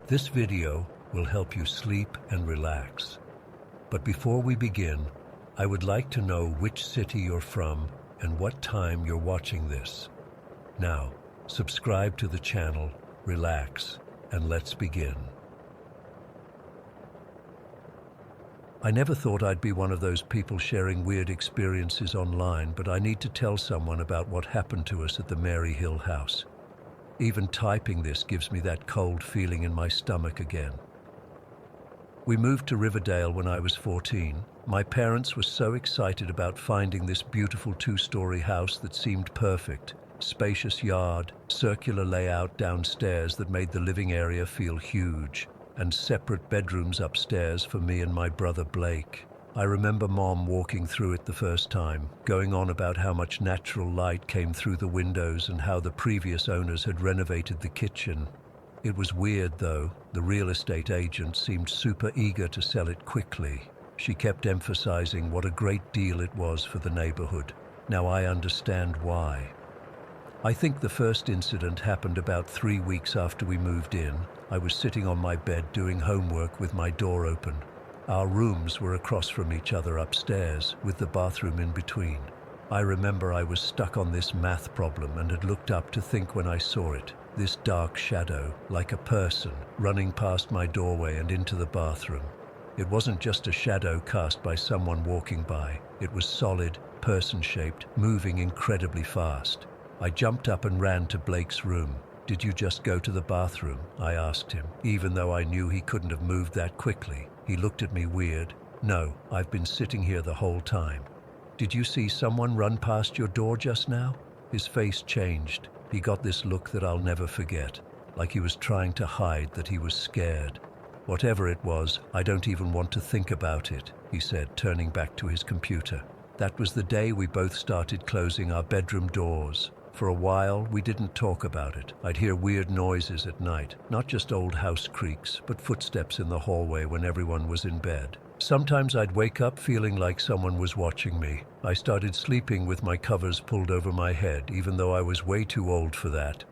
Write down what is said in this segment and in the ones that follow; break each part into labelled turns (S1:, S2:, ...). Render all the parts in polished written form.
S1: This video will help you sleep and relax. But before we begin, I would like to know which city you're from and what time you're watching this. Now, subscribe to the channel, relax, and let's begin. I never thought I'd be one of those people sharing weird experiences online, but I need to tell someone about what happened to us at the Mary Hill house. Even typing this gives me that cold feeling in my stomach again. We moved to Riverdale when I was 14. My parents were so excited about finding this beautiful two-story house that seemed perfect. Spacious yard, circular layout downstairs that made the living area feel huge, and separate bedrooms upstairs for me and my brother Blake. I remember Mom walking through it the first time, going on about how much natural light came through the windows and how the previous owners had renovated the kitchen. It was weird though. The real estate agent seemed super eager to sell it quickly. She kept emphasizing what a great deal it was for the neighborhood. Now I understand why. I think the first incident happened about 3 weeks after we moved in. I was sitting on my bed doing homework with my door open. Our rooms were across from each other upstairs, with the bathroom in between. I remember I was stuck on this math problem and had looked up to think when I saw it. This dark shadow, like a person, running past my doorway and into the bathroom. It wasn't just a shadow cast by someone walking by. It was solid, person-shaped, moving incredibly fast. I jumped up and ran to Blake's room. "Did you just go to the bathroom?" I asked him, even though I knew he couldn't have moved that quickly. He looked at me weird. "No, I've been sitting here the whole time." "Did you see someone run past your door just now?" His face changed. He got this look that I'll never forget, like he was trying to hide that he was scared. "Whatever it was, I don't even want to think about it," he said, turning back to his computer. That was the day we both started closing our bedroom doors. For a while, we didn't talk about it. I'd hear weird noises at night, not just old house creaks, but footsteps in the hallway when everyone was in bed. Sometimes I'd wake up feeling like someone was watching me. I started sleeping with my covers pulled over my head, even though I was way too old for that.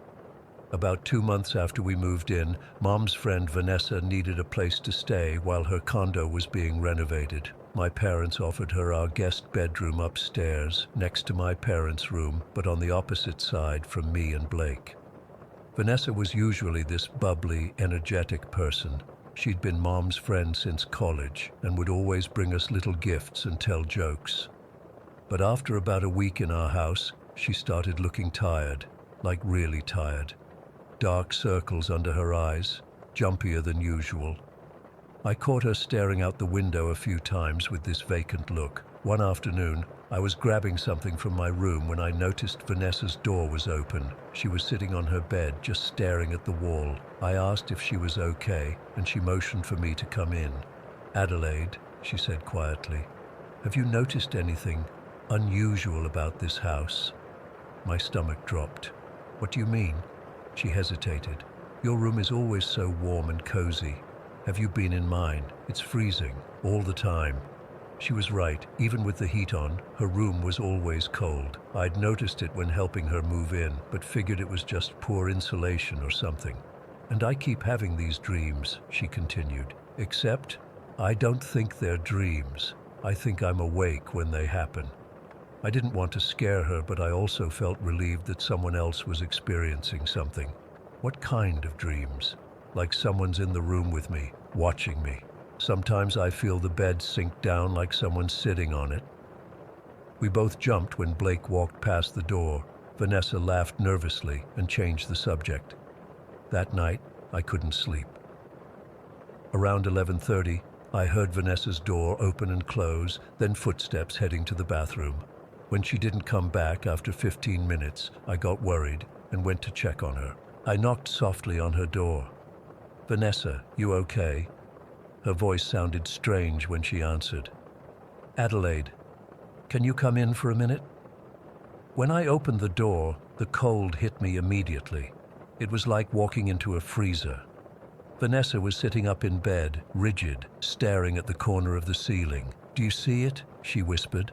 S1: About 2 months after we moved in, Mom's friend Vanessa needed a place to stay while her condo was being renovated. My parents offered her our guest bedroom upstairs, next to my parents' room, but on the opposite side from me and Blake. Vanessa was usually this bubbly, energetic person. She'd been Mom's friend since college and would always bring us little gifts and tell jokes. But after about a week in our house, she started looking tired, like really tired. Dark circles under her eyes, jumpier than usual. I caught her staring out the window a few times with this vacant look. One afternoon, I was grabbing something from my room when I noticed Vanessa's door was open. She was sitting on her bed, just staring at the wall. I asked if she was okay, and she motioned for me to come in. "Adelaide," she said quietly, "have you noticed anything unusual about this house?" My stomach dropped. "What do you mean?" She hesitated. "Your room is always so warm and cozy. Have you been in mine? It's freezing, all the time." She was right. Even with the heat on, her room was always cold. I'd noticed it when helping her move in, but figured it was just poor insulation or something. "And I keep having these dreams," she continued. "Except, I don't think they're dreams. I think I'm awake when they happen." I didn't want to scare her, but I also felt relieved that someone else was experiencing something. "What kind of dreams?" "Like someone's in the room with me, watching me. Sometimes I feel the bed sink down like someone's sitting on it." We both jumped when Blake walked past the door. Vanessa laughed nervously and changed the subject. That night, I couldn't sleep. Around 11:30, I heard Vanessa's door open and close, then footsteps heading to the bathroom. When she didn't come back after 15 minutes, I got worried and went to check on her. I knocked softly on her door. "Vanessa, you okay?" Her voice sounded strange when she answered. "Adelaide, can you come in for a minute?" When I opened the door, the cold hit me immediately. It was like walking into a freezer. Vanessa was sitting up in bed, rigid, staring at the corner of the ceiling. "Do you see it?" she whispered.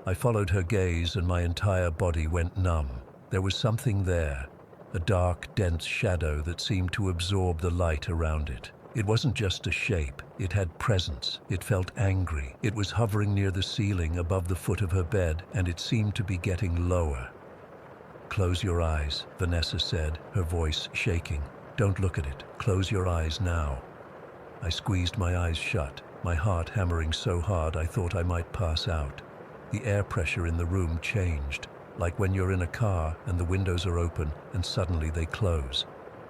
S1: I followed her gaze and my entire body went numb. There was something there. a dark, dense shadow that seemed to absorb the light around it. It wasn't just a shape, it had presence. It felt angry. It was hovering near the ceiling above the foot of her bed, and it seemed to be getting lower. "Close your eyes," Vanessa said, her voice shaking. "Don't look at it. Close your eyes now." I squeezed my eyes shut, my heart hammering so hard I thought I might pass out. The air pressure in the room changed, like when you're in a car and the windows are open and suddenly they close.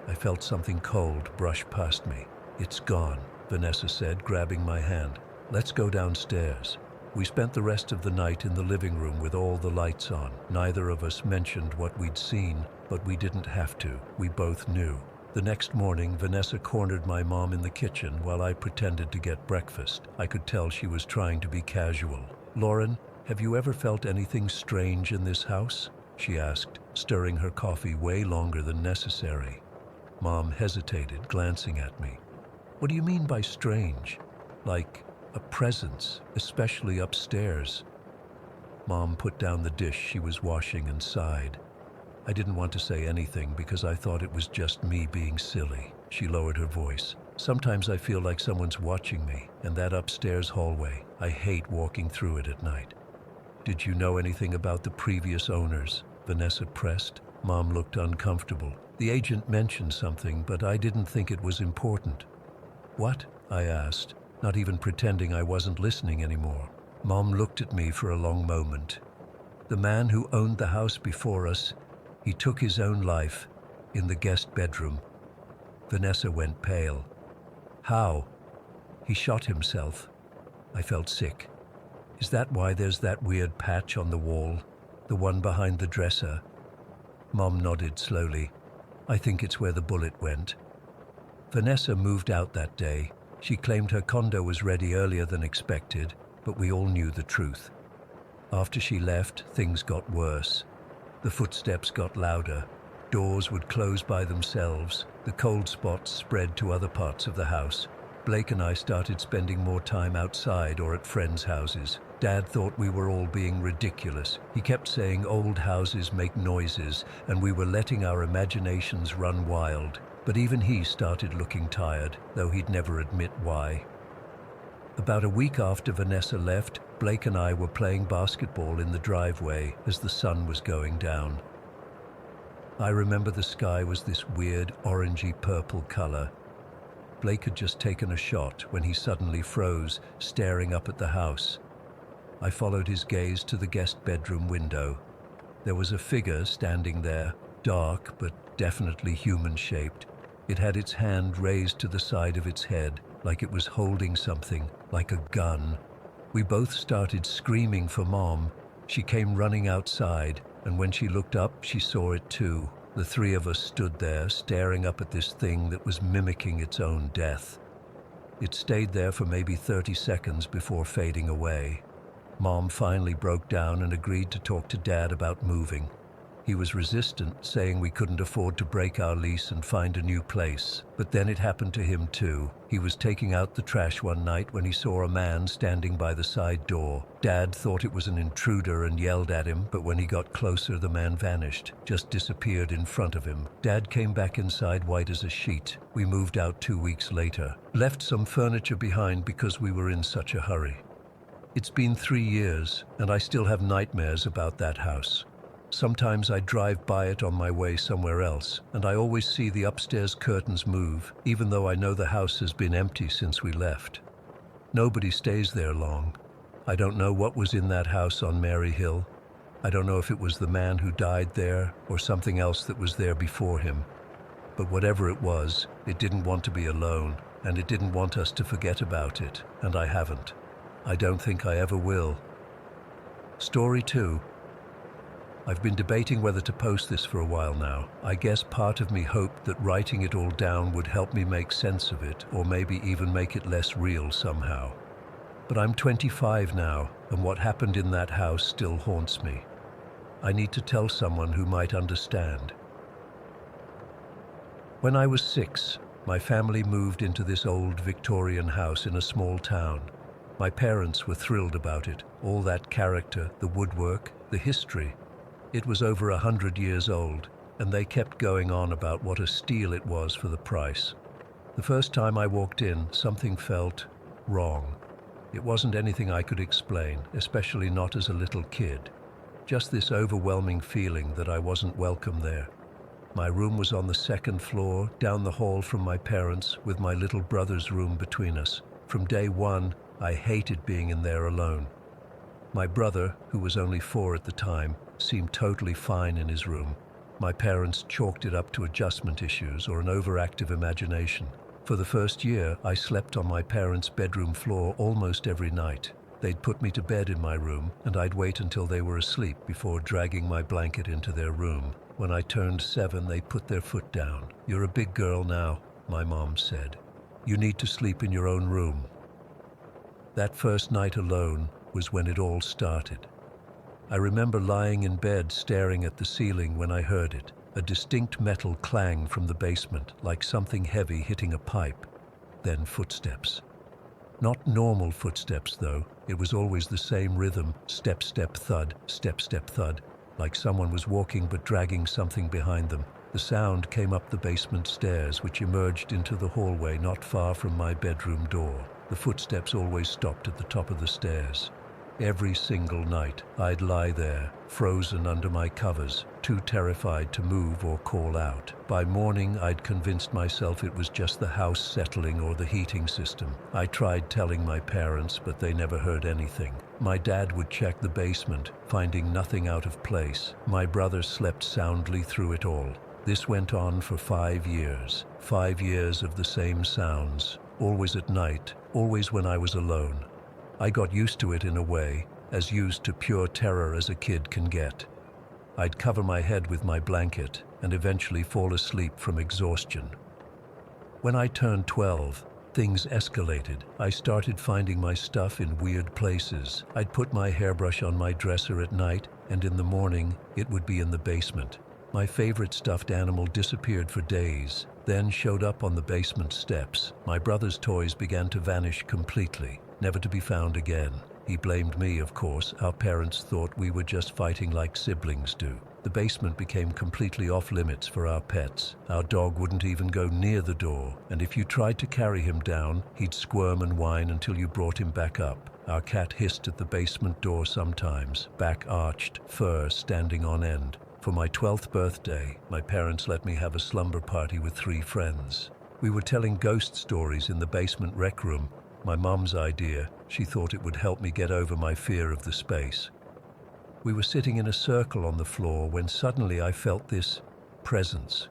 S1: I felt something cold brush past me. "It's gone," Vanessa said, grabbing my hand. "Let's go downstairs." We spent the rest of the night in the living room with all the lights on. Neither of us mentioned what we'd seen, but we didn't have to. We both knew. The next morning, Vanessa cornered my mom in the kitchen while I pretended to get breakfast. I could tell she was trying to be casual. "Lauren, have you ever felt anything strange in this house?" she asked, stirring her coffee way longer than necessary. Mom hesitated, glancing at me. "What do you mean by strange? Like a presence, especially upstairs?" Mom put down the dish she was washing and sighed. I didn't want to say anything because I thought it was just me being silly. She lowered her voice. "Sometimes I feel like someone's watching me, and that upstairs hallway, I hate walking through it at night." "Did you know anything about the previous owners?" Vanessa pressed. Mom looked uncomfortable. "The agent mentioned something, but I didn't think it was important." "What?" I asked, not even pretending I wasn't listening anymore. Mom looked at me for a long moment. "The man who owned the house before us, he took his own life in the guest bedroom." Vanessa went pale. "How?" "He shot himself." I felt sick. "Is that why there's that weird patch on the wall? The one behind the dresser?" Mom nodded slowly. "I think it's where the bullet went." Vanessa moved out that day. She claimed her condo was ready earlier than expected, but we all knew the truth. After she left, things got worse. The footsteps got louder. Doors would close by themselves. The cold spots spread to other parts of the house. Blake and I started spending more time outside or at friends' houses. Dad thought we were all being ridiculous. He kept saying old houses make noises and we were letting our imaginations run wild. But even he started looking tired, though he'd never admit why. About a week after Vanessa left, Blake and I were playing basketball in the driveway as the sun was going down. I remember the sky was this weird orangey-purple color. Blake had just taken a shot when he suddenly froze, staring up at the house. I followed his gaze to the guest bedroom window. There was a figure standing there, dark but definitely human-shaped. It had its hand raised to the side of its head, like it was holding something, like a gun. We both started screaming for Mom. She came running outside, and when she looked up, she saw it too. The three of us stood there, staring up at this thing that was mimicking its own death. It stayed there for maybe 30 seconds before fading away. Mom finally broke down and agreed to talk to Dad about moving. He was resistant, saying we couldn't afford to break our lease and find a new place. But then it happened to him too. He was taking out the trash one night when he saw a man standing by the side door. Dad thought it was an intruder and yelled at him, but when he got closer, the man vanished, just disappeared in front of him. Dad came back inside white as a sheet. We moved out 2 weeks later. Left some furniture behind because we were in such a hurry. It's been 3 years, and I still have nightmares about that house. Sometimes I drive by it on my way somewhere else, and I always see the upstairs curtains move, even though I know the house has been empty since we left. Nobody stays there long. I don't know what was in that house on Mary Hill. I don't know if it was the man who died there or something else that was there before him. But whatever it was, it didn't want to be alone, and it didn't want us to forget about it, and I haven't. I don't think I ever will. Story 2. I've been debating whether to post this for a while now. I guess part of me hoped that writing it all down would help me make sense of it, or maybe even make it less real somehow. But I'm 25 now, and what happened in that house still haunts me. I need to tell someone who might understand. When I was 6, my family moved into this old Victorian house in a small town. My parents were thrilled about it, all that character, the woodwork, the history. It was over 100 years old. and they kept going on about what a steal it was for the price. The first time I walked in, something felt wrong. It wasn't anything I could explain, especially not as a little kid. Just this overwhelming feeling that I wasn't welcome there. My room was on the second floor, down the hall from my parents', with my little brother's room between us. From day one, I hated being in there alone. My brother, who was only 4 at the time, seemed totally fine in his room. My parents chalked it up to adjustment issues or an overactive imagination. For the first year, I slept on my parents' bedroom floor almost every night. They'd put me to bed in my room, and I'd wait until they were asleep before dragging my blanket into their room. When I turned 7, they put their foot down. "You're a big girl now," my mom said. "You need to sleep in your own room." That first night alone was when it all started. I remember lying in bed staring at the ceiling when I heard it, a distinct metal clang from the basement, like something heavy hitting a pipe. Then footsteps. Not normal footsteps, though. It was always the same rhythm, step, step, thud, step, step, thud, like someone was walking but dragging something behind them. The sound came up the basement stairs, which emerged into the hallway not far from my bedroom door. The footsteps always stopped at the top of the stairs. Every single night, I'd lie there, frozen under my covers, too terrified to move or call out. By morning, I'd convinced myself it was just the house settling or the heating system. I tried telling my parents, but they never heard anything. My dad would check the basement, finding nothing out of place. My brother slept soundly through it all. This went on for 5 years. 5 years of the same sounds, always at night, always when I was alone. I got used to it in a way, as used to pure terror as a kid can get. I'd cover my head with my blanket and eventually fall asleep from exhaustion. When I turned 12, things escalated. I started finding my stuff in weird places. I'd put my hairbrush on my dresser at night, and in the morning, it would be in the basement. My favorite stuffed animal disappeared for days, then showed up on the basement steps. My brother's toys began to vanish completely, never to be found again. He blamed me, of course. Our parents thought we were just fighting like siblings do. The basement became completely off limits for our pets. Our dog wouldn't even go near the door, and if you tried to carry him down, he'd squirm and whine until you brought him back up. Our cat hissed at the basement door sometimes, back arched, fur standing on end. For my 12th birthday, my parents let me have a slumber party with 3 friends. We were telling ghost stories in the basement rec room. My mom's idea. She thought it would help me get over my fear of the space. We were sitting in a circle on the floor when suddenly I felt this presence.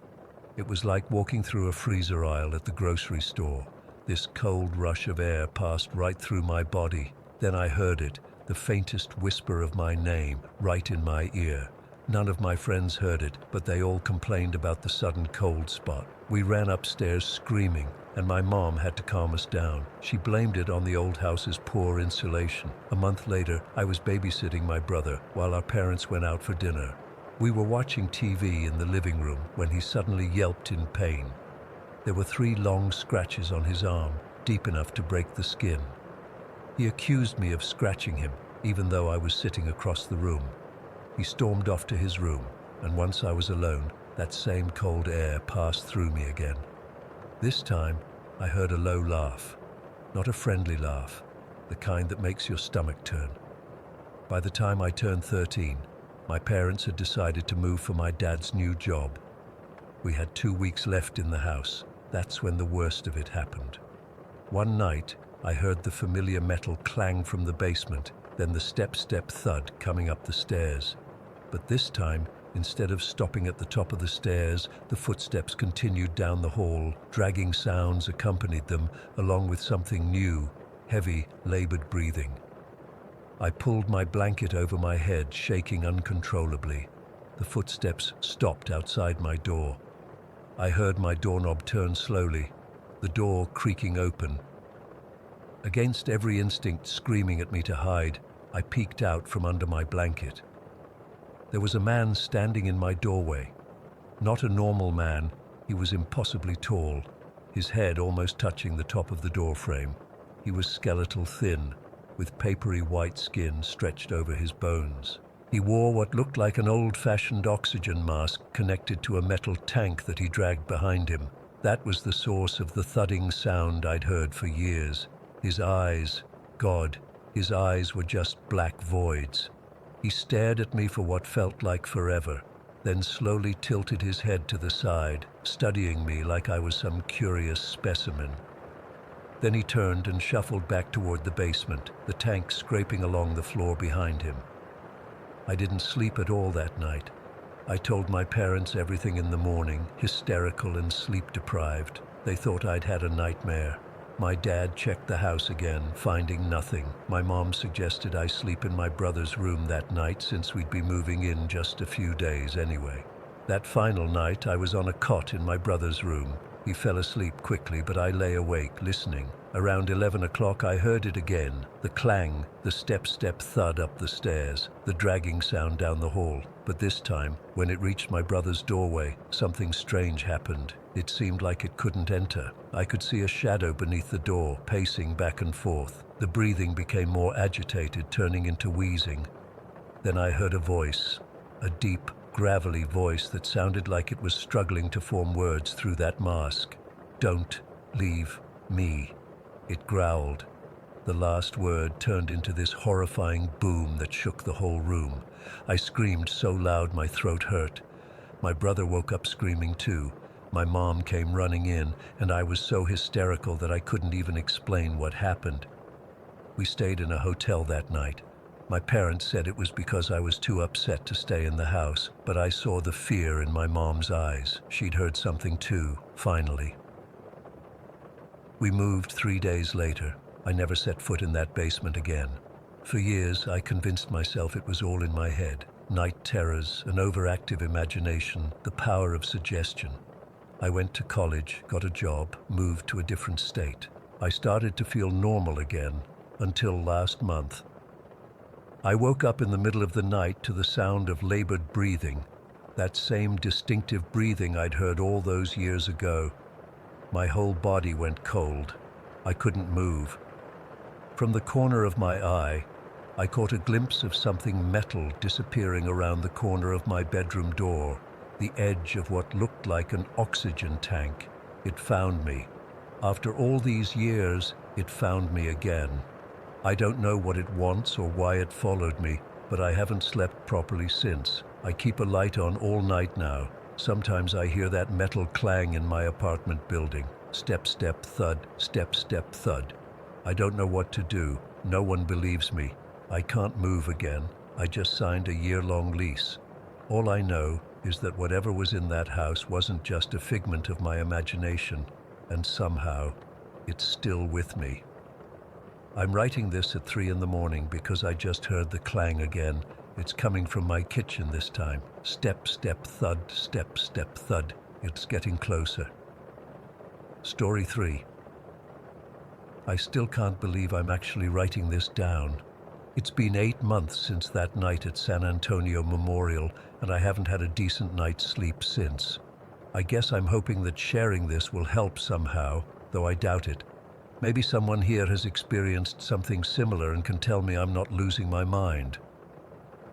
S1: It was like walking through a freezer aisle at the grocery store. This cold rush of air passed right through my body. Then I heard it, the faintest whisper of my name, right in my ear. None of my friends heard it, but they all complained about the sudden cold spot. We ran upstairs screaming, and my mom had to calm us down. She blamed it on the old house's poor insulation. A month later, I was babysitting my brother while our parents went out for dinner. We were watching TV in the living room when he suddenly yelped in pain. There were 3 long scratches on his arm, deep enough to break the skin. He accused me of scratching him, even though I was sitting across the room. He stormed off to his room, and once I was alone, that same cold air passed through me again. This time, I heard a low laugh. Not a friendly laugh, the kind that makes your stomach turn. By the time I turned 13, my parents had decided to move for my dad's new job. We had 2 weeks left in the house. That's when the worst of it happened. One night, I heard the familiar metal clang from the basement, then the step-step thud coming up the stairs. But this time, instead of stopping at the top of the stairs, the footsteps continued down the hall. Dragging sounds accompanied them, along with something new, heavy, labored breathing. I pulled my blanket over my head, shaking uncontrollably. The footsteps stopped outside my door. I heard my doorknob turn slowly, the door creaking open. Against every instinct screaming at me to hide, I peeked out from under my blanket. There was a man standing in my doorway. Not a normal man, he was impossibly tall, his head almost touching the top of the doorframe. He was skeletal thin, with papery white skin stretched over his bones. He wore what looked like an old-fashioned oxygen mask connected to a metal tank that he dragged behind him. That was the source of the thudding sound I'd heard for years. His eyes, God, his eyes were just black voids. He stared at me for what felt like forever, then slowly tilted his head to the side, studying me like I was some curious specimen. Then he turned and shuffled back toward the basement, the tank scraping along the floor behind him. I didn't sleep at all that night. I told my parents everything in the morning, hysterical and sleep-deprived. They thought I'd had a nightmare. My dad checked the house again, finding nothing. My mom suggested I sleep in my brother's room that night since we'd be moving in just a few days anyway. That final night, I was on a cot in my brother's room. He fell asleep quickly, but I lay awake, listening. Around 11 o'clock, I heard it again. The clang, the step-step thud up the stairs, the dragging sound down the hall. But this time, when it reached my brother's doorway, something strange happened. It seemed like it couldn't enter. I could see a shadow beneath the door, pacing back and forth. The breathing became more agitated, turning into wheezing. Then I heard a voice, a deep, gravelly voice that sounded like it was struggling to form words through that mask. "Don't leave me," it growled. The last word turned into this horrifying boom that shook the whole room. I screamed so loud my throat hurt. My brother woke up screaming too. My mom came running in, and I was so hysterical that I couldn't even explain what happened. We stayed in a hotel that night. My parents said it was because I was too upset to stay in the house, but I saw the fear in my mom's eyes. She'd heard something too, finally. We moved 3 days later. I never set foot in that basement again. For years, I convinced myself it was all in my head. Night terrors, an overactive imagination, the power of suggestion. I went to college, got a job, moved to a different state. I started to feel normal again, until last month. I woke up in the middle of the night to the sound of labored breathing, that same distinctive breathing I'd heard all those years ago. My whole body went cold. I couldn't move. From the corner of my eye, I caught a glimpse of something metal disappearing around the corner of my bedroom door, the edge of what looked like an oxygen tank. It found me. After all these years, it found me again. I don't know what it wants or why it followed me, but I haven't slept properly since. I keep a light on all night now. Sometimes I hear that metal clang in my apartment building. Step, step, thud, step, step, thud. I don't know what to do. No one believes me. I can't move again. I just signed a year-long lease. All I know is that whatever was in that house wasn't just a figment of my imagination, and somehow, it's still with me. I'm writing this at 3 in the morning because I just heard the clang again. It's coming from my kitchen this time. Step, step, thud, step, step, thud. It's getting closer. Story 3. I still can't believe I'm actually writing this down. It's been 8 months since that night at San Antonio Memorial, and I haven't had a decent night's sleep since. I guess I'm hoping that sharing this will help somehow, though I doubt it. Maybe someone here has experienced something similar and can tell me I'm not losing my mind.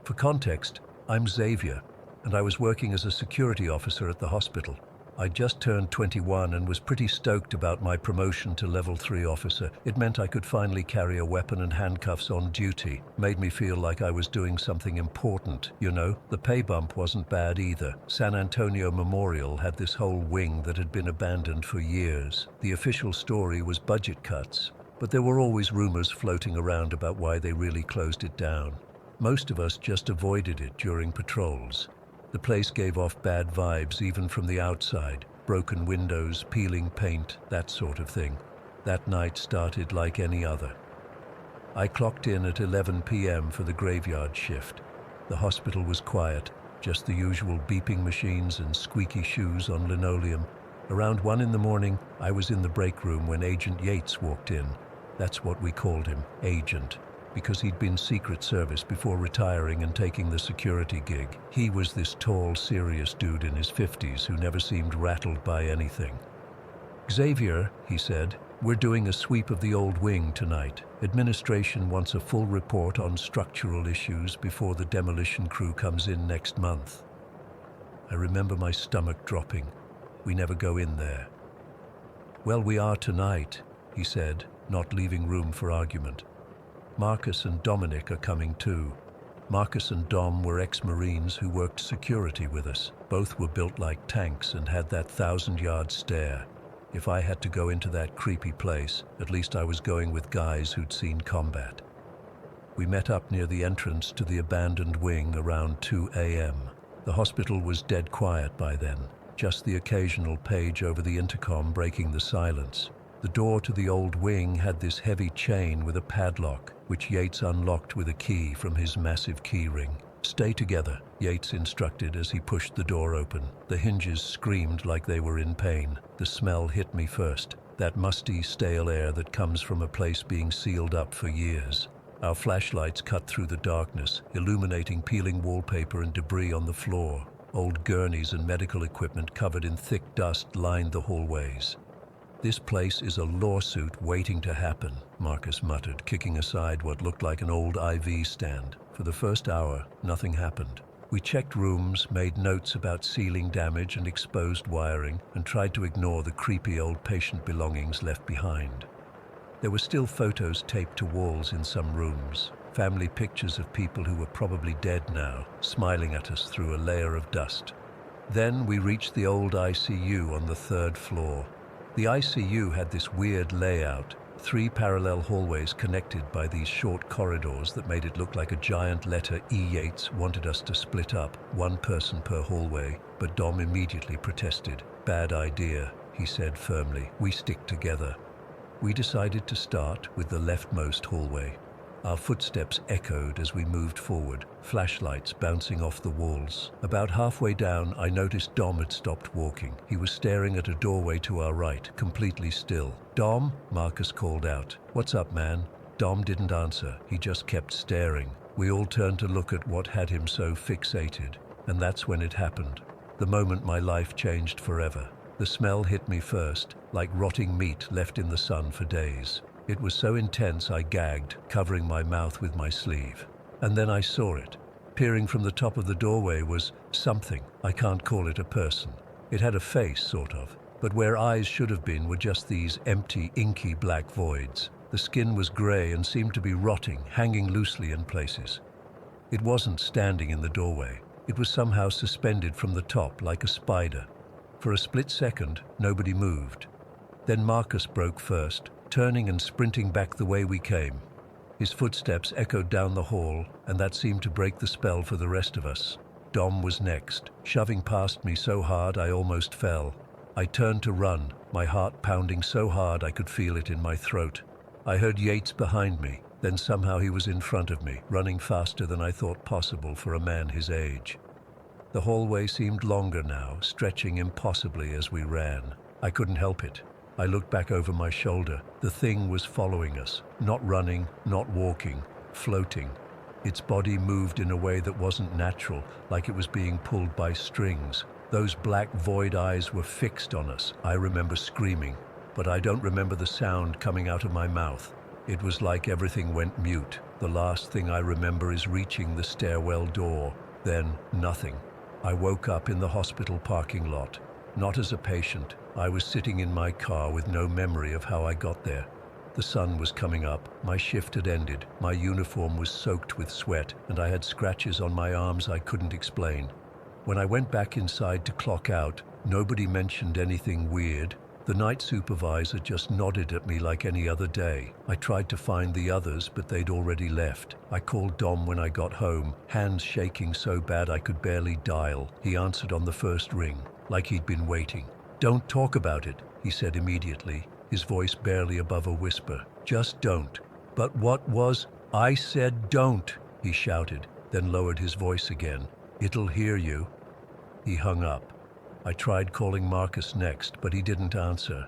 S1: For context, I'm Xavier, and I was working as a security officer at the hospital. I just turned 21 and was pretty stoked about my promotion to level 3 officer. It meant I could finally carry a weapon and handcuffs on duty. Made me feel like I was doing something important, you know? The pay bump wasn't bad either. San Antonio Memorial had this whole wing that had been abandoned for years. The official story was budget cuts, but there were always rumors floating around about why they really closed it down. Most of us just avoided it during patrols. The place gave off bad vibes even from the outside. Broken windows, peeling paint, that sort of thing. That night started like any other. I clocked in at 11 p.m. for the graveyard shift. The hospital was quiet, just the usual beeping machines and squeaky shoes on linoleum. Around 1 in the morning, I was in the break room when Agent Yates walked in. That's what we called him, Agent, because he'd been Secret Service before retiring and taking the security gig. He was this tall, serious dude in his 50s who never seemed rattled by anything. "Xavier," he said, We're doing a sweep of the old wing tonight. Administration wants a full report on structural issues before the demolition crew comes in next month. I remember my stomach dropping. We never go in there. Well, we are tonight, he said, not leaving room for argument. Marcus and Dominic are coming too. Marcus and Dom were ex-Marines who worked security with us. Both were built like tanks and had that 1,000-yard stare. If I had to go into that creepy place, at least I was going with guys who'd seen combat. We met up near the entrance to the abandoned wing around 2 a.m. The hospital was dead quiet by then, just the occasional page over the intercom breaking the silence. The door to the old wing had this heavy chain with a padlock, which Yates unlocked with a key from his massive key ring. "Stay together," Yates instructed as he pushed the door open. The hinges screamed like they were in pain. The smell hit me first, that musty, stale air that comes from a place being sealed up for years. Our flashlights cut through the darkness, illuminating peeling wallpaper and debris on the floor. Old gurneys and medical equipment covered in thick dust lined the hallways. "This place is a lawsuit waiting to happen," Marcus muttered, kicking aside what looked like an old IV stand. For the first hour, nothing happened. We checked rooms, made notes about ceiling damage and exposed wiring, and tried to ignore the creepy old patient belongings left behind. There were still photos taped to walls in some rooms, family pictures of people who were probably dead now, smiling at us through a layer of dust. Then we reached the old ICU on the 3rd floor. The ICU had this weird layout, 3 parallel hallways connected by these short corridors that made it look like a giant letter E. Yates wanted us to split up, 1 person per hallway, but Dom immediately protested. "Bad idea," he said firmly. "We stick together." We decided to start with the leftmost hallway. Our footsteps echoed as we moved forward, flashlights bouncing off the walls. About halfway down, I noticed Dom had stopped walking. He was staring at a doorway to our right, completely still. "Dom?" Marcus called out. "What's up, man?" Dom didn't answer. He just kept staring. We all turned to look at what had him so fixated. And that's when it happened. The moment my life changed forever. The smell hit me first, like rotting meat left in the sun for days. It was so intense I gagged, covering my mouth with my sleeve. And then I saw it. Peering from the top of the doorway was something. I can't call it a person. It had a face, sort of. But where eyes should have been were just these empty, inky black voids. The skin was gray and seemed to be rotting, hanging loosely in places. It wasn't standing in the doorway. It was somehow suspended from the top like a spider. For a split second, nobody moved. Then Marcus broke first, turning and sprinting back the way we came. His footsteps echoed down the hall, and that seemed to break the spell for the rest of us. Dom was next, shoving past me so hard I almost fell. I turned to run, my heart pounding so hard I could feel it in my throat. I heard Yates behind me, then somehow he was in front of me, running faster than I thought possible for a man his age. The hallway seemed longer now, stretching impossibly as we ran. I couldn't help it. I looked back over my shoulder. The thing was following us, not running, not walking, floating. Its body moved in a way that wasn't natural, like it was being pulled by strings. Those black void eyes were fixed on us. I remember screaming, but I don't remember the sound coming out of my mouth. It was like everything went mute. The last thing I remember is reaching the stairwell door. Then, nothing. I woke up in the hospital parking lot. Not as a patient. I was sitting in my car with no memory of how I got there. The sun was coming up, my shift had ended, my uniform was soaked with sweat, and I had scratches on my arms I couldn't explain. When I went back inside to clock out, nobody mentioned anything weird. The night supervisor just nodded at me like any other day. I tried to find the others, but they'd already left. I called Dom when I got home, hands shaking so bad I could barely dial. He answered on the first ring, like he'd been waiting. "Don't talk about it," he said immediately, his voice barely above a whisper. "Just don't." "But what was—" "I said don't," he shouted, then lowered his voice again. "It'll hear you." He hung up. I tried calling Marcus next, but he didn't answer.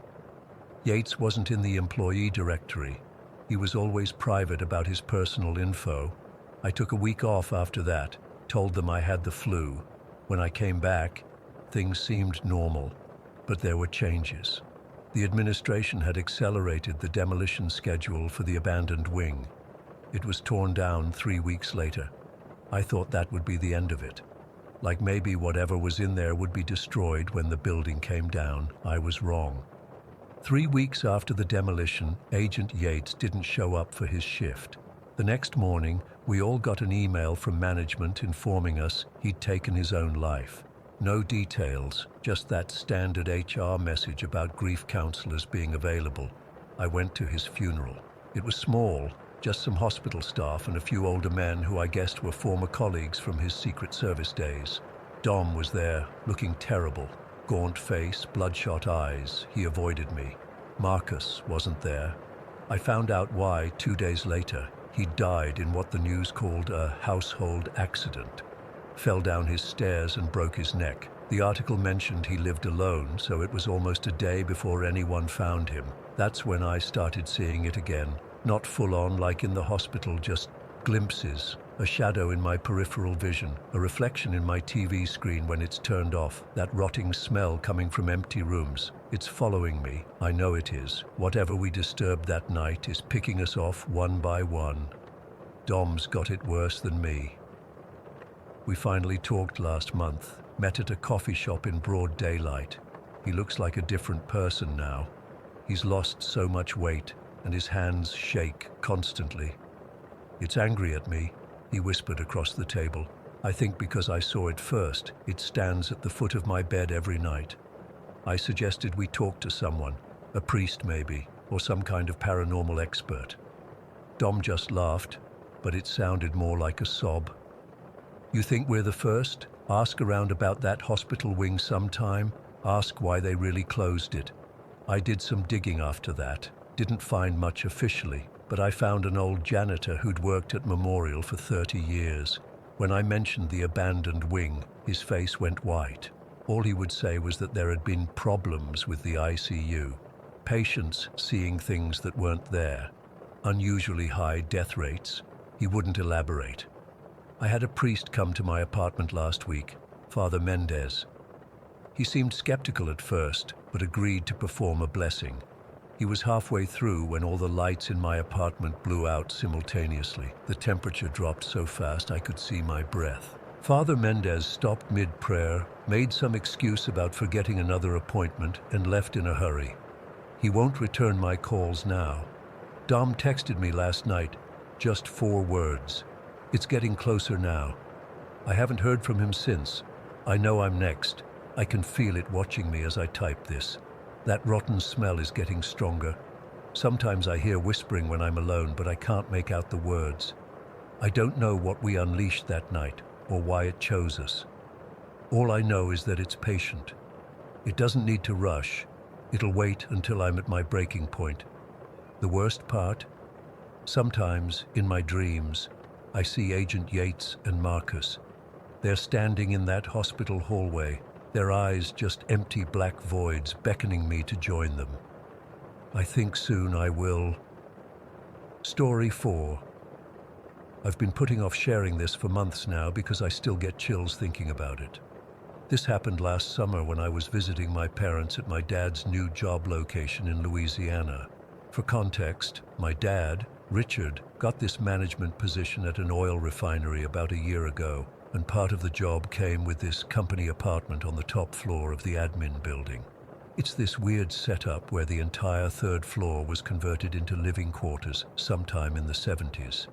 S1: Yates wasn't in the employee directory. He was always private about his personal info. I took a week off after that, told them I had the flu. When I came back, things seemed normal, but there were changes. The administration had accelerated the demolition schedule for the abandoned wing. It was torn down 3 weeks later. I thought that would be the end of it. Like maybe whatever was in there would be destroyed when the building came down. I was wrong. 3 weeks after the demolition, Agent Yates didn't show up for his shift. The next morning, we all got an email from management informing us he'd taken his own life. No details, just that standard HR message about grief counselors being available. I went to his funeral. It was small, just some hospital staff and a few older men who I guessed were former colleagues from his Secret Service days. Dom was there, looking terrible. Gaunt face, bloodshot eyes. He avoided me. Marcus wasn't there. I found out why 2 days later. He died in what the news called a household accident. Fell down his stairs and broke his neck. The article mentioned he lived alone, so it was almost a day before anyone found him. That's when I started seeing it again. Not full on like in the hospital, just glimpses. A shadow in my peripheral vision, a reflection in my TV screen when it's turned off, that rotting smell coming from empty rooms. It's following me. I know it is. Whatever we disturbed that night is picking us off one by one. Dom's got it worse than me. We finally talked last month, met at a coffee shop in broad daylight. He looks like a different person now. He's lost so much weight, and his hands shake constantly. It's angry at me, he whispered across the table. I think because I saw it first, it stands at the foot of my bed every night. I suggested we talk to someone, a priest maybe, or some kind of paranormal expert. Dom just laughed, but it sounded more like a sob. You think we're the first? Ask around about that hospital wing sometime. Ask why they really closed it. I did some digging after that. Didn't find much officially, but I found an old janitor who'd worked at Memorial for 30 years. When I mentioned the abandoned wing, his face went white. All he would say was that there had been problems with the ICU. Patients seeing things that weren't there. Unusually high death rates. He wouldn't elaborate. I had a priest come to my apartment last week, Father Mendez. He seemed skeptical at first, but agreed to perform a blessing. He was halfway through when all the lights in my apartment blew out simultaneously. The temperature dropped so fast I could see my breath. Father Mendez stopped mid-prayer, made some excuse about forgetting another appointment, and left in a hurry. He won't return my calls now. Dom texted me last night, just 4 words. It's getting closer now. I haven't heard from him since. I know I'm next. I can feel it watching me as I type this. That rotten smell is getting stronger. Sometimes I hear whispering when I'm alone, but I can't make out the words. I don't know what we unleashed that night, or why it chose us. All I know is that it's patient. It doesn't need to rush. It'll wait until I'm at my breaking point. The worst part? Sometimes, in my dreams, I see Agent Yates and Marcus. They're standing in that hospital hallway, their eyes just empty black voids beckoning me to join them. I think soon I will. Story 4. I've been putting off sharing this for months now because I still get chills thinking about it. This happened last summer when I was visiting my parents at my dad's new job location in Louisiana. For context, my dad, Richard, got this management position at an oil refinery about a year ago, and part of the job came with this company apartment on the top floor of the admin building. It's this weird setup where the entire 3rd floor was converted into living quarters sometime in the 70s.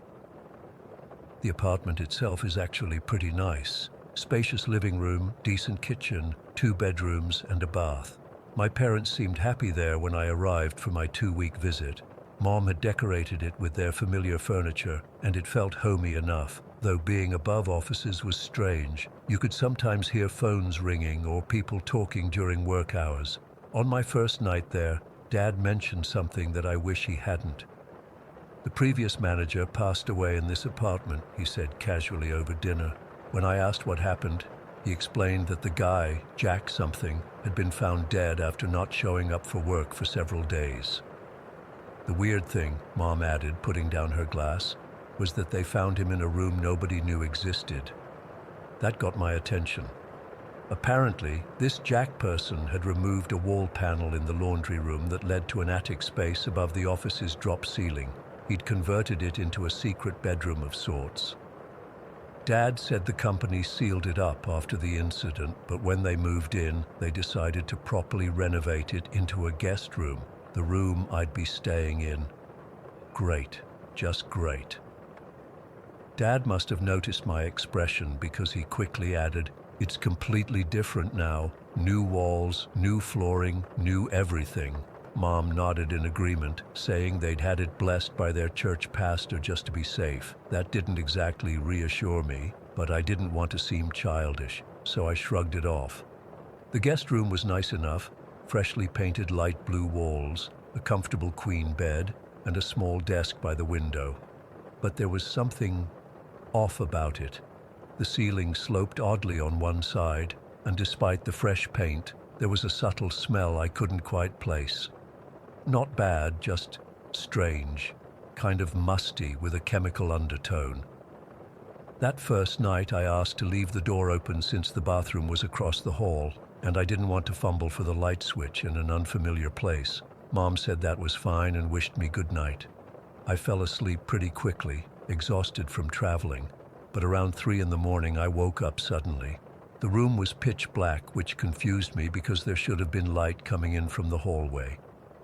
S1: The apartment itself is actually pretty nice. Spacious living room, decent kitchen, 2 bedrooms and a bath. My parents seemed happy there when I arrived for my 2-week visit. Mom had decorated it with their familiar furniture, and it felt homey enough, though being above offices was strange. You could sometimes hear phones ringing or people talking during work hours. On my first night there, Dad mentioned something that I wish he hadn't. The previous manager passed away in this apartment, he said casually over dinner. When I asked what happened, he explained that the guy, Jack something, had been found dead after not showing up for work for several days. The weird thing, Mom added, putting down her glass, was that they found him in a room nobody knew existed. That got my attention. Apparently, this Jack person had removed a wall panel in the laundry room that led to an attic space above the office's drop ceiling. He'd converted it into a secret bedroom of sorts. Dad said the company sealed it up after the incident, but when they moved in, they decided to properly renovate it into a guest room, the room I'd be staying in. Great, just great. Dad must have noticed my expression because he quickly added, "It's completely different now. New walls, new flooring, new everything." Mom nodded in agreement, saying they'd had it blessed by their church pastor just to be safe. That didn't exactly reassure me, but I didn't want to seem childish, so I shrugged it off. The guest room was nice enough, freshly painted light blue walls, a comfortable queen bed, and a small desk by the window. But there was something off about it. The ceiling sloped oddly on one side, and despite the fresh paint, there was a subtle smell I couldn't quite place. Not bad, just strange, kind of musty with a chemical undertone. That first night I asked to leave the door open since the bathroom was across the hall, and I didn't want to fumble for the light switch in an unfamiliar place. Mom said that was fine and wished me good night. I fell asleep pretty quickly, exhausted from traveling, but around 3 in the morning I woke up suddenly. The room was pitch black, which confused me because there should have been light coming in from the hallway.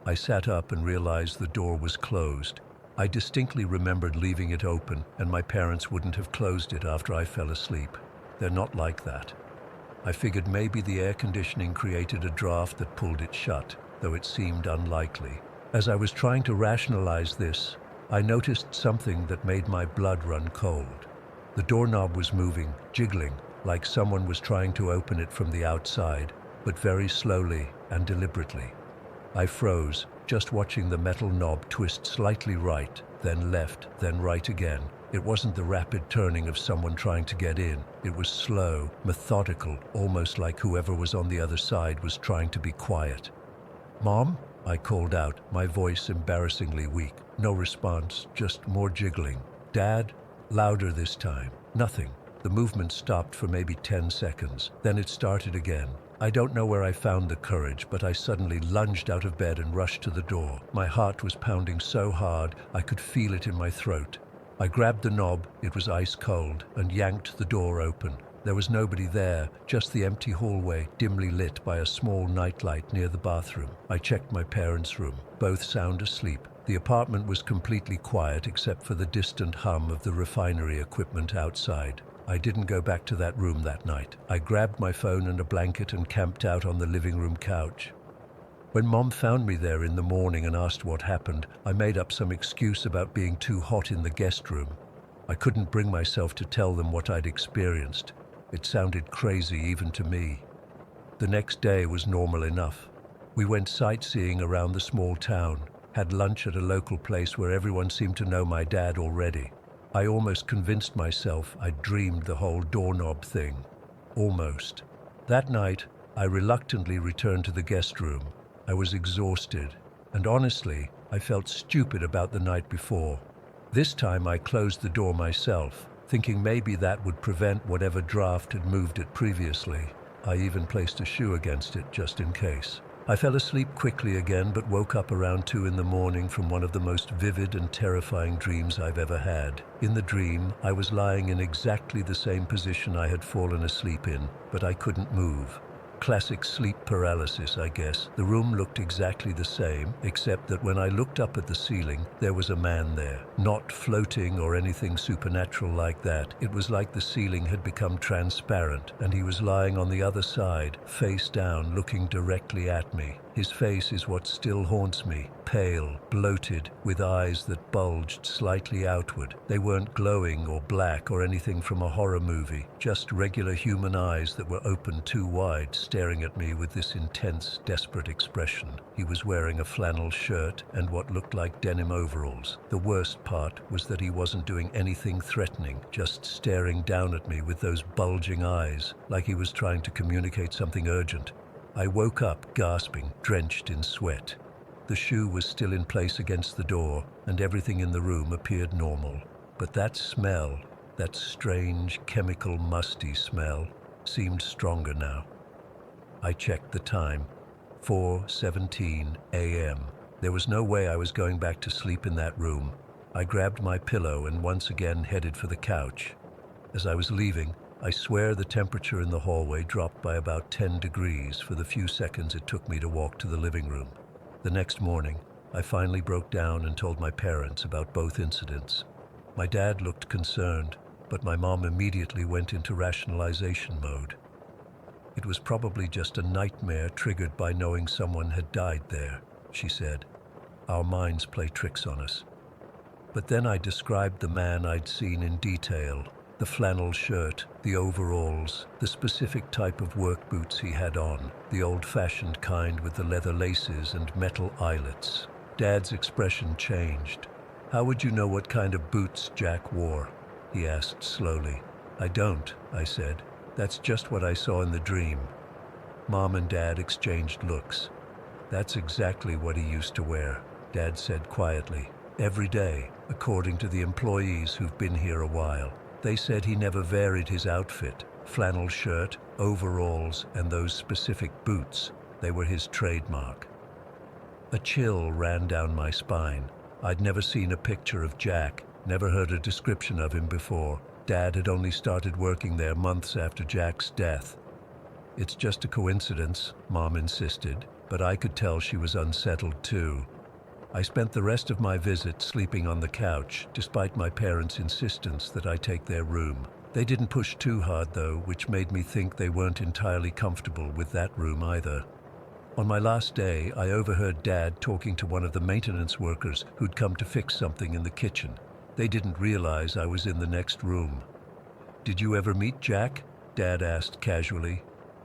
S1: I sat up and realized the door was closed. I distinctly remembered leaving it open, and my parents wouldn't have closed it after I fell asleep. They're not like that. I figured maybe the air conditioning created a draft that pulled it shut, though it seemed unlikely. As I was trying to rationalize this, I noticed something that made my blood run cold. The doorknob was moving, jiggling, like someone was trying to open it from the outside, but very slowly and deliberately. I froze, just watching the metal knob twist slightly right, then left, then right again. It wasn't the rapid turning of someone trying to get in. It was slow, methodical, almost like whoever was on the other side was trying to be quiet. "Mom?" I called out, my voice embarrassingly weak. No response, just more jiggling. "Dad?" Louder this time. Nothing. The movement stopped for maybe 10 seconds. Then it started again. I don't know where I found the courage, but I suddenly lunged out of bed and rushed to the door. My heart was pounding so hard I could feel it in my throat. I grabbed the knob, it was ice cold, and yanked the door open. There was nobody there, just the empty hallway, dimly lit by a small nightlight near the bathroom. I checked my parents' room, both sound asleep. The apartment was completely quiet except for the distant hum of the refinery equipment outside. I didn't go back to that room that night. I grabbed my phone and a blanket and camped out on the living room couch. When Mom found me there in the morning and asked what happened, I made up some excuse about being too hot in the guest room. I couldn't bring myself to tell them what I'd experienced. It sounded crazy even to me. The next day was normal enough. We went sightseeing around the small town, had lunch at a local place where everyone seemed to know my dad already. I almost convinced myself I'd dreamed the whole doorknob thing. Almost. That night, I reluctantly returned to the guest room. I was exhausted, and honestly, I felt stupid about the night before. This time I closed the door myself, thinking maybe that would prevent whatever draft had moved it previously. I even placed a shoe against it just in case. I fell asleep quickly again, but woke up around 2 in the morning from one of the most vivid and terrifying dreams I've ever had. In the dream, I was lying in exactly the same position I had fallen asleep in, but I couldn't move. Classic sleep paralysis, I guess. The room looked exactly the same, except that when I looked up at the ceiling, there was a man there. Not floating or anything supernatural like that. It was like the ceiling had become transparent, and he was lying on the other side, face down, looking directly at me. His face is what still haunts me. Pale, bloated, with eyes that bulged slightly outward. They weren't glowing or black or anything from a horror movie, just regular human eyes that were open too wide, staring at me with this intense, desperate expression. He was wearing a flannel shirt and what looked like denim overalls. The worst part was that he wasn't doing anything threatening, just staring down at me with those bulging eyes, like he was trying to communicate something urgent. I woke up, gasping, drenched in sweat. The shoe was still in place against the door, and everything in the room appeared normal. But that smell, that strange, chemical, musty smell, seemed stronger now. I checked the time. 4:17 a.m. There was no way I was going back to sleep in that room. I grabbed my pillow and once again headed for the couch. As I was leaving, I swear the temperature in the hallway dropped by about 10 degrees for the few seconds it took me to walk to the living room. The next morning, I finally broke down and told my parents about both incidents. My dad looked concerned, but my mom immediately went into rationalization mode. It was probably just a nightmare triggered by knowing someone had died there, she said. Our minds play tricks on us. But then I described the man I'd seen in detail. The flannel shirt, the overalls, the specific type of work boots he had on, the old-fashioned kind with the leather laces and metal eyelets. Dad's expression changed. "How would you know what kind of boots Jack wore?" he asked slowly. "I don't," I said. "That's just what I saw in the dream." Mom and Dad exchanged looks. "That's exactly what he used to wear," Dad said quietly. "Every day, according to the employees who've been here a while. They said he never varied his outfit. Flannel shirt, overalls, and those specific boots. They were his trademark." A chill ran down my spine. I'd never seen a picture of Jack, never heard a description of him before. Dad had only started working there months after Jack's death. "It's just a coincidence," Mom insisted, but I could tell she was unsettled too. I spent the rest of my visit sleeping on the couch, despite my parents' insistence that I take their room. They didn't push too hard though, which made me think they weren't entirely comfortable with that room either. On my last day, I overheard Dad talking to one of the maintenance workers who'd come to fix something in the kitchen. They didn't realize I was in the next room. "Did you ever meet Jack?" Dad asked casually.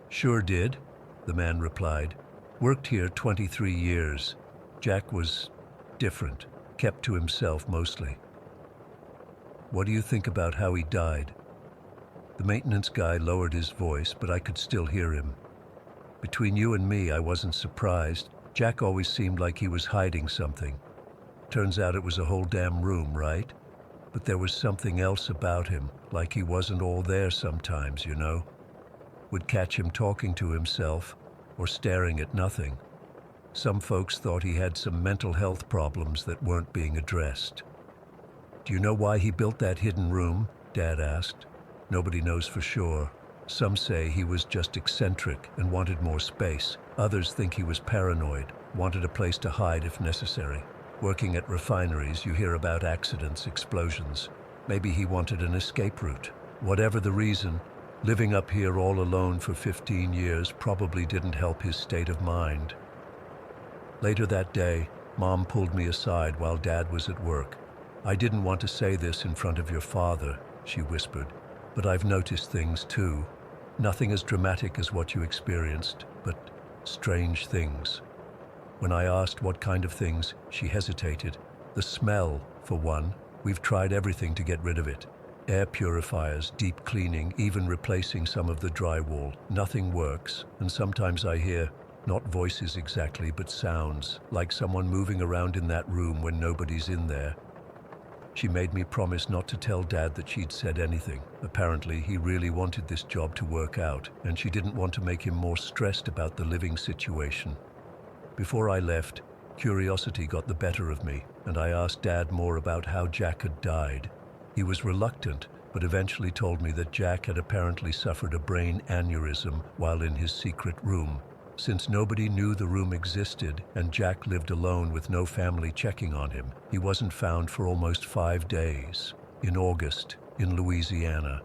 S1: "Sure did," the man replied. "Worked here 23 years. Jack was different, kept to himself mostly." "What do you think about how he died?" The maintenance guy lowered his voice, but I could still hear him. "Between you and me, I wasn't surprised. Jack always seemed like he was hiding something. Turns out it was a whole damn room, right? But there was something else about him, like he wasn't all there sometimes, you know? Would catch him talking to himself or staring at nothing. Some folks thought he had some mental health problems that weren't being addressed." "Do you know why he built that hidden room?" Dad asked. "Nobody knows for sure. Some say he was just eccentric and wanted more space. Others think he was paranoid, wanted a place to hide if necessary. Working at refineries, you hear about accidents, explosions. Maybe he wanted an escape route. Whatever the reason, living up here all alone for 15 years probably didn't help his state of mind." Later that day, Mom pulled me aside while Dad was at work. "I didn't want to say this in front of your father," she whispered, "but I've noticed things too. Nothing as dramatic as what you experienced, but strange things." When I asked what kind of things, she hesitated. "The smell, for one. We've tried everything to get rid of it. Air purifiers, deep cleaning, even replacing some of the drywall. Nothing works, and sometimes I hear, not voices exactly, but sounds, like someone moving around in that room when nobody's in there." She made me promise not to tell Dad that she'd said anything. Apparently, he really wanted this job to work out, and she didn't want to make him more stressed about the living situation. Before I left, curiosity got the better of me, and I asked Dad more about how Jack had died. He was reluctant, but eventually told me that Jack had apparently suffered a brain aneurysm while in his secret room. Since nobody knew the room existed and Jack lived alone with no family checking on him, he wasn't found for almost 5 days, in August, in Louisiana.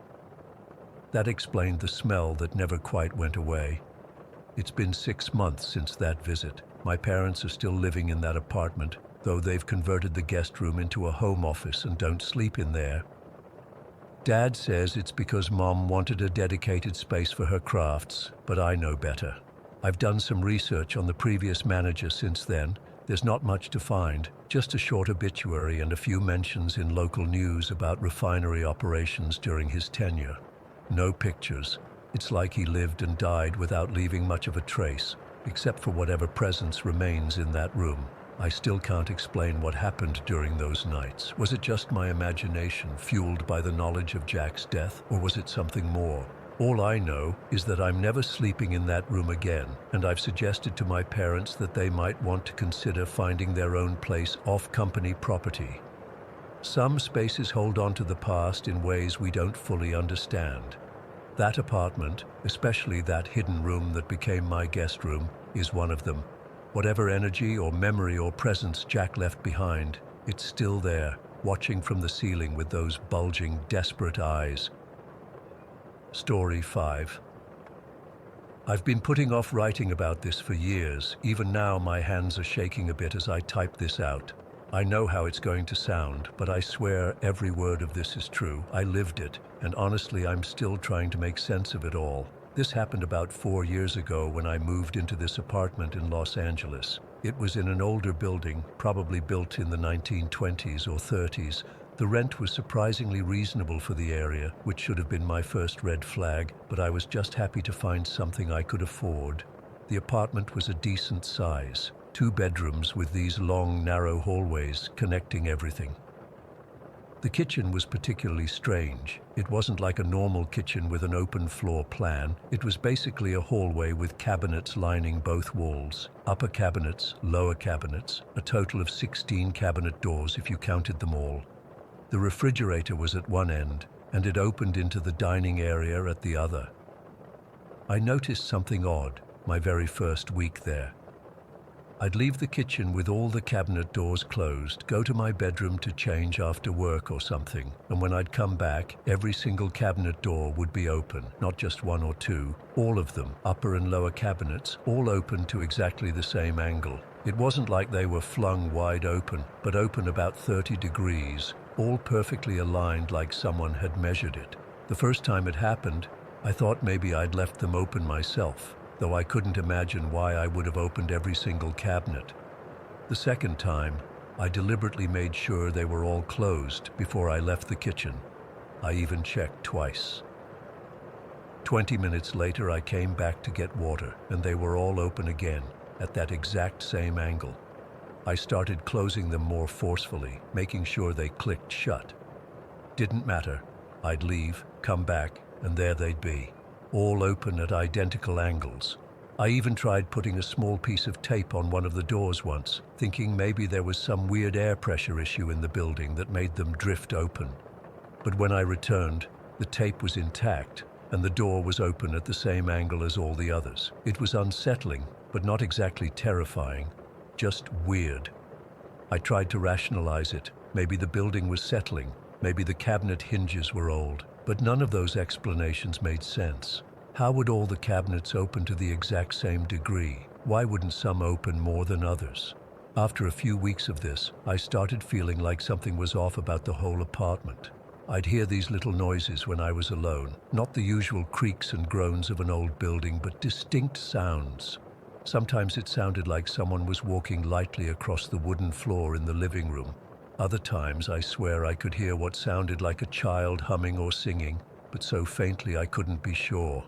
S1: That explained the smell that never quite went away. It's been 6 months since that visit. My parents are still living in that apartment, though they've converted the guest room into a home office and don't sleep in there. Dad says it's because Mom wanted a dedicated space for her crafts, but I know better. I've done some research on the previous manager since then. There's not much to find, just a short obituary and a few mentions in local news about refinery operations during his tenure. No pictures. It's like he lived and died without leaving much of a trace, except for whatever presence remains in that room. I still can't explain what happened during those nights. Was it just my imagination fueled by the knowledge of Jack's death, or was it something more? All I know is that I'm never sleeping in that room again, and I've suggested to my parents that they might want to consider finding their own place off company property. Some spaces hold on to the past in ways we don't fully understand. That apartment, especially that hidden room that became my guest room, is one of them. Whatever energy or memory or presence Jack left behind, it's still there, watching from the ceiling with those bulging, desperate eyes. Story 5. I've been putting off writing about this for years. Even now my hands are shaking a bit as I type this out. I know how it's going to sound, but I swear every word of this is true. I lived it, and honestly I'm still trying to make sense of it all. This happened about 4 years ago when I moved into this apartment in Los Angeles. It was in an older building, probably built in the 1920s or 30s. The rent was surprisingly reasonable for the area, which should have been my first red flag, but I was just happy to find something I could afford. The apartment was a decent size, 2 bedrooms with these long, narrow hallways connecting everything. The kitchen was particularly strange. It wasn't like a normal kitchen with an open floor plan. It was basically a hallway with cabinets lining both walls. Upper cabinets, lower cabinets, a total of 16 cabinet doors if you counted them all. The refrigerator was at one end, and it opened into the dining area at the other. I noticed something odd my very first week there. I'd leave the kitchen with all the cabinet doors closed, go to my bedroom to change after work or something, and when I'd come back, every single cabinet door would be open, not just 1 or 2, all of them, upper and lower cabinets, all open to exactly the same angle. It wasn't like they were flung wide open, but open about 30 degrees, all perfectly aligned like someone had measured it. The first time it happened, I thought maybe I'd left them open myself, though I couldn't imagine why I would have opened every single cabinet. The second time, I deliberately made sure they were all closed before I left the kitchen. I even checked twice. 20 minutes later, I came back to get water, and they were all open again, at that exact same angle. I started closing them more forcefully, making sure they clicked shut. Didn't matter. I'd leave, come back, and there they'd be, all open at identical angles. I even tried putting a small piece of tape on one of the doors once, thinking maybe there was some weird air pressure issue in the building that made them drift open. But when I returned, the tape was intact, and the door was open at the same angle as all the others. It was unsettling, but not exactly terrifying, just weird. I tried to rationalize it. Maybe the building was settling, maybe the cabinet hinges were old, but none of those explanations made sense. How would all the cabinets open to the exact same degree? Why wouldn't some open more than others? After a few weeks of this, I started feeling like something was off about the whole apartment. I'd hear these little noises when I was alone, not the usual creaks and groans of an old building, but distinct sounds. Sometimes it sounded like someone was walking lightly across the wooden floor in the living room. Other times, I swear I could hear what sounded like a child humming or singing, but so faintly I couldn't be sure.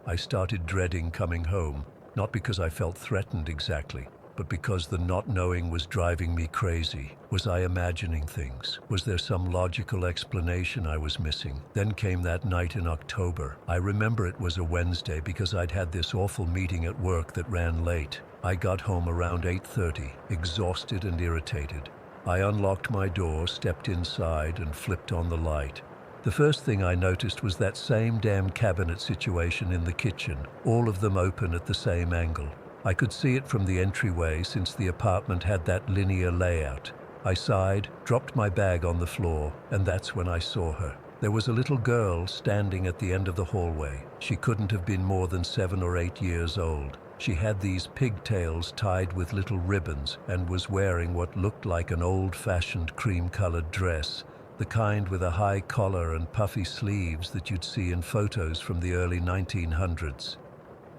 S1: I started dreading coming home, not because I felt threatened exactly, but because the not knowing was driving me crazy. Was I imagining things? Was there some logical explanation I was missing? Then came that night in October. I remember it was a Wednesday because I'd had this awful meeting at work that ran late. I got home around 8:30, exhausted and irritated. I unlocked my door, stepped inside, and flipped on the light. The first thing I noticed was that same damn cabinet situation in the kitchen, all of them open at the same angle. I could see it from the entryway since the apartment had that linear layout. I sighed, dropped my bag on the floor, and that's when I saw her. There was a little girl standing at the end of the hallway. She couldn't have been more than 7 or 8 years old. She had these pigtails tied with little ribbons and was wearing what looked like an old-fashioned cream-colored dress, the kind with a high collar and puffy sleeves that you'd see in photos from the early 1900s.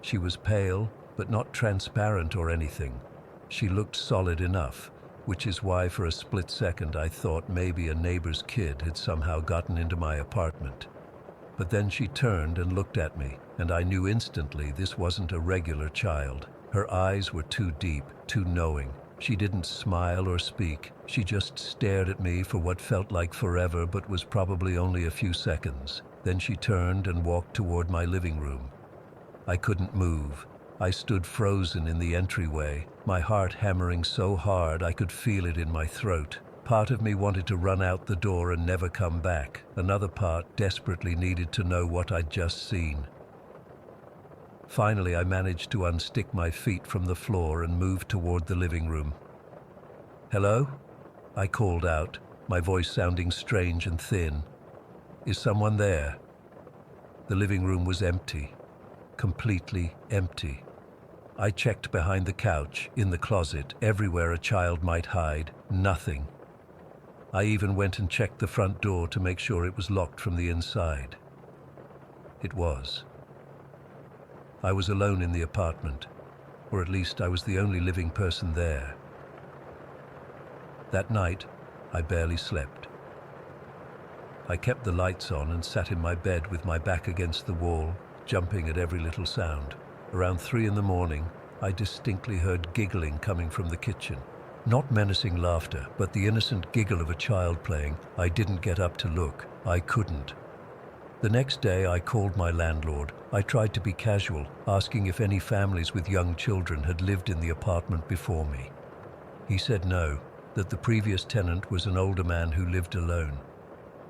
S1: She was pale, but not transparent or anything. She looked solid enough, which is why for a split second I thought maybe a neighbor's kid had somehow gotten into my apartment. But then she turned and looked at me, and I knew instantly this wasn't a regular child. Her eyes were too deep, too knowing. She didn't smile or speak. She just stared at me for what felt like forever but was probably only a few seconds. Then she turned and walked toward my living room. I couldn't move. I stood frozen in the entryway, my heart hammering so hard I could feel it in my throat. Part of me wanted to run out the door and never come back. Another part desperately needed to know what I'd just seen. Finally, I managed to unstick my feet from the floor and move toward the living room. "Hello?" I called out, my voice sounding strange and thin. "Is someone there?" The living room was empty, completely empty. I checked behind the couch, in the closet, everywhere a child might hide. Nothing. I even went and checked the front door to make sure it was locked from the inside. It was. I was alone in the apartment, or at least I was the only living person there. That night, I barely slept. I kept the lights on and sat in my bed with my back against the wall, jumping at every little sound. Around 3 a.m, I distinctly heard giggling coming from the kitchen. Not menacing laughter, but the innocent giggle of a child playing. I didn't get up to look. I couldn't. The next day, I called my landlord. I tried to be casual, asking if any families with young children had lived in the apartment before me. He said no, that the previous tenant was an older man who lived alone.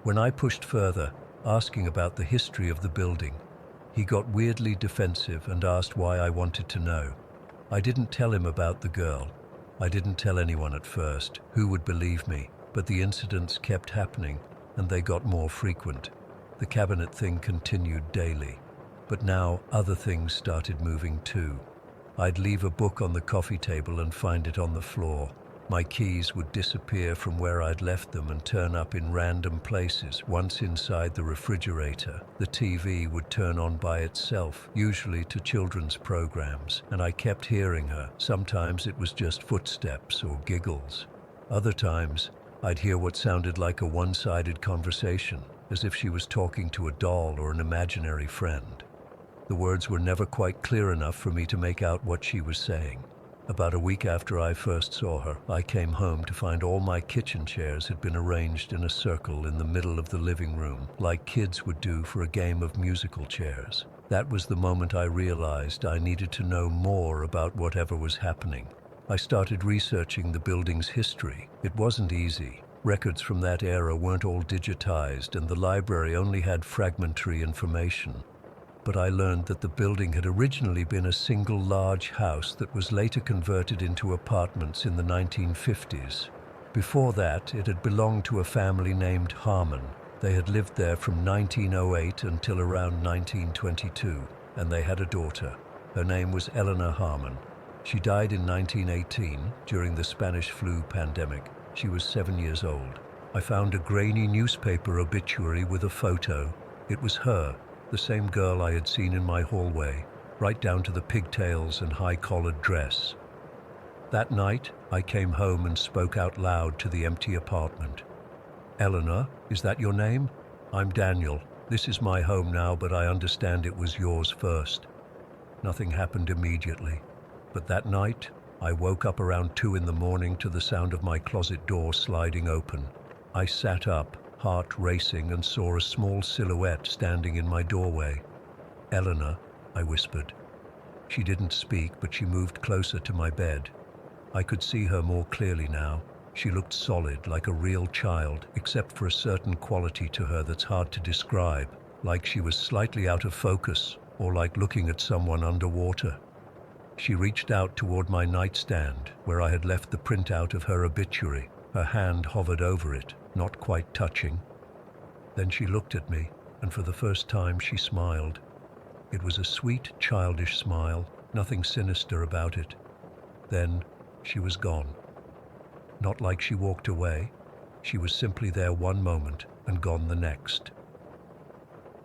S1: When I pushed further, asking about the history of the building, he got weirdly defensive and asked why I wanted to know. I didn't tell him about the girl. I didn't tell anyone at first. Who would believe me? But the incidents kept happening, and they got more frequent. The cabinet thing continued daily. But now other things started moving too. I'd leave a book on the coffee table and find it on the floor. My keys would disappear from where I'd left them and turn up in random places. Once inside the refrigerator, the TV would turn on by itself, usually to children's programs, and I kept hearing her. Sometimes it was just footsteps or giggles. Other times, I'd hear what sounded like a one-sided conversation, as if she was talking to a doll or an imaginary friend. The words were never quite clear enough for me to make out what she was saying. About a week after I first saw her, I came home to find all my kitchen chairs had been arranged in a circle in the middle of the living room, like kids would do for a game of musical chairs. That was the moment I realized I needed to know more about whatever was happening. I started researching the building's history. It wasn't easy. Records from that era weren't all digitized, and the library only had fragmentary information. But I learned that the building had originally been a single large house that was later converted into apartments in the 1950s. Before that, it had belonged to a family named Harmon. They had lived there from 1908 until around 1922, and they had a daughter. Her name was Eleanor Harmon. She died in 1918 during the Spanish flu pandemic. She was 7 years old. I found a grainy newspaper obituary with a photo. It was her. The same girl I had seen in my hallway, right down to the pigtails and high-collared dress. That night, I came home and spoke out loud to the empty apartment. "Eleanor, is that your name? I'm Daniel. This is my home now, but I understand it was yours first." Nothing happened immediately, but that night, I woke up around 2 a.m. to the sound of my closet door sliding open. I sat up, heart racing, and saw a small silhouette standing in my doorway. "Eleanor," I whispered. She didn't speak, but she moved closer to my bed. I could see her more clearly now. She looked solid, like a real child, except for a certain quality to her that's hard to describe, like she was slightly out of focus, or like looking at someone underwater. She reached out toward my nightstand, where I had left the printout of her obituary. Her hand hovered over it, not quite touching. Then she looked at me, and for the first time she smiled. It was a sweet, childish smile, nothing sinister about it. Then she was gone. Not like she walked away. She was simply there one moment and gone the next.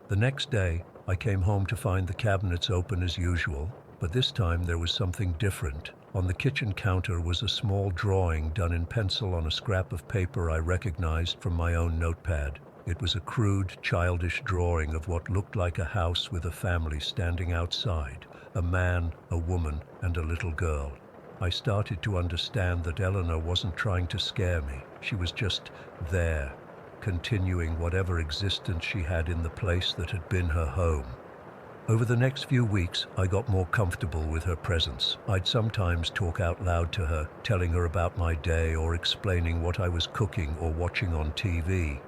S1: The next day, I came home to find the cabinets open as usual, but this time there was something different. On the kitchen counter was a small drawing done in pencil on a scrap of paper I recognized from my own notepad. It was a crude, childish drawing of what looked like a house with a family standing outside, a man, a woman, and a little girl. I started to understand that Eleanor wasn't trying to scare me. She was just there. continuing whatever existence she had in the place that had been her home. Over the next few weeks, I got more comfortable with her presence. I'd sometimes talk out loud to her, telling her about my day or explaining what I was cooking or watching on TV.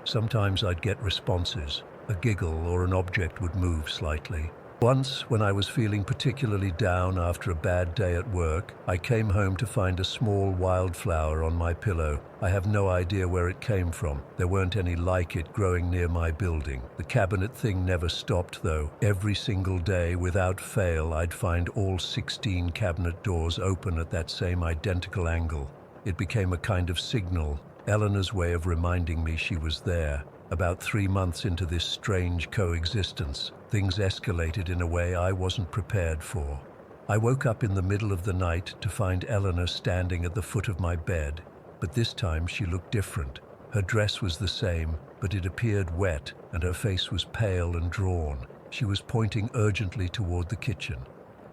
S1: Sometimes I'd get responses. A giggle or an object would move slightly. Once, when I was feeling particularly down after a bad day at work, I came home to find a small wildflower on my pillow. I have no idea where it came from. There weren't any like it growing near my building. The cabinet thing never stopped, though. Every single day, without fail, I'd find all 16 cabinet doors open at that same identical angle. It became a kind of signal, Eleanor's way of reminding me she was there. About 3 months into this strange coexistence, things escalated in a way I wasn't prepared for. I woke up in the middle of the night to find Eleanor standing at the foot of my bed, but this time she looked different. Her dress was the same, but it appeared wet, and her face was pale and drawn. She was pointing urgently toward the kitchen.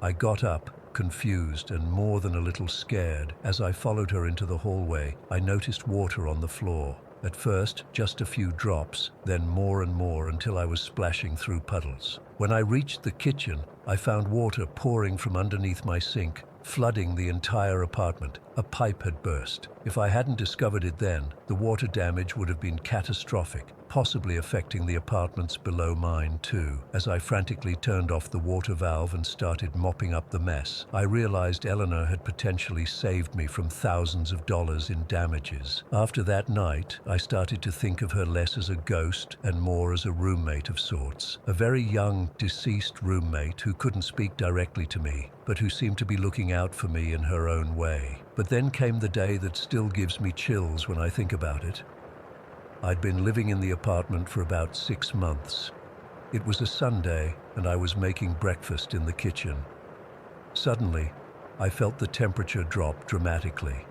S1: I got up, confused and more than a little scared. As I followed her into the hallway, I noticed water on the floor. At first, just a few drops, then more and more until I was splashing through puddles. When I reached the kitchen, I found water pouring from underneath my sink, flooding the entire apartment. A pipe had burst. If I hadn't discovered it then, the water damage would have been catastrophic, possibly affecting the apartments below mine too. As I frantically turned off the water valve and started mopping up the mess, I realized Eleanor had potentially saved me from thousands of dollars in damages. After that night, I started to think of her less as a ghost and more as a roommate of sorts. A very young, deceased roommate who couldn't speak directly to me, but who seemed to be looking out for me in her own way. But then came the day that still gives me chills when I think about it. I'd been living in the apartment for about 6 months. It was a Sunday, and I was making breakfast in the kitchen. Suddenly, I felt the temperature drop dramatically.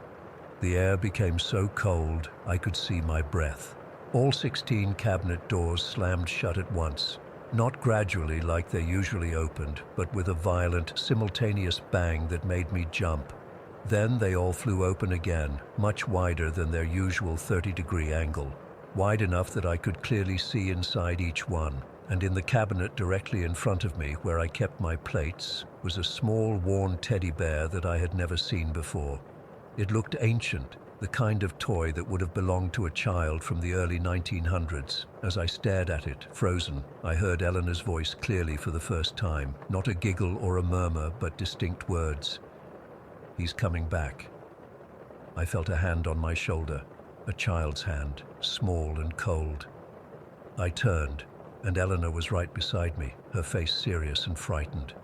S1: The air became so cold, I could see my breath. All 16 cabinet doors slammed shut at once, not gradually like they usually opened, but with a violent, simultaneous bang that made me jump. Then they all flew open again, much wider than their usual 30-degree angle. Wide enough that I could clearly see inside each one, and in the cabinet directly in front of me, where I kept my plates, was a small, worn teddy bear that I had never seen before. It looked ancient, the kind of toy that would have belonged to a child from the early 1900s. As I stared at it, frozen, I heard Eleanor's voice clearly for the first time, not a giggle or a murmur, but distinct words. "He's coming back." I felt a hand on my shoulder. A child's hand, small and cold. I turned, and Eleanor was right beside me, her face serious and frightened.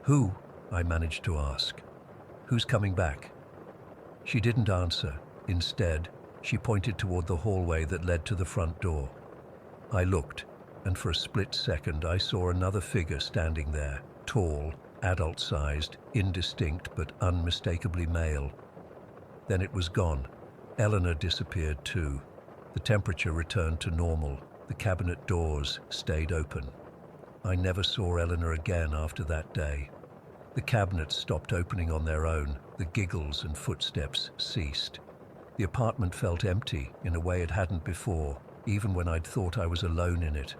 S1: "Who?" I managed to ask. "Who's coming back?" She didn't answer. Instead, she pointed toward the hallway that led to the front door. I looked, and for a split second I saw another figure standing there, tall, adult-sized, indistinct but unmistakably male. Then it was gone. Eleanor disappeared too. The temperature returned to normal. The cabinet doors stayed open. I never saw Eleanor again after that day. The cabinets stopped opening on their own. The giggles and footsteps ceased. The apartment felt empty in a way it hadn't before, even when I'd thought I was alone in it.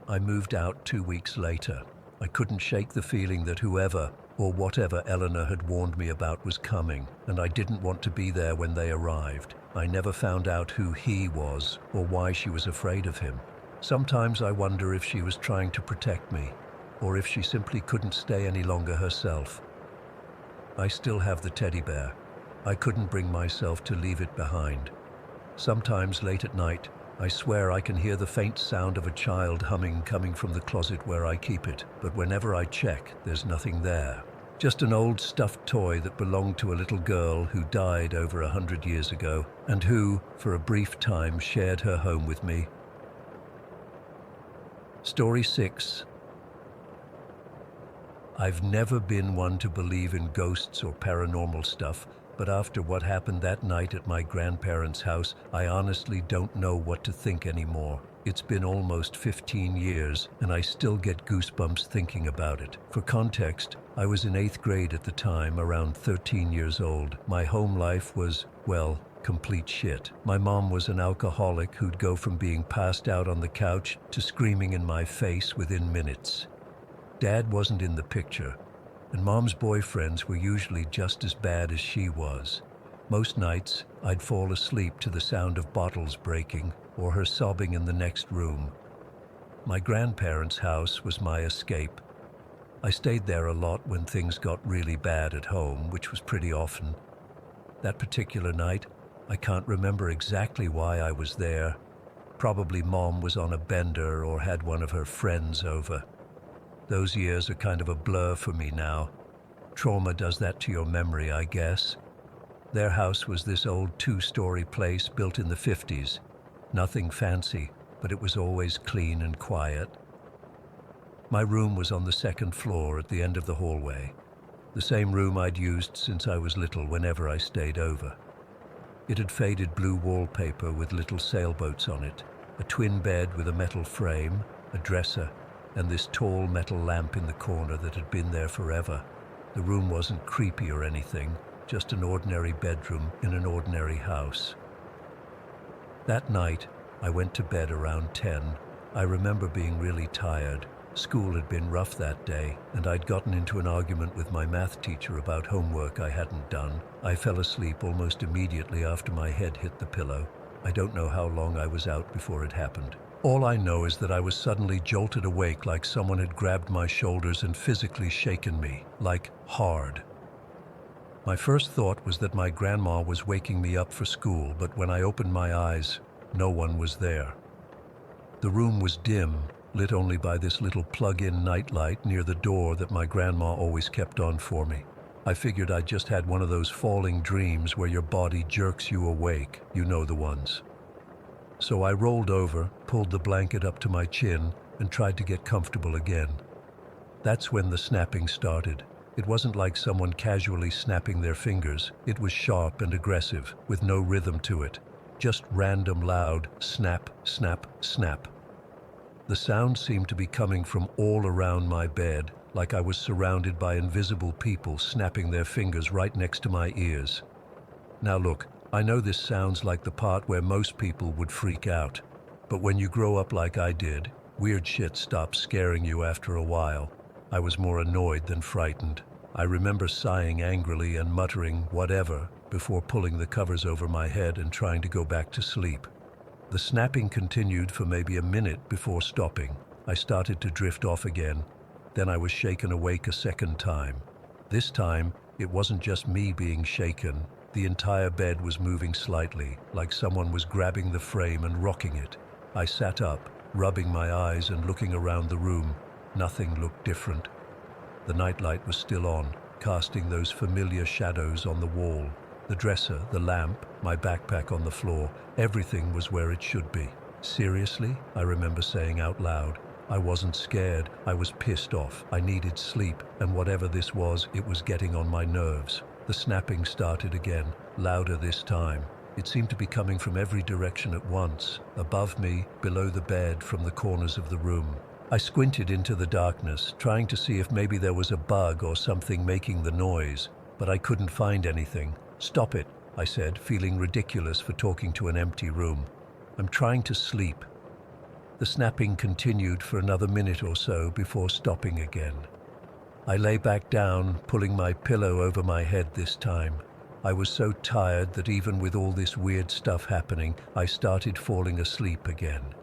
S1: I moved out 2 weeks later. I couldn't shake the feeling that whoever or whatever Eleanor had warned me about was coming, and I didn't want to be there when they arrived. I never found out who he was or why she was afraid of him. Sometimes I wonder if she was trying to protect me, or if she simply couldn't stay any longer herself. I still have the teddy bear. I couldn't bring myself to leave it behind. Sometimes late at night, I swear I can hear the faint sound of a child humming coming from the closet where I keep it, but whenever I check, there's nothing there. Just an old stuffed toy that belonged to a little girl who died over 100 years ago, and who, for a brief time, shared her home with me. Story 6. I've never been one to believe in ghosts or paranormal stuff, but after what happened that night at my grandparents' house, I honestly don't know what to think anymore. It's been almost 15 years, and I still get goosebumps thinking about it. For context, I was in 8th grade at the time, around 13 years old. My home life was, well, complete shit. My mom was an alcoholic who'd go from being passed out on the couch to screaming in my face within minutes. Dad wasn't in the picture, and Mom's boyfriends were usually just as bad as she was. Most nights, I'd fall asleep to the sound of bottles breaking or her sobbing in the next room. My grandparents' house was my escape. I stayed there a lot when things got really bad at home, which was pretty often. That particular night, I can't remember exactly why I was there. Probably Mom was on a bender or had one of her friends over. Those years are kind of a blur for me now. Trauma does that to your memory, I guess. Their house was this old 2-story place built in the 50s. Nothing fancy, but it was always clean and quiet. My room was on the 2nd floor at the end of the hallway. The same room I'd used since I was little whenever I stayed over. It had faded blue wallpaper with little sailboats on it, a twin bed with a metal frame, a dresser, and this tall metal lamp in the corner that had been there forever. The room wasn't creepy or anything, just an ordinary bedroom in an ordinary house. That night, I went to bed around 10. I remember being really tired. School had been rough that day, and I'd gotten into an argument with my math teacher about homework I hadn't done. I fell asleep almost immediately after my head hit the pillow. I don't know how long I was out before it happened. All I know is that I was suddenly jolted awake like someone had grabbed my shoulders and physically shaken me, like hard. My first thought was that my grandma was waking me up for school, but when I opened my eyes, no one was there. The room was dim, lit only by this little plug-in nightlight near the door that my grandma always kept on for me. I figured I'd just had one of those falling dreams where your body jerks you awake, you know the ones. So I rolled over, pulled the blanket up to my chin, and tried to get comfortable again. That's when the snapping started. It wasn't like someone casually snapping their fingers. It was sharp and aggressive, with no rhythm to it. Just random loud snap, snap, snap. The sound seemed to be coming from all around my bed, like I was surrounded by invisible people snapping their fingers right next to my ears. Now look, I know this sounds like the part where most people would freak out, but when you grow up like I did, weird shit stops scaring you after a while. I was more annoyed than frightened. I remember sighing angrily and muttering whatever before pulling the covers over my head and trying to go back to sleep. The snapping continued for maybe a minute before stopping. I started to drift off again. Then I was shaken awake a second time. This time, it wasn't just me being shaken. The entire bed was moving slightly, like someone was grabbing the frame and rocking it. I sat up, rubbing my eyes and looking around the room. Nothing looked different. The nightlight was still on, casting those familiar shadows on the wall. The dresser, the lamp, my backpack on the floor, everything was where it should be. Seriously? I remember saying out loud. I wasn't scared, I was pissed off. I needed sleep, and whatever this was, it was getting on my nerves. The snapping started again, louder this time. It seemed to be coming from every direction at once, above me, below the bed, from the corners of the room. I squinted into the darkness, trying to see if maybe there was a bug or something making the noise, but I couldn't find anything. "Stop it," I said, feeling ridiculous for talking to an empty room. "I'm trying to sleep." The snapping continued for another minute or so before stopping again. I lay back down, pulling my pillow over my head this time. I was so tired that even with all this weird stuff happening, I started falling asleep again.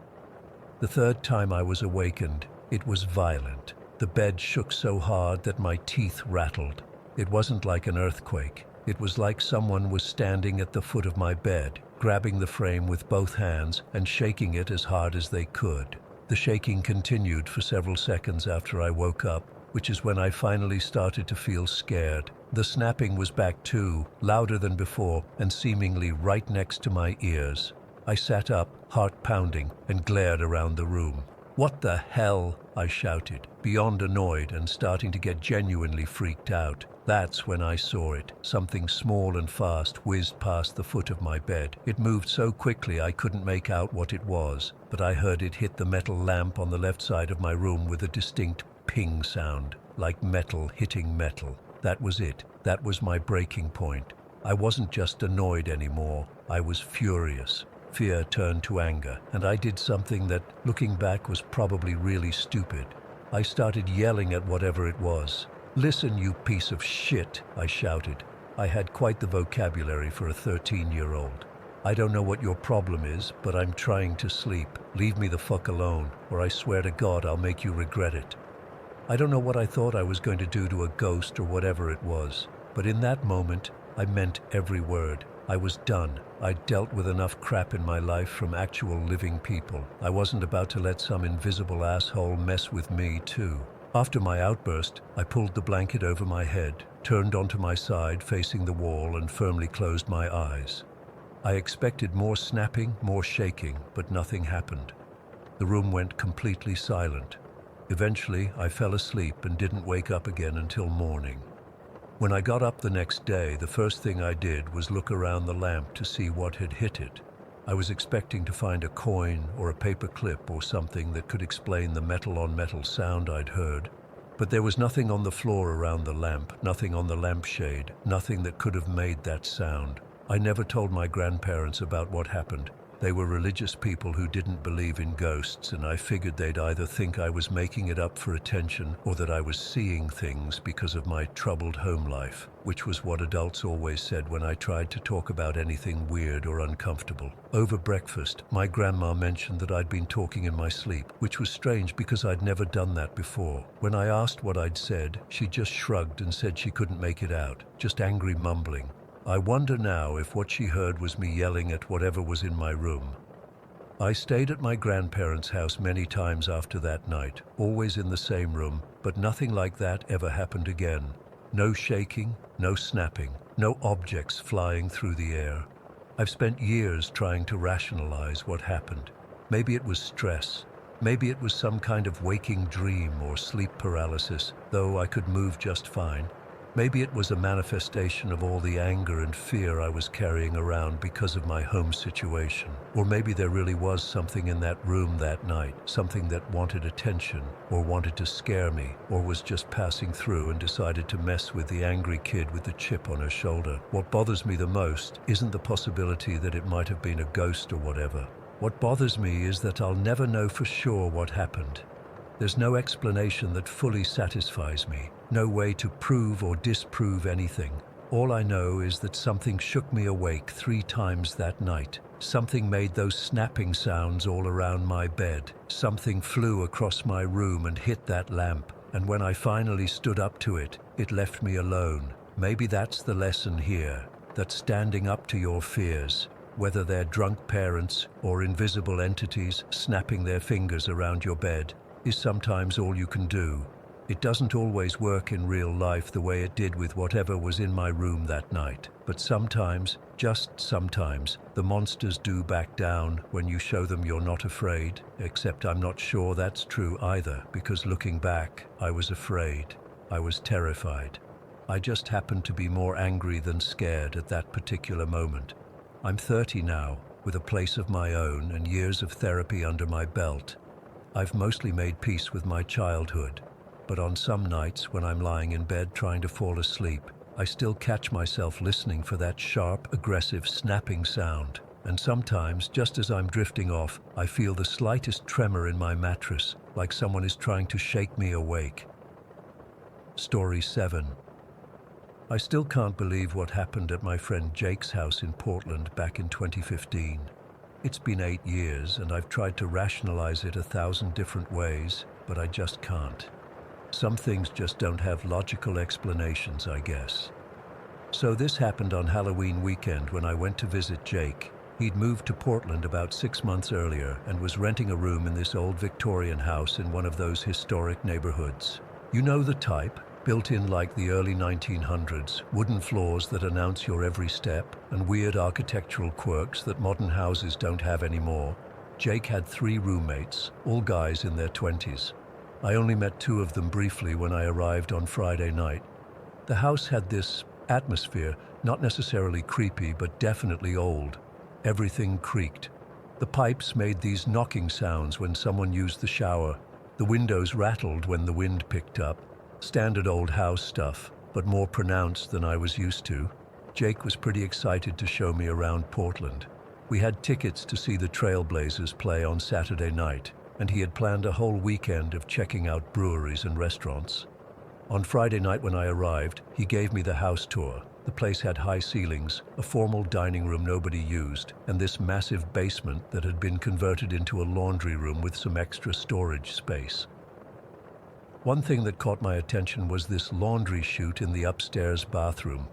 S1: The third time I was awakened, it was violent. The bed shook so hard that my teeth rattled. It wasn't like an earthquake. It was like someone was standing at the foot of my bed, grabbing the frame with both hands and shaking it as hard as they could. The shaking continued for several seconds after I woke up, which is when I finally started to feel scared. The snapping was back too, louder than before and seemingly right next to my ears. I sat up, heart pounding, and glared around the room. "What the hell?" I shouted, beyond annoyed and starting to get genuinely freaked out. That's when I saw it. Something small and fast whizzed past the foot of my bed. It moved so quickly I couldn't make out what it was, but I heard it hit the metal lamp on the left side of my room with a distinct ping sound, like metal hitting metal. That was it. That was my breaking point. I wasn't just annoyed anymore, I was furious. Fear turned to anger, and I did something that, looking back, was probably really stupid. I started yelling at whatever it was. "Listen, you piece of shit," I shouted. I had quite the vocabulary for a 13-year-old. "I don't know what your problem is, but I'm trying to sleep. Leave me the fuck alone, or I swear to God I'll make you regret it." I don't know what I thought I was going to do to a ghost or whatever it was, but in that moment, I meant every word. I was done. I'd dealt with enough crap in my life from actual living people. I wasn't about to let some invisible asshole mess with me, too. After my outburst, I pulled the blanket over my head, turned onto my side facing the wall, and firmly closed my eyes. I expected more snapping, more shaking, but nothing happened. The room went completely silent. Eventually, I fell asleep and didn't wake up again until morning. When I got up the next day, the first thing I did was look around the lamp to see what had hit it. I was expecting to find a coin or a paper clip or something that could explain the metal-on-metal sound I'd heard. But there was nothing on the floor around the lamp, nothing on the lampshade, nothing that could have made that sound. I never told my grandparents about what happened. They were religious people who didn't believe in ghosts, and I figured they'd either think I was making it up for attention or that I was seeing things because of my troubled home life, which was what adults always said when I tried to talk about anything weird or uncomfortable. Over breakfast, my grandma mentioned that I'd been talking in my sleep, which was strange because I'd never done that before. When I asked what I'd said, she just shrugged and said she couldn't make it out, just angry mumbling. I wonder now if what she heard was me yelling at whatever was in my room. I stayed at my grandparents' house many times after that night, always in the same room, but nothing like that ever happened again. No shaking, no snapping, no objects flying through the air. I've spent years trying to rationalize what happened. Maybe it was stress. Maybe it was some kind of waking dream or sleep paralysis, though I could move just fine. Maybe it was a manifestation of all the anger and fear I was carrying around because of my home situation. Or maybe there really was something in that room that night, something that wanted attention, or wanted to scare me, or was just passing through and decided to mess with the angry kid with the chip on her shoulder. What bothers me the most isn't the possibility that it might have been a ghost or whatever. What bothers me is that I'll never know for sure what happened. There's no explanation that fully satisfies me, no way to prove or disprove anything. All I know is that something shook me awake 3 times that night. Something made those snapping sounds all around my bed. Something flew across my room and hit that lamp, and when I finally stood up to it, it left me alone. Maybe that's the lesson here, that standing up to your fears, whether they're drunk parents or invisible entities snapping their fingers around your bed, is sometimes all you can do. It doesn't always work in real life the way it did with whatever was in my room that night. But sometimes, just sometimes, the monsters do back down when you show them you're not afraid. Except I'm not sure that's true either, because looking back, I was afraid. I was terrified. I just happened to be more angry than scared at that particular moment. I'm 30 now, with a place of my own and years of therapy under my belt. I've mostly made peace with my childhood, but on some nights when I'm lying in bed trying to fall asleep, I still catch myself listening for that sharp, aggressive, snapping sound. And sometimes, just as I'm drifting off, I feel the slightest tremor in my mattress, like someone is trying to shake me awake. Story 7. I still can't believe what happened at my friend Jake's house in Portland back in 2015. It's been 8 years, and I've tried to rationalize it 1,000 different ways, but I just can't. Some things just don't have logical explanations, I guess. So this happened on Halloween weekend when I went to visit Jake. He'd moved to Portland about 6 months earlier and was renting a room in this old Victorian house in one of those historic neighborhoods. You know the type? Built in like the early 1900s, wooden floors that announce your every step, and weird architectural quirks that modern houses don't have anymore. Jake had 3 roommates, all guys in their 20s. I only met 2 of them briefly when I arrived on Friday night. The house had this atmosphere, not necessarily creepy, but definitely old. Everything creaked. The pipes made these knocking sounds when someone used the shower. The windows rattled when the wind picked up. Standard old house stuff, but more pronounced than I was used to. Jake was pretty excited to show me around Portland. We had tickets to see the Trailblazers play on Saturday night, and he had planned a whole weekend of checking out breweries and restaurants. On Friday night when I arrived, he gave me the house tour. The place had high ceilings, a formal dining room nobody used, and this massive basement that had been converted into a laundry room with some extra storage space. One thing that caught my attention was this laundry chute in the upstairs bathroom.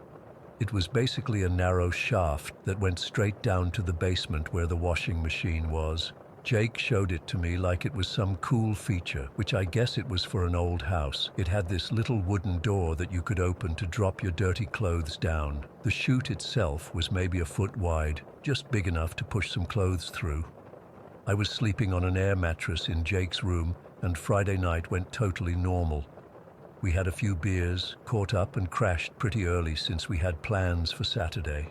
S1: It was basically a narrow shaft that went straight down to the basement where the washing machine was. Jake showed it to me like it was some cool feature, which I guess it was for an old house. It had this little wooden door that you could open to drop your dirty clothes down. The chute itself was maybe a foot wide, just big enough to push some clothes through. I was sleeping on an air mattress in Jake's room, and Friday night went totally normal. We had a few beers, caught up and crashed pretty early since we had plans for Saturday.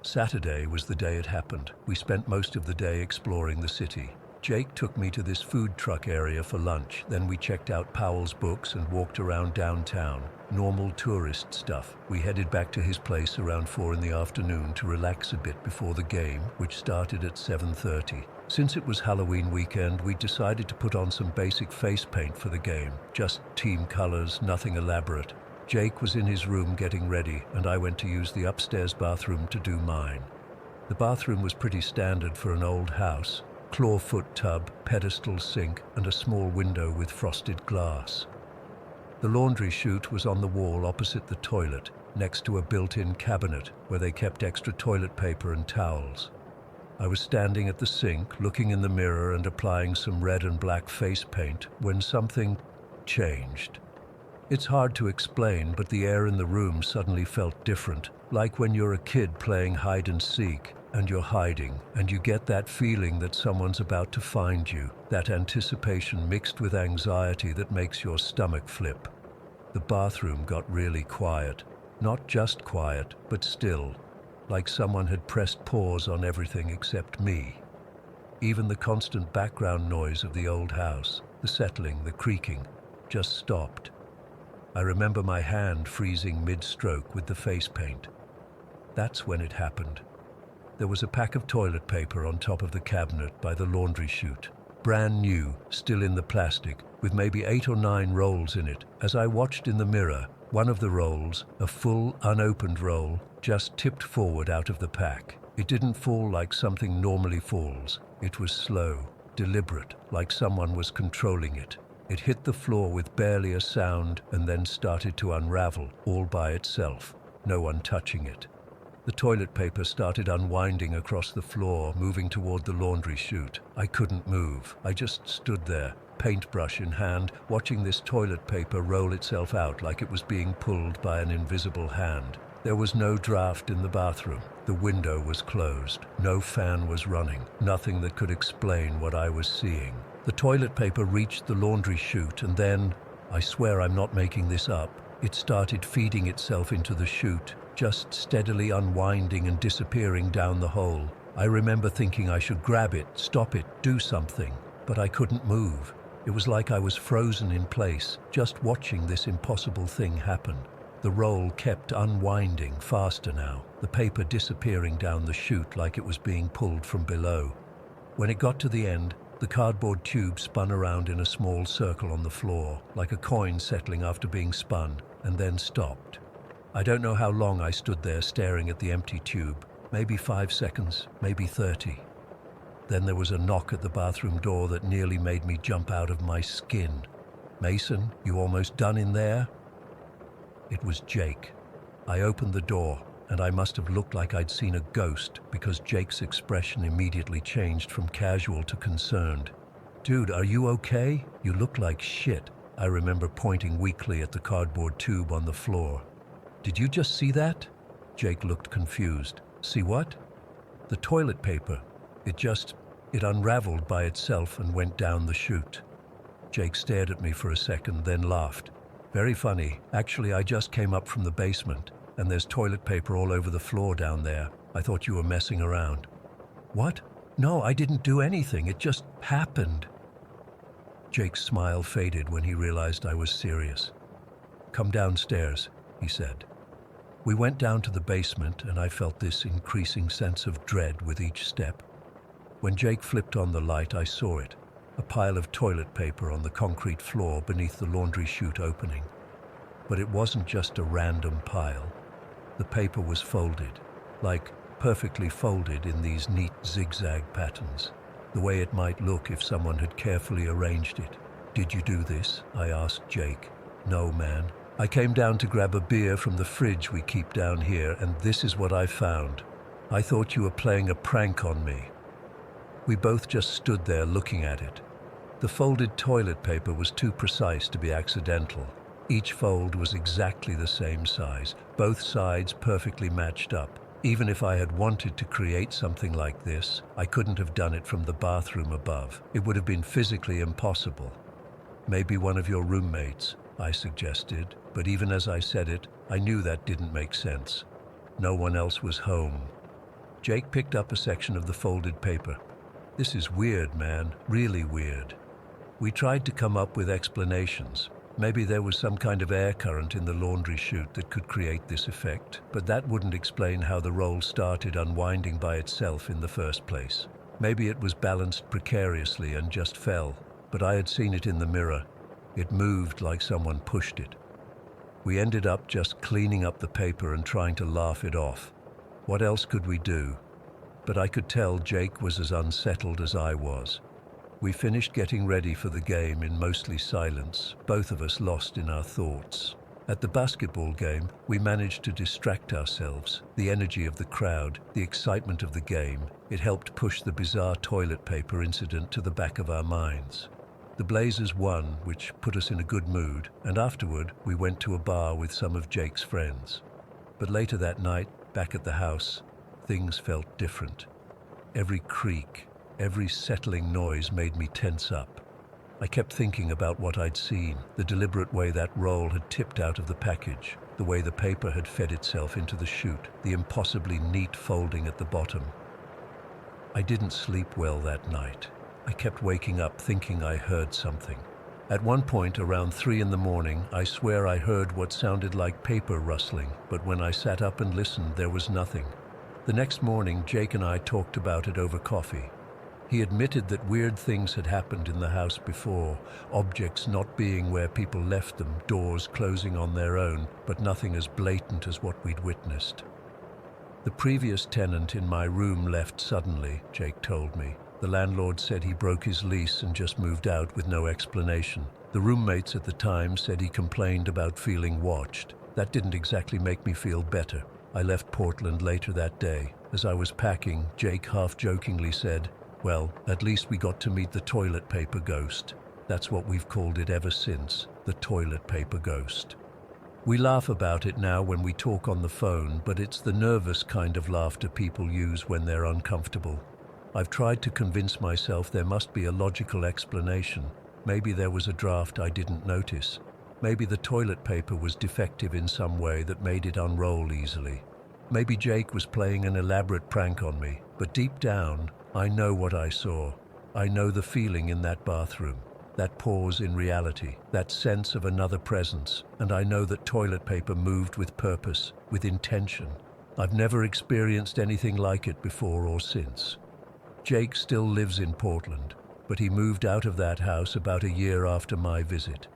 S1: Saturday was the day it happened. We spent most of the day exploring the city. Jake took me to this food truck area for lunch, then we checked out Powell's Books and walked around downtown. Normal tourist stuff. We headed back to his place around 4 in the afternoon to relax a bit before the game, which started at 7:30. Since it was Halloween weekend, we decided to put on some basic face paint for the game. Just team colors, nothing elaborate. Jake was in his room getting ready, and I went to use the upstairs bathroom to do mine. The bathroom was pretty standard for an old house. Clawfoot tub, pedestal sink, and a small window with frosted glass. The laundry chute was on the wall opposite the toilet, next to a built-in cabinet where they kept extra toilet paper and towels. I was standing at the sink, looking in the mirror and applying some red and black face paint when something changed. It's hard to explain, but the air in the room suddenly felt different, like when you're a kid playing hide and seek, and you're hiding, and you get that feeling that someone's about to find you, that anticipation mixed with anxiety that makes your stomach flip. The bathroom got really quiet. Not just quiet, but still, like someone had pressed pause on everything except me. Even the constant background noise of the old house, the settling, the creaking, just stopped. I remember my hand freezing mid-stroke with the face paint. That's when it happened. There was a pack of toilet paper on top of the cabinet by the laundry chute. Brand new, still in the plastic, with maybe 8 or 9 rolls in it. As I watched in the mirror, one of the rolls, a full, unopened roll, just tipped forward out of the pack. It didn't fall like something normally falls. It was slow, deliberate, like someone was controlling it. It hit the floor with barely a sound and then started to unravel, all by itself, no one touching it. The toilet paper started unwinding across the floor, moving toward the laundry chute. I couldn't move. I just stood there, paintbrush in hand, watching this toilet paper roll itself out like it was being pulled by an invisible hand. There was no draft in the bathroom. The window was closed. No fan was running. Nothing that could explain what I was seeing. The toilet paper reached the laundry chute and then, I swear I'm not making this up, it started feeding itself into the chute, just steadily unwinding and disappearing down the hole. I remember thinking I should grab it, stop it, do something, but I couldn't move. It was like I was frozen in place, just watching this impossible thing happen. The roll kept unwinding faster now, the paper disappearing down the chute like it was being pulled from below. When it got to the end, the cardboard tube spun around in a small circle on the floor, like a coin settling after being spun, and then stopped. I don't know how long I stood there staring at the empty tube, maybe 5 seconds, maybe 30. Then there was a knock at the bathroom door that nearly made me jump out of my skin. "Mason, you almost done in there?" It was Jake. I opened the door, and I must have looked like I'd seen a ghost because Jake's expression immediately changed from casual to concerned. "Dude, are you okay? You look like shit." I remember pointing weakly at the cardboard tube on the floor. "Did you just see that?" Jake looked confused. "See what?" "The toilet paper. It unraveled by itself and went down the chute." Jake stared at me for a second, then laughed. "Very funny. Actually, I just came up from the basement, and there's toilet paper all over the floor down there. I thought you were messing around." "What? No, I didn't do anything. It just happened." Jake's smile faded when he realized I was serious. "Come downstairs," he said. We went down to the basement, and I felt this increasing sense of dread with each step. When Jake flipped on the light, I saw it, a pile of toilet paper on the concrete floor beneath the laundry chute opening. But it wasn't just a random pile. The paper was folded, like perfectly folded in these neat zigzag patterns, the way it might look if someone had carefully arranged it. "Did you do this?" I asked Jake. "No, man. I came down to grab a beer from the fridge we keep down here, and this is what I found. I thought you were playing a prank on me." We both just stood there looking at it. The folded toilet paper was too precise to be accidental. Each fold was exactly the same size, both sides perfectly matched up. Even if I had wanted to create something like this, I couldn't have done it from the bathroom above. It would have been physically impossible. "Maybe one of your roommates," I suggested, but even as I said it, I knew that didn't make sense. No one else was home. Jake picked up a section of the folded paper. "This is weird, man, really weird." We tried to come up with explanations. Maybe there was some kind of air current in the laundry chute that could create this effect, but that wouldn't explain how the roll started unwinding by itself in the first place. Maybe it was balanced precariously and just fell, but I had seen it in the mirror. It moved like someone pushed it. We ended up just cleaning up the paper and trying to laugh it off. What else could we do? But I could tell Jake was as unsettled as I was. We finished getting ready for the game in mostly silence, both of us lost in our thoughts. At the basketball game, we managed to distract ourselves. The energy of the crowd, the excitement of the game, it helped push the bizarre toilet paper incident to the back of our minds. The Blazers won, which put us in a good mood, and afterward we went to a bar with some of Jake's friends. But later that night, back at the house, things felt different. Every creak, every settling noise made me tense up. I kept thinking about what I'd seen, the deliberate way that roll had tipped out of the package, the way the paper had fed itself into the chute, the impossibly neat folding at the bottom. I didn't sleep well that night. I kept waking up thinking I heard something. At one point, around 3 in the morning, I swear I heard what sounded like paper rustling, but when I sat up and listened, there was nothing. The next morning, Jake and I talked about it over coffee. He admitted that weird things had happened in the house before, objects not being where people left them, doors closing on their own, but nothing as blatant as what we'd witnessed. "The previous tenant in my room left suddenly," Jake told me. "The landlord said he broke his lease and just moved out with no explanation. The roommates at the time said he complained about feeling watched. That didn't exactly make me feel better." I left Portland later that day. As I was packing, Jake half-jokingly said, "Well, at least we got to meet the toilet paper ghost. That's what we've called it ever since, the toilet paper ghost." We laugh about it now when we talk on the phone, but it's the nervous kind of laughter people use when they're uncomfortable. I've tried to convince myself there must be a logical explanation. Maybe there was a draft I didn't notice. Maybe the toilet paper was defective in some way that made it unroll easily. Maybe Jake was playing an elaborate prank on me, but deep down, I know what I saw. I know the feeling in that bathroom, that pause in reality, that sense of another presence, and I know that toilet paper moved with purpose, with intention. I've never experienced anything like it before or since. Jake still lives in Portland, but he moved out of that house about a year after my visit.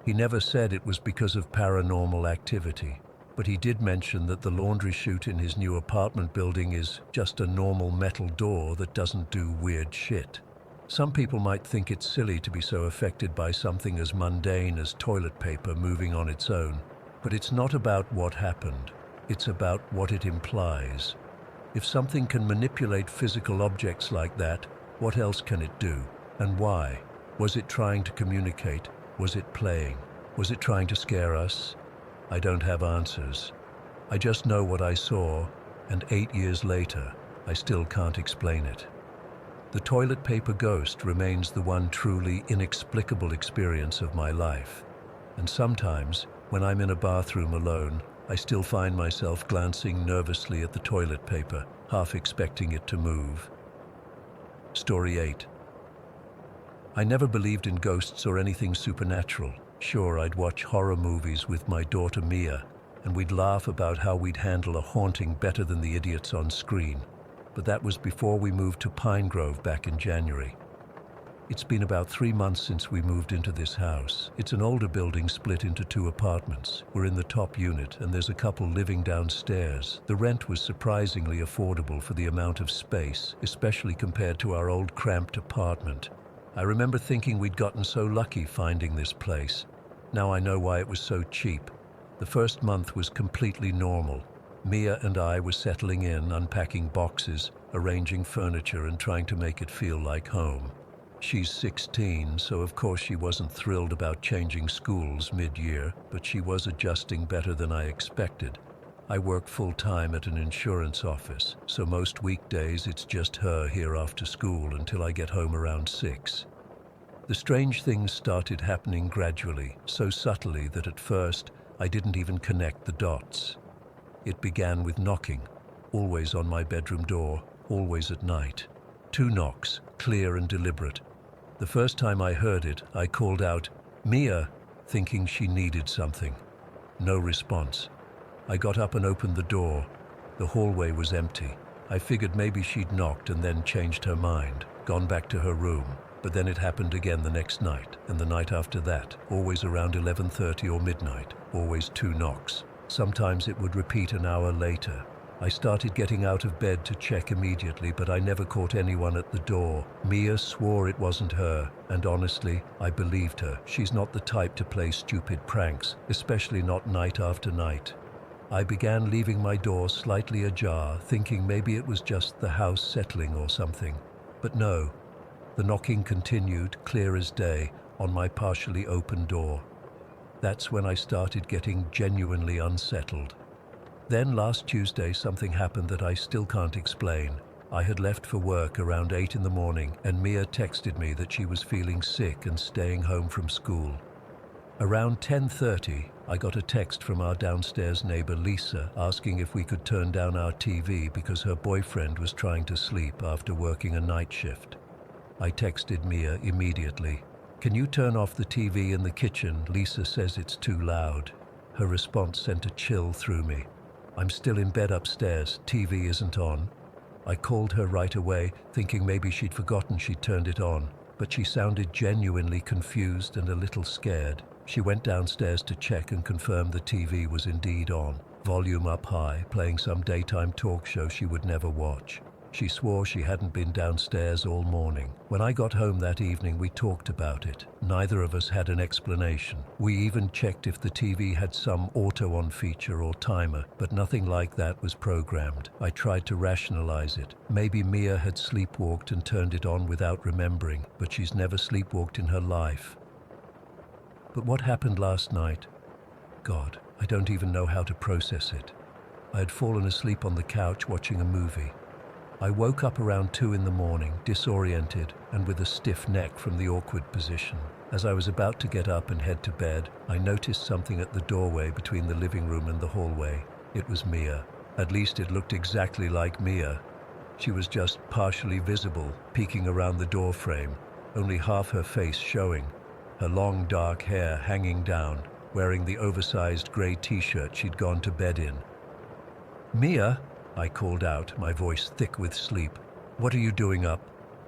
S1: He never said it was because of paranormal activity, but he did mention that the laundry chute in his new apartment building is just a normal metal door that doesn't do weird shit. Some people might think it's silly to be so affected by something as mundane as toilet paper moving on its own, but it's not about what happened. It's about what it implies. If something can manipulate physical objects like that, what else can it do? And why? Was it trying to communicate? Was it playing? Was it trying to scare us? I don't have answers. I just know what I saw, and 8 years later, I still can't explain it. The toilet paper ghost remains the one truly inexplicable experience of my life. And sometimes, when I'm in a bathroom alone, I still find myself glancing nervously at the toilet paper, half expecting it to move. Story 8. I never believed in ghosts or anything supernatural. Sure, I'd watch horror movies with my daughter Mia, and we'd laugh about how we'd handle a haunting better than the idiots on screen. But that was before we moved to Pine Grove back in January. It's been about 3 months since we moved into this house. It's an older building split into 2 apartments. We're in the top unit, and there's a couple living downstairs. The rent was surprisingly affordable for the amount of space, especially compared to our old cramped apartment. I remember thinking we'd gotten so lucky finding this place. Now I know why it was so cheap. The first month was completely normal. Mia and I were settling in, unpacking boxes, arranging furniture, and trying to make it feel like home. She's 16, so of course she wasn't thrilled about changing schools mid-year, but she was adjusting better than I expected. I work full-time at an insurance office, so most weekdays it's just her here after school until I get home around 6. The strange things started happening gradually, so subtly that at first I didn't even connect the dots. It began with knocking, always on my bedroom door, always at night. 2 knocks, clear and deliberate. The first time I heard it, I called out, "Mia," thinking she needed something. No response. I got up and opened the door. The hallway was empty. I figured maybe she'd knocked and then changed her mind, gone back to her room. But then it happened again the next night, and the night after that, always around 11:30 or midnight, always 2 knocks. Sometimes it would repeat an hour later. I started getting out of bed to check immediately, but I never caught anyone at the door. Mia swore it wasn't her, and honestly, I believed her. She's not the type to play stupid pranks, especially not night after night. I began leaving my door slightly ajar, thinking maybe it was just the house settling or something. But no, the knocking continued, clear as day, on my partially open door. That's when I started getting genuinely unsettled. Then last Tuesday something happened that I still can't explain. I had left for work around 8 in the morning, and Mia texted me that she was feeling sick and staying home from school. Around 10:30, I got a text from our downstairs neighbor Lisa asking if we could turn down our TV because her boyfriend was trying to sleep after working a night shift. I texted Mia immediately. "Can you turn off the TV in the kitchen? Lisa says it's too loud." Her response sent a chill through me. "I'm still in bed upstairs, TV isn't on." I called her right away, thinking maybe she'd forgotten she'd turned it on, but she sounded genuinely confused and a little scared. She went downstairs to check and confirm the TV was indeed on, volume up high, playing some daytime talk show she would never watch. She swore she hadn't been downstairs all morning. When I got home that evening, we talked about it. Neither of us had an explanation. We even checked if the TV had some auto-on feature or timer, but nothing like that was programmed. I tried to rationalize it. Maybe Mia had sleepwalked and turned it on without remembering, but she's never sleepwalked in her life. But what happened last night? God, I don't even know how to process it. I had fallen asleep on the couch watching a movie. I woke up around 2 in the morning, disoriented and with a stiff neck from the awkward position. As I was about to get up and head to bed, I noticed something at the doorway between the living room and the hallway. It was Mia. At least it looked exactly like Mia. She was just partially visible, peeking around the door frame, only half her face showing, her long dark hair hanging down, wearing the oversized grey t-shirt she'd gone to bed in. "Mia?" I called out, my voice thick with sleep. "What are you doing up?"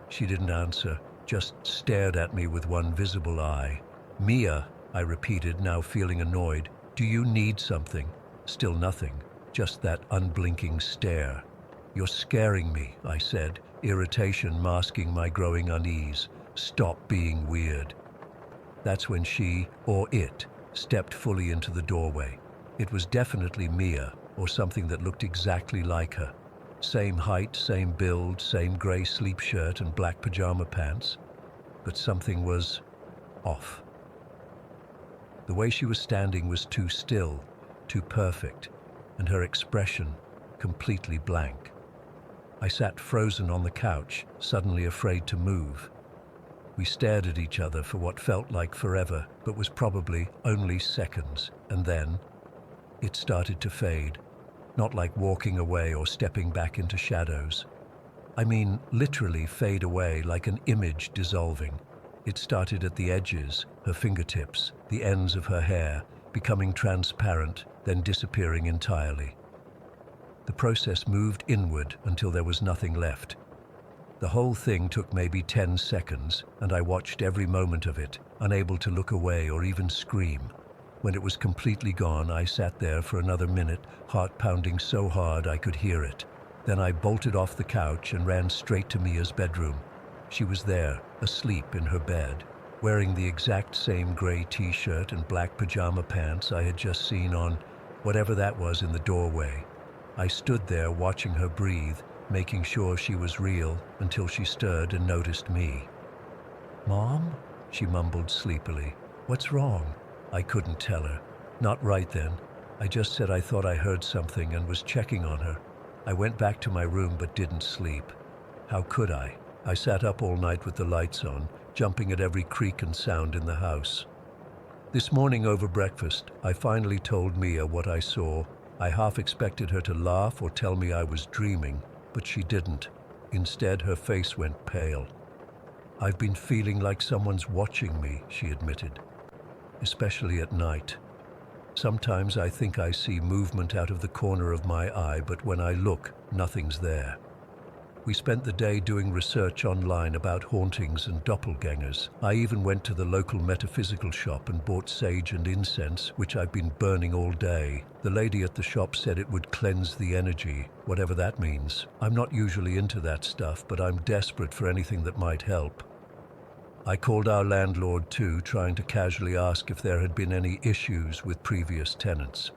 S1: She didn't answer, just stared at me with one visible eye. "Mia," I repeated, now feeling annoyed. "Do you need something?" Still nothing, just that unblinking stare. "You're scaring me," I said, irritation masking my growing unease. "Stop being weird." That's when she, or it, stepped fully into the doorway. It was definitely Mia, or something that looked exactly like her. Same height, same build, same grey sleep shirt and black pajama pants. But something was off. The way she was standing was too still, too perfect, and her expression completely blank. I sat frozen on the couch, suddenly afraid to move. We stared at each other for what felt like forever, but was probably only seconds, and then it started to fade. Not like walking away or stepping back into shadows. I mean, literally fade away like an image dissolving. It started at the edges, her fingertips, the ends of her hair, becoming transparent, then disappearing entirely. The process moved inward until there was nothing left. The whole thing took maybe 10 seconds, and I watched every moment of it, unable to look away or even scream. When it was completely gone, I sat there for another minute, heart pounding so hard I could hear it. Then I bolted off the couch and ran straight to Mia's bedroom. She was there, asleep in her bed, wearing the exact same gray t-shirt and black pajama pants I had just seen on whatever that was in the doorway. I stood there watching her breathe, making sure she was real, until she stirred and noticed me. "Mom?" she mumbled sleepily. "What's wrong?" I couldn't tell her. Not right then. I just said I thought I heard something and was checking on her. I went back to my room but didn't sleep. How could I? I sat up all night with the lights on, jumping at every creak and sound in the house. This morning over breakfast, I finally told Mia what I saw. I half expected her to laugh or tell me I was dreaming, but she didn't. Instead, her face went pale. "I've been feeling like someone's watching me," she admitted, "especially at night. Sometimes I think I see movement out of the corner of my eye, but when I look, nothing's there." We spent the day doing research online about hauntings and doppelgangers. I even went to the local metaphysical shop and bought sage and incense, which I've been burning all day. The lady at the shop said it would cleanse the energy, whatever that means. I'm not usually into that stuff, but I'm desperate for anything that might help. I called our landlord too, trying to casually ask if there had been any issues with previous tenants.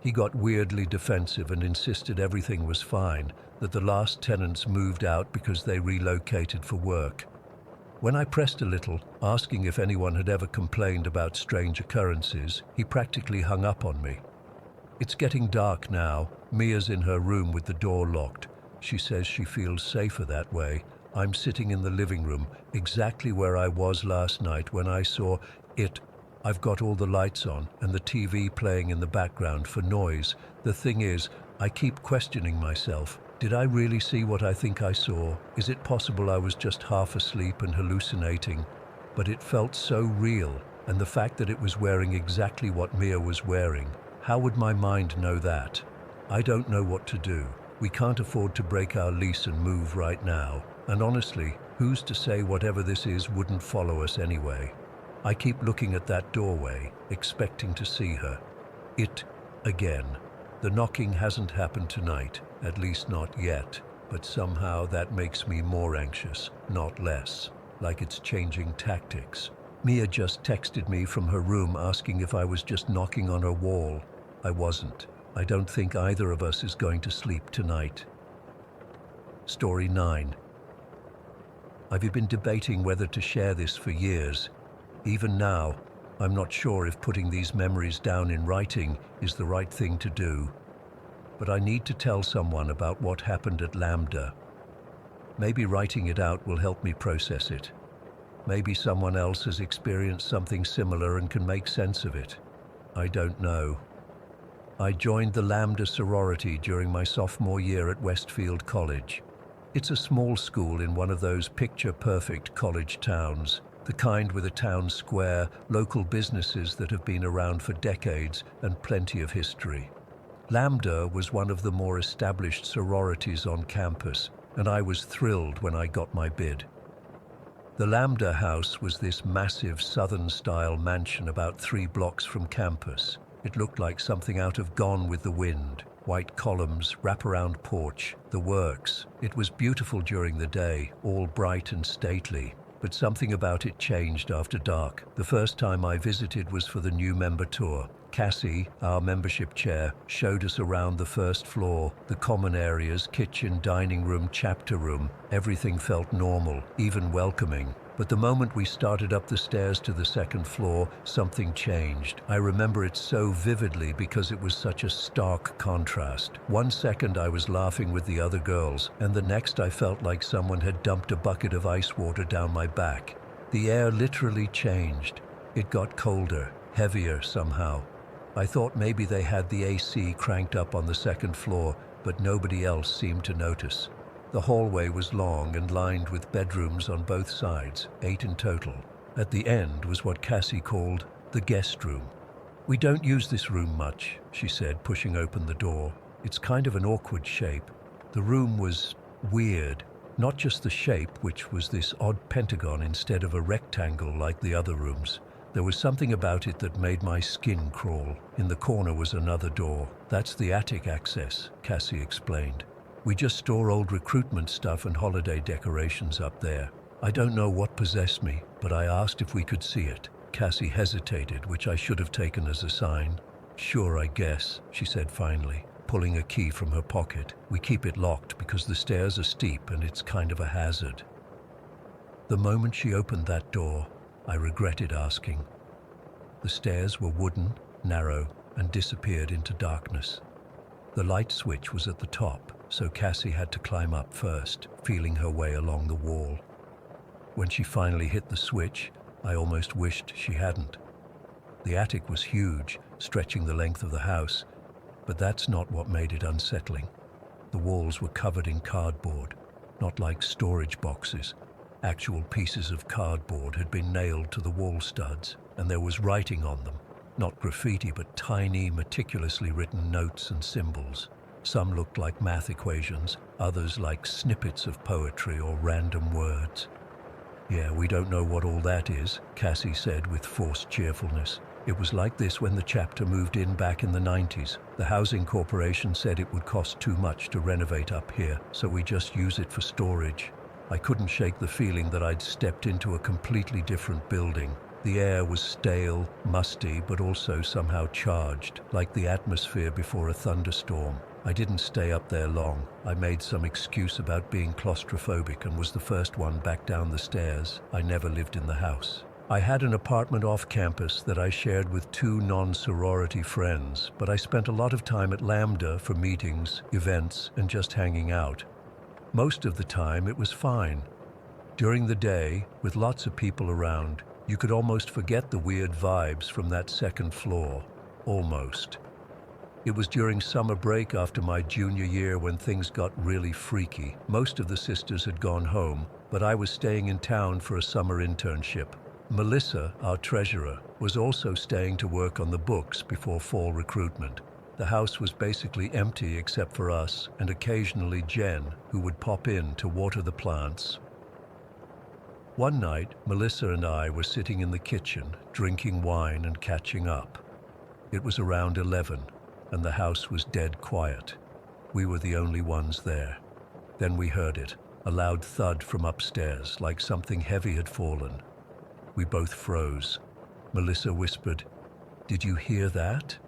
S1: He got weirdly defensive and insisted everything was fine, that the last tenants moved out because they relocated for work. When I pressed a little, asking if anyone had ever complained about strange occurrences, he practically hung up on me. It's getting dark now. Mia's in her room with the door locked. She says she feels safer that way. I'm sitting in the living room, exactly where I was last night when I saw it. I've got all the lights on and the TV playing in the background for noise. The thing is, I keep questioning myself. Did I really see what I think I saw? Is it possible I was just half asleep and hallucinating? But it felt so real, and the fact that it was wearing exactly what Mia was wearing. How would my mind know that? I don't know what to do. We can't afford to break our lease and move right now. And honestly, who's to say whatever this is wouldn't follow us anyway? I keep looking at that doorway, expecting to see her. It again. The knocking hasn't happened tonight, at least not yet, but somehow that makes me more anxious, not less, like it's changing tactics. Mia just texted me from her room asking if I was just knocking on her wall. I wasn't. I don't think either of us is going to sleep tonight. Story 9. I've been debating whether to share this for years. Even now, I'm not sure if putting these memories down in writing is the right thing to do. But I need to tell someone about what happened at Lambda. Maybe writing it out will help me process it. Maybe someone else has experienced something similar and can make sense of it. I don't know. I joined the Lambda sorority during my sophomore year at Westfield College. It's a small school in one of those picture-perfect college towns, the kind with a town square, local businesses that have been around for decades, and plenty of history. Lambda was one of the more established sororities on campus, and I was thrilled when I got my bid. The Lambda house was this massive Southern-style mansion about 3 blocks from campus. It looked like something out of Gone with the Wind. White columns, wraparound porch, the works. It was beautiful during the day, all bright and stately. But something about it changed after dark. The first time I visited was for the new member tour. Cassie, our membership chair, showed us around the first floor, the common areas, kitchen, dining room, chapter room. Everything felt normal, even welcoming. But the moment we started up the stairs to the second floor, something changed. I remember it so vividly because it was such a stark contrast. One second I was laughing with the other girls, and the next I felt like someone had dumped a bucket of ice water down my back. The air literally changed. It got colder, heavier somehow. I thought maybe they had the AC cranked up on the second floor, but nobody else seemed to notice. The hallway was long and lined with bedrooms on both sides, 8 in total. At the end was what Cassie called the guest room. "We don't use this room much," she said, pushing open the door. "It's kind of an awkward shape." The room was weird. Not just the shape, which was this odd pentagon instead of a rectangle like the other rooms. There was something about it that made my skin crawl. In the corner was another door. "That's the attic access," Cassie explained. "We just store old recruitment stuff and holiday decorations up there." I don't know what possessed me, but I asked if we could see it. Cassie hesitated, which I should have taken as a sign. "Sure, I guess," she said finally, pulling a key from her pocket. "We keep it locked because the stairs are steep and it's kind of a hazard." The moment she opened that door, I regretted asking. The stairs were wooden, narrow, and disappeared into darkness. The light switch was at the top, so Cassie had to climb up first, feeling her way along the wall. When she finally hit the switch, I almost wished she hadn't. The attic was huge, stretching the length of the house, but that's not what made it unsettling. The walls were covered in cardboard, not like storage boxes. Actual pieces of cardboard had been nailed to the wall studs, and there was writing on them. Not graffiti, but tiny, meticulously written notes and symbols. Some looked like math equations, others like snippets of poetry or random words. "Yeah, we don't know what all that is," Cassie said with forced cheerfulness. "It was like this when the chapter moved in back in the 90s. The housing corporation said it would cost too much to renovate up here, so we just use it for storage." I couldn't shake the feeling that I'd stepped into a completely different building. The air was stale, musty, but also somehow charged, like the atmosphere before a thunderstorm. I didn't stay up there long. I made some excuse about being claustrophobic and was the first one back down the stairs. I never lived in the house. I had an apartment off campus that I shared with two non-sorority friends, but I spent a lot of time at Lambda for meetings, events, and just hanging out. Most of the time, it was fine. During the day, with lots of people around, you could almost forget the weird vibes from that second floor. Almost. It was during summer break after my junior year when things got really freaky. Most of the sisters had gone home, but I was staying in town for a summer internship. Melissa, our treasurer, was also staying to work on the books before fall recruitment. The house was basically empty except for us and occasionally Jen, who would pop in to water the plants. One night, Melissa and I were sitting in the kitchen, drinking wine and catching up. It was around 11, and the house was dead quiet. We were the only ones there. Then we heard it, a loud thud from upstairs, like something heavy had fallen. We both froze. Melissa whispered, "Did you hear that?"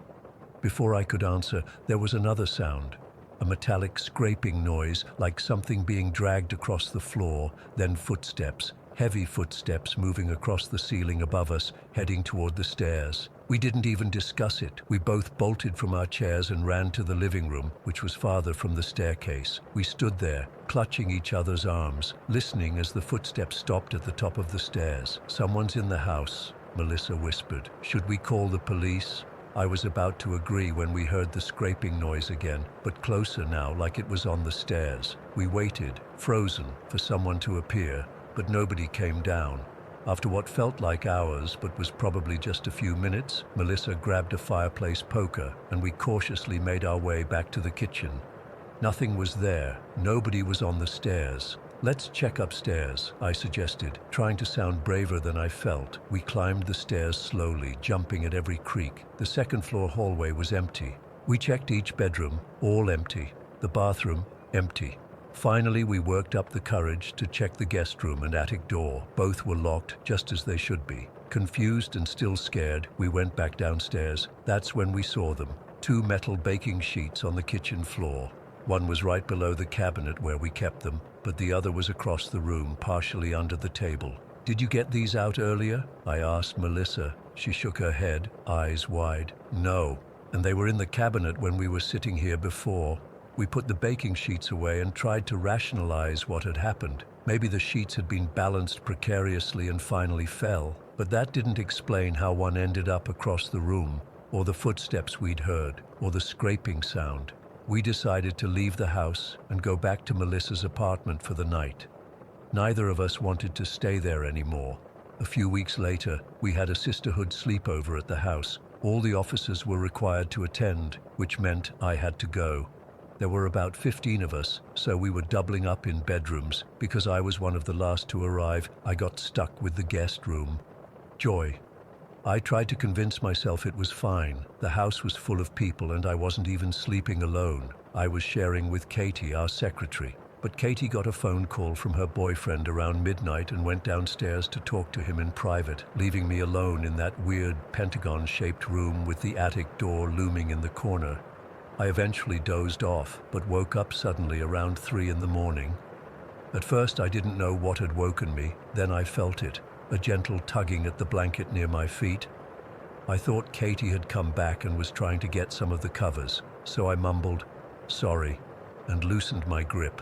S1: Before I could answer, there was another sound, a metallic scraping noise like something being dragged across the floor, then footsteps, heavy footsteps moving across the ceiling above us, heading toward the stairs. We didn't even discuss it. We both bolted from our chairs and ran to the living room, which was farther from the staircase. We stood there, clutching each other's arms, listening as the footsteps stopped at the top of the stairs. "Someone's in the house," Melissa whispered. "Should we call the police?" I was about to agree when we heard the scraping noise again, but closer now, like it was on the stairs. We waited, frozen, for someone to appear, but nobody came down. After what felt like hours, but was probably just a few minutes, Melissa grabbed a fireplace poker, and we cautiously made our way back to the kitchen. Nothing was there. Nobody was on the stairs. "Let's check upstairs," I suggested, trying to sound braver than I felt. We climbed the stairs slowly, jumping at every creak. The second-floor hallway was empty. We checked each bedroom, all empty. The bathroom, empty. Finally, we worked up the courage to check the guest room and attic door. Both were locked, just as they should be. Confused and still scared, we went back downstairs. That's when we saw them. 2 metal baking sheets on the kitchen floor. One was right below the cabinet where we kept them, but the other was across the room, partially under the table. "Did you get these out earlier?" I asked Melissa. She shook her head, eyes wide. "No, and they were in the cabinet when we were sitting here before." We put the baking sheets away and tried to rationalize what had happened. Maybe the sheets had been balanced precariously and finally fell, but that didn't explain how one ended up across the room, or the footsteps we'd heard, or the scraping sound. We decided to leave the house and go back to Melissa's apartment for the night. Neither of us wanted to stay there anymore. A few weeks later, we had a sisterhood sleepover at the house. All the officers were required to attend, which meant I had to go. There were about 15 of us, so we were doubling up in bedrooms. Because I was one of the last to arrive, I got stuck with the guest room. Joy. I tried to convince myself it was fine. The house was full of people and I wasn't even sleeping alone. I was sharing with Katie, our secretary. But Katie got a phone call from her boyfriend around midnight and went downstairs to talk to him in private, leaving me alone in that weird pentagon-shaped room with the attic door looming in the corner. I eventually dozed off, but woke up suddenly around 3 in the morning. At first I didn't know what had woken me, then I felt it, a gentle tugging at the blanket near my feet. I thought Katie had come back and was trying to get some of the covers, so I mumbled, "Sorry," and loosened my grip.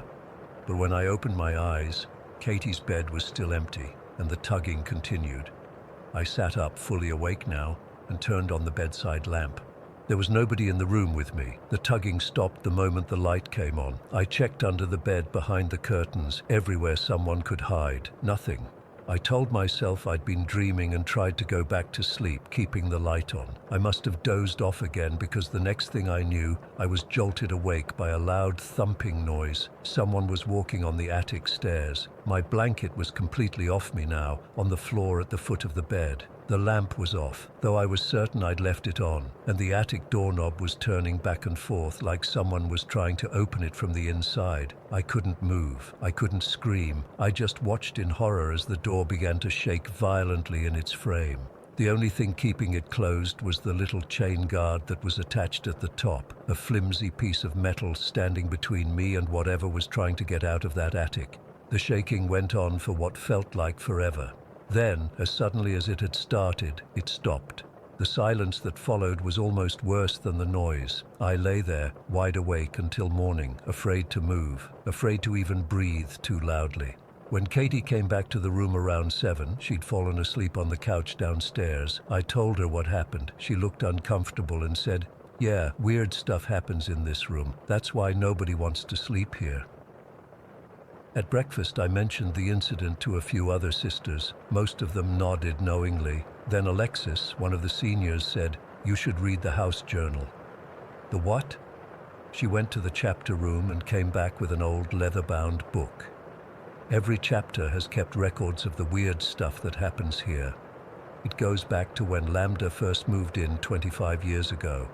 S1: But when I opened my eyes, Katie's bed was still empty, and the tugging continued. I sat up, fully awake now, and turned on the bedside lamp. There was nobody in the room with me. The tugging stopped the moment the light came on. I checked under the bed, behind the curtains, everywhere someone could hide. Nothing. I told myself I'd been dreaming and tried to go back to sleep, keeping the light on. I must have dozed off again because the next thing I knew, I was jolted awake by a loud thumping noise. Someone was walking on the attic stairs. My blanket was completely off me now, on the floor at the foot of the bed. The lamp was off, though I was certain I'd left it on, and the attic doorknob was turning back and forth like someone was trying to open it from the inside. I couldn't move. I couldn't scream. I just watched in horror as the door began to shake violently in its frame. The only thing keeping it closed was the little chain guard that was attached at the top, a flimsy piece of metal standing between me and whatever was trying to get out of that attic. The shaking went on for what felt like forever. Then, as suddenly as it had started, it stopped. The silence that followed was almost worse than the noise. I lay there, wide awake until morning, afraid to move, afraid to even breathe too loudly. When Katie came back to the room around 7, she'd fallen asleep on the couch downstairs. I told her what happened. She looked uncomfortable and said, "Yeah, weird stuff happens in this room. That's why nobody wants to sleep here." At breakfast, I mentioned the incident to a few other sisters. Most of them nodded knowingly. Then Alexis, one of the seniors, said, "You should read the house journal." The what? She went to the chapter room and came back with an old leather-bound book. Every chapter has kept records of the weird stuff that happens here. It goes back to when Lambda first moved in 25 years ago.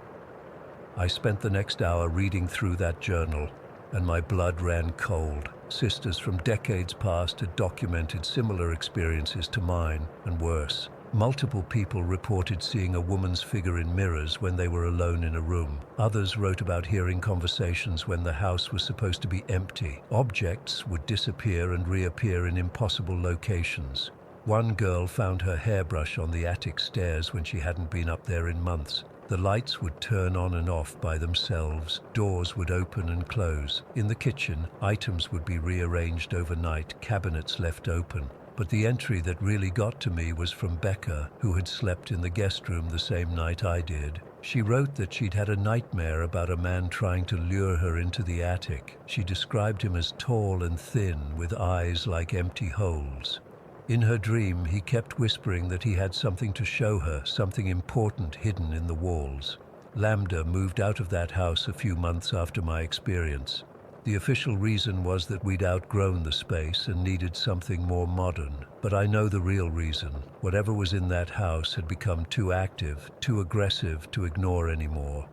S1: I spent the next hour reading through that journal, and my blood ran cold. Sisters from decades past had documented similar experiences to mine, and worse. Multiple people reported seeing a woman's figure in mirrors when they were alone in a room. Others wrote about hearing conversations when the house was supposed to be empty. Objects would disappear and reappear in impossible locations. One girl found her hairbrush on the attic stairs when she hadn't been up there in months. The lights would turn on and off by themselves. Doors would open and close. In the kitchen, items would be rearranged overnight, cabinets left open. But the entry that really got to me was from Becca, who had slept in the guest room the same night I did. She wrote that she'd had a nightmare about a man trying to lure her into the attic. She described him as tall and thin, with eyes like empty holes. In her dream, he kept whispering that he had something to show her, something important hidden in the walls. Lambda moved out of that house a few months after my experience. The official reason was that we'd outgrown the space and needed something more modern. But I know the real reason. Whatever was in that house had become too active, too aggressive to ignore anymore.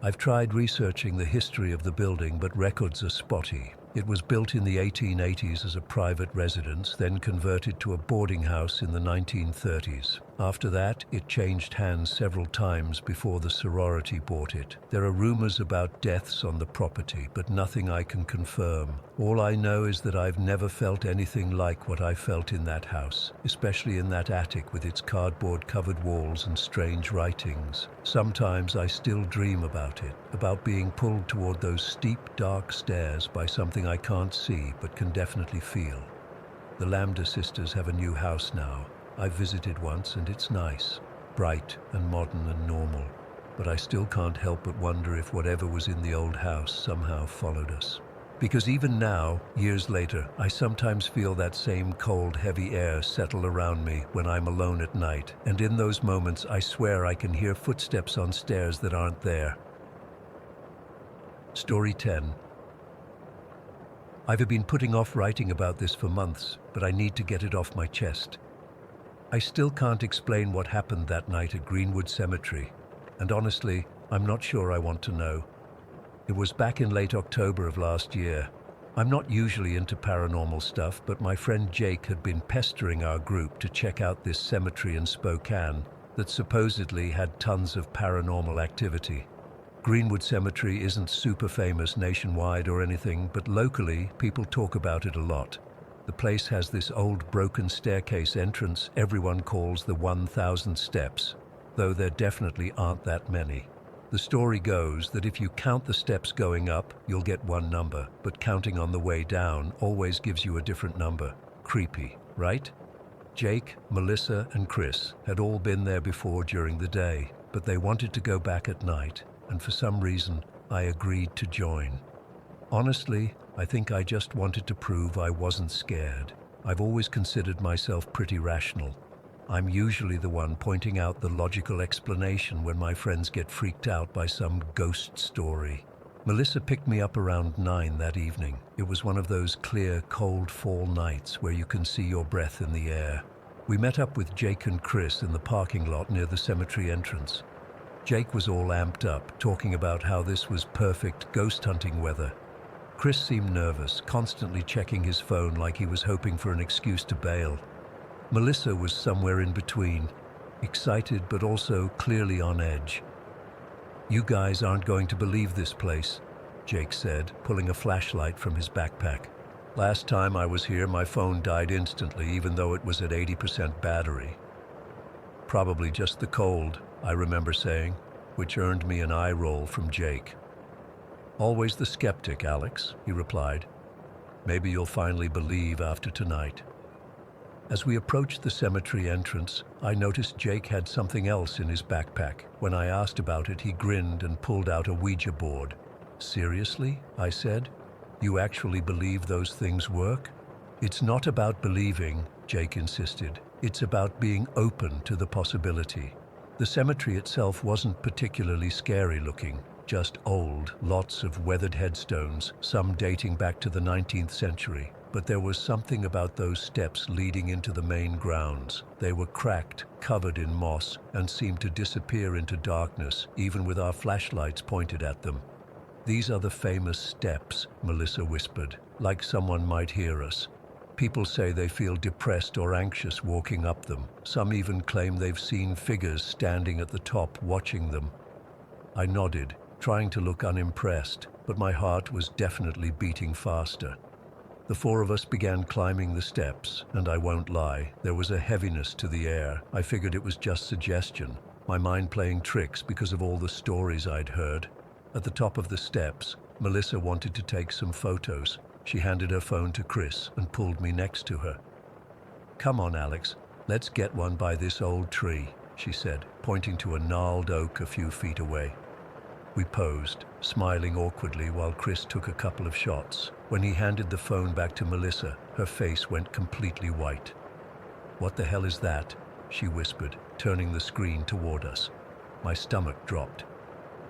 S1: I've tried researching the history of the building, but records are spotty. It was built in the 1880s as a private residence, then converted to a boarding house in the 1930s. After that, it changed hands several times before the sorority bought it. There are rumors about deaths on the property, but nothing I can confirm. All I know is that I've never felt anything like what I felt in that house, especially in that attic with its cardboard-covered walls and strange writings. Sometimes I still dream about it, about being pulled toward those steep, dark stairs by something I can't see but can definitely feel. The Lambda sisters have a new house now. I visited once and it's nice, bright and modern and normal, but I still can't help but wonder if whatever was in the old house somehow followed us. Because even now, years later, I sometimes feel that same cold, heavy air settle around me when I'm alone at night, and in those moments I swear I can hear footsteps on stairs that aren't there. Story 10. I've been putting off writing about this for months, but I need to get it off my chest. I still can't explain what happened that night at Greenwood Cemetery, and honestly, I'm not sure I want to know. It was back in late October of last year. I'm not usually into paranormal stuff, but my friend Jake had been pestering our group to check out this cemetery in Spokane that supposedly had tons of paranormal activity. Greenwood Cemetery isn't super famous nationwide or anything, but locally, people talk about it a lot. The place has this old broken staircase entrance everyone calls the 1,000 steps, though there definitely aren't that many. The story goes that if you count the steps going up, you'll get one number, but counting on the way down always gives you a different number. Creepy, right? Jake, Melissa, and Chris had all been there before during the day, but they wanted to go back at night, and for some reason, I agreed to join. Honestly, I think I just wanted to prove I wasn't scared. I've always considered myself pretty rational. I'm usually the one pointing out the logical explanation when my friends get freaked out by some ghost story. Melissa picked me up around 9 that evening. It was one of those clear, cold fall nights where you can see your breath in the air. We met up with Jake and Chris in the parking lot near the cemetery entrance. Jake was all amped up, talking about how this was perfect ghost hunting weather. Chris seemed nervous, constantly checking his phone like he was hoping for an excuse to bail. Melissa was somewhere in between, excited but also clearly on edge. "You guys aren't going to believe this place," Jake said, pulling a flashlight from his backpack. "Last time I was here, my phone died instantly, even though it was at 80% battery." "Probably just the cold," I remember saying, which earned me an eye roll from Jake. "Always the skeptic, Alex," he replied. "Maybe you'll finally believe after tonight." As we approached the cemetery entrance, I noticed Jake had something else in his backpack. When I asked about it, he grinned and pulled out a Ouija board. "Seriously?" I said. "You actually believe those things work?" "It's not about believing," Jake insisted. "It's about being open to the possibility." The cemetery itself wasn't particularly scary looking, just old, lots of weathered headstones, some dating back to the 19th century. But there was something about those steps leading into the main grounds. They were cracked, covered in moss, and seemed to disappear into darkness, even with our flashlights pointed at them. "These are the famous steps," Melissa whispered, like someone might hear us. "People say they feel depressed or anxious walking up them. Some even claim they've seen figures standing at the top watching them." I nodded, trying to look unimpressed, but my heart was definitely beating faster. The four of us began climbing the steps, and I won't lie, there was a heaviness to the air. I figured it was just suggestion, my mind playing tricks because of all the stories I'd heard. At the top of the steps, Melissa wanted to take some photos. She handed her phone to Chris and pulled me next to her. "Come on, Alex, let's get one by this old tree," she said, pointing to a gnarled oak a few feet away. We posed, smiling awkwardly while Chris took a couple of shots. When he handed the phone back to Melissa, her face went completely white. "What the hell is that?" she whispered, turning the screen toward us. My stomach dropped.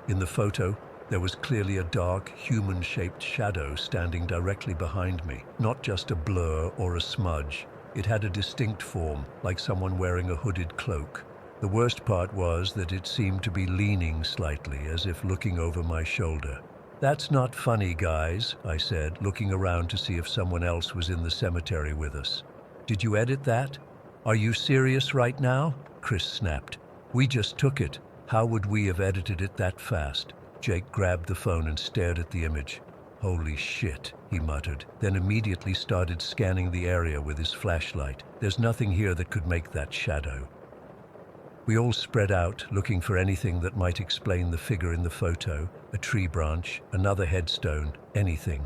S1: In the photo, there was clearly a dark, human-shaped shadow standing directly behind me, not just a blur or a smudge. It had a distinct form, like someone wearing a hooded cloak. The worst part was that it seemed to be leaning slightly, as if looking over my shoulder. "That's not funny, guys," I said, looking around to see if someone else was in the cemetery with us. "Did you edit that? Are you serious right now?" Chris snapped. "We just took it. How would we have edited it that fast?" Jake grabbed the phone and stared at the image. "Holy shit," he muttered, then immediately started scanning the area with his flashlight. "There's nothing here that could make that shadow." We all spread out, looking for anything that might explain the figure in the photo, a tree branch, another headstone, anything.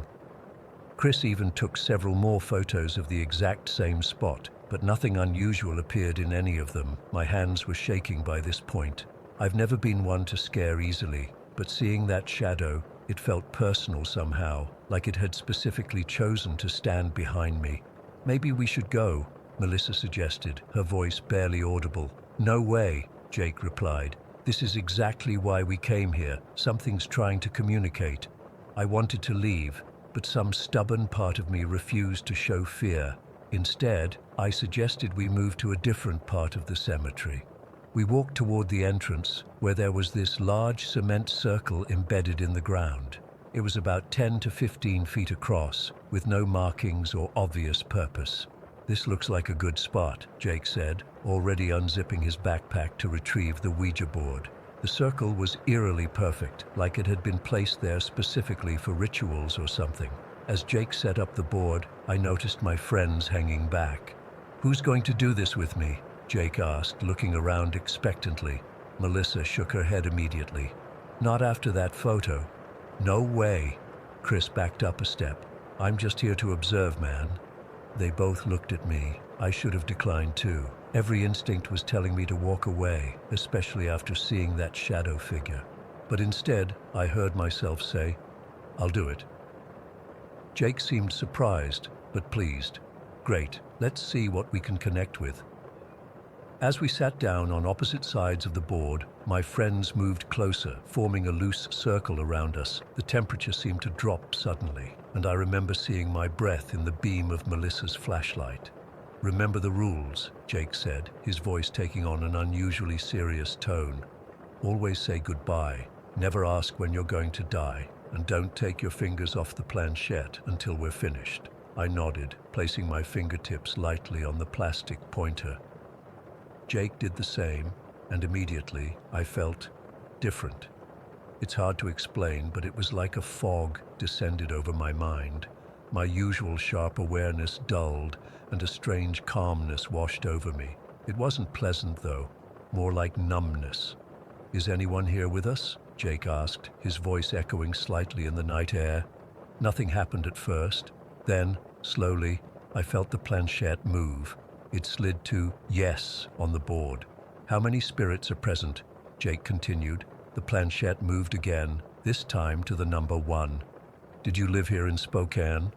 S1: Chris even took several more photos of the exact same spot, but nothing unusual appeared in any of them. My hands were shaking by this point. I've never been one to scare easily, but seeing that shadow, It felt personal somehow, like it had specifically chosen to stand behind me. "Maybe we should go," Melissa suggested, her voice barely audible. "No way," Jake replied. "This is exactly why we came here. Something's trying to communicate." I wanted to leave, but some stubborn part of me refused to show fear. Instead, I suggested we move to a different part of the cemetery. We walked toward the entrance, where there was this large cement circle embedded in the ground. It was about 10 to 15 feet across, with no markings or obvious purpose. "This looks like a good spot," Jake said, already unzipping his backpack to retrieve the Ouija board. The circle was eerily perfect, like it had been placed there specifically for rituals or something. As Jake set up the board, I noticed my friends hanging back. "Who's going to do this with me?" Jake asked, looking around expectantly. Melissa shook her head immediately. "Not after that photo." "No way." Chris backed up a step. "I'm just here to observe, man." They both looked at me. I should have declined too. Every instinct was telling me to walk away, especially after seeing that shadow figure. But instead, I heard myself say, "I'll do it." Jake seemed surprised, but pleased. "Great, let's see what we can connect with." As we sat down on opposite sides of the board, my friends moved closer, forming a loose circle around us. The temperature seemed to drop suddenly, and I remember seeing my breath in the beam of Melissa's flashlight. "Remember the rules," Jake said, his voice taking on an unusually serious tone. "Always say goodbye, never ask when you're going to die, and don't take your fingers off the planchette until we're finished." I nodded, placing my fingertips lightly on the plastic pointer. Jake did the same, and immediately I felt different. It's hard to explain, but it was like a fog descended over my mind. My usual sharp awareness dulled, and a strange calmness washed over me. It wasn't pleasant, though, more like numbness. "Is anyone here with us?" Jake asked, his voice echoing slightly in the night air. Nothing happened at first. Then, slowly, I felt the planchette move. It slid to "yes" on the board. "How many spirits are present?" Jake continued. The planchette moved again, this time to the number 1. "Did you live here in Spokane?"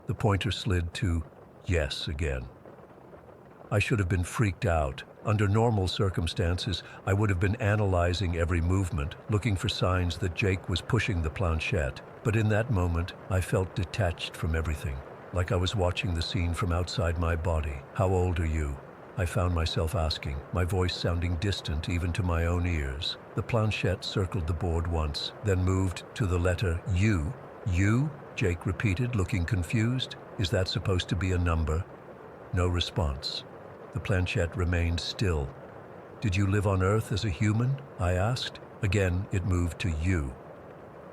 S1: The pointer slid to "yes" again. I should have been freaked out. Under normal circumstances, I would have been analyzing every movement, looking for signs that Jake was pushing the planchette. But in that moment, I felt detached from everything, like I was watching the scene from outside my body. "How old are you?" I found myself asking, my voice sounding distant even to my own ears. The planchette circled the board once, then moved to the letter U. "You?" Jake repeated, looking confused. "Is that supposed to be a number?" No response. The planchette remained still. "Did you live on Earth as a human?" I asked. Again, it moved to U.